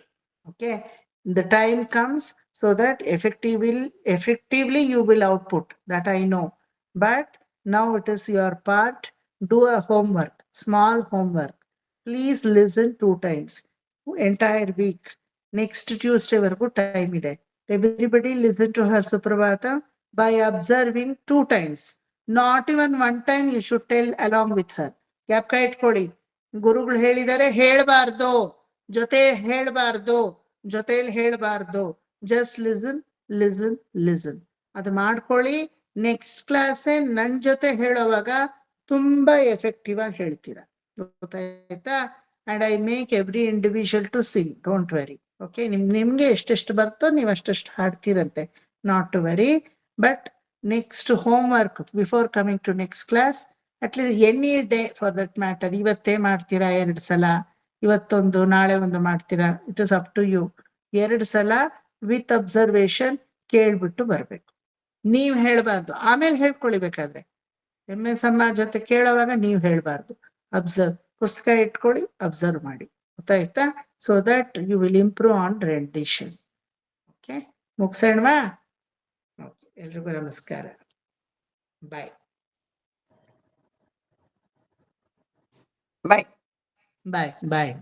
Okay, the time comes so that effectively you will output, that I know. But now it is your part. Do a homework, small homework. Please listen 2 times entire week. Next Tuesday vargu time ide. Everybody listen to her Suprabhata by observing 2 times. Not even 1 time you should tell along with her. ಜ್ಞಾಪಕ ಇಟ್ಕೊಳ್ಳಿ, ಗುರುಗಳು ಹೇಳಿದರೆ ಹೇಳ್ಬಾರ್ದು, ಜೊತೆಲಿ ಹೇಳ್ಬಾರ್ದು. Just listen. ಅದು ಮಾಡ್ಕೊಳ್ಳಿ. Next ಕ್ಲಾಸೇ ನನ್ ಜೊತೆ ಹೇಳೋವಾಗ ತುಂಬಾ ಎಫೆಕ್ಟಿವ್ ಆಗಿ ಹೇಳ್ತೀರಾ, ಗೊತ್ತಾಯ್ತಾ? And I make every individual to sing, don't worry. Okay, ನಿಮ್ಗೆ ಎಷ್ಟೆಷ್ಟು ಬರ್ತೋ ನೀವು ಅಷ್ಟೆಷ್ಟು ಹಾಡ್ತೀರಂತೆ, not to worry. But next homework before coming to next class, at least any day for that matter. ಇವತ್ತೇ ಮಾಡ್ತೀರಾ 2 ಸಲ, ಇವತ್ತೊಂದು ನಾಳೆ ಒಂದು ಮಾಡ್ತೀರಾ, it is up to you. 2 ಸಲ ವಿತ್ ಅಬ್ಸರ್ವೇಷನ್ ಕೇಳ್ಬಿಟ್ಟು ಬರ್ಬೇಕು. ನೀವ್ ಹೇಳ್ಬಾರ್ದು, ಆಮೇಲೆ ಹೇಳ್ಕೊಳಿಬೇಕಾದ್ರೆ MS ಅಮ್ಮ ಜೊತೆ ಕೇಳೋವಾಗ ನೀವ್ ಹೇಳ್ಬಾರ್ದು. ಅಬ್ಸರ್ವ್, ಪುಸ್ತಕ ಇಟ್ಕೊಳ್ಳಿ, ಅಬ್ಸರ್ವ್ ಮಾಡಿ, ಗೊತ್ತಾಯ್ತಾ? So that you will improve on rendition. Okay, ಮುಗಿಸೋಣವಾ? ಓಕೆ, ಎಲ್ರಿಗೂ ನಮಸ್ಕಾರ. ಬಾಯ್ ಬಾಯ್. ಬಾಯ್ ಬಾಯ್.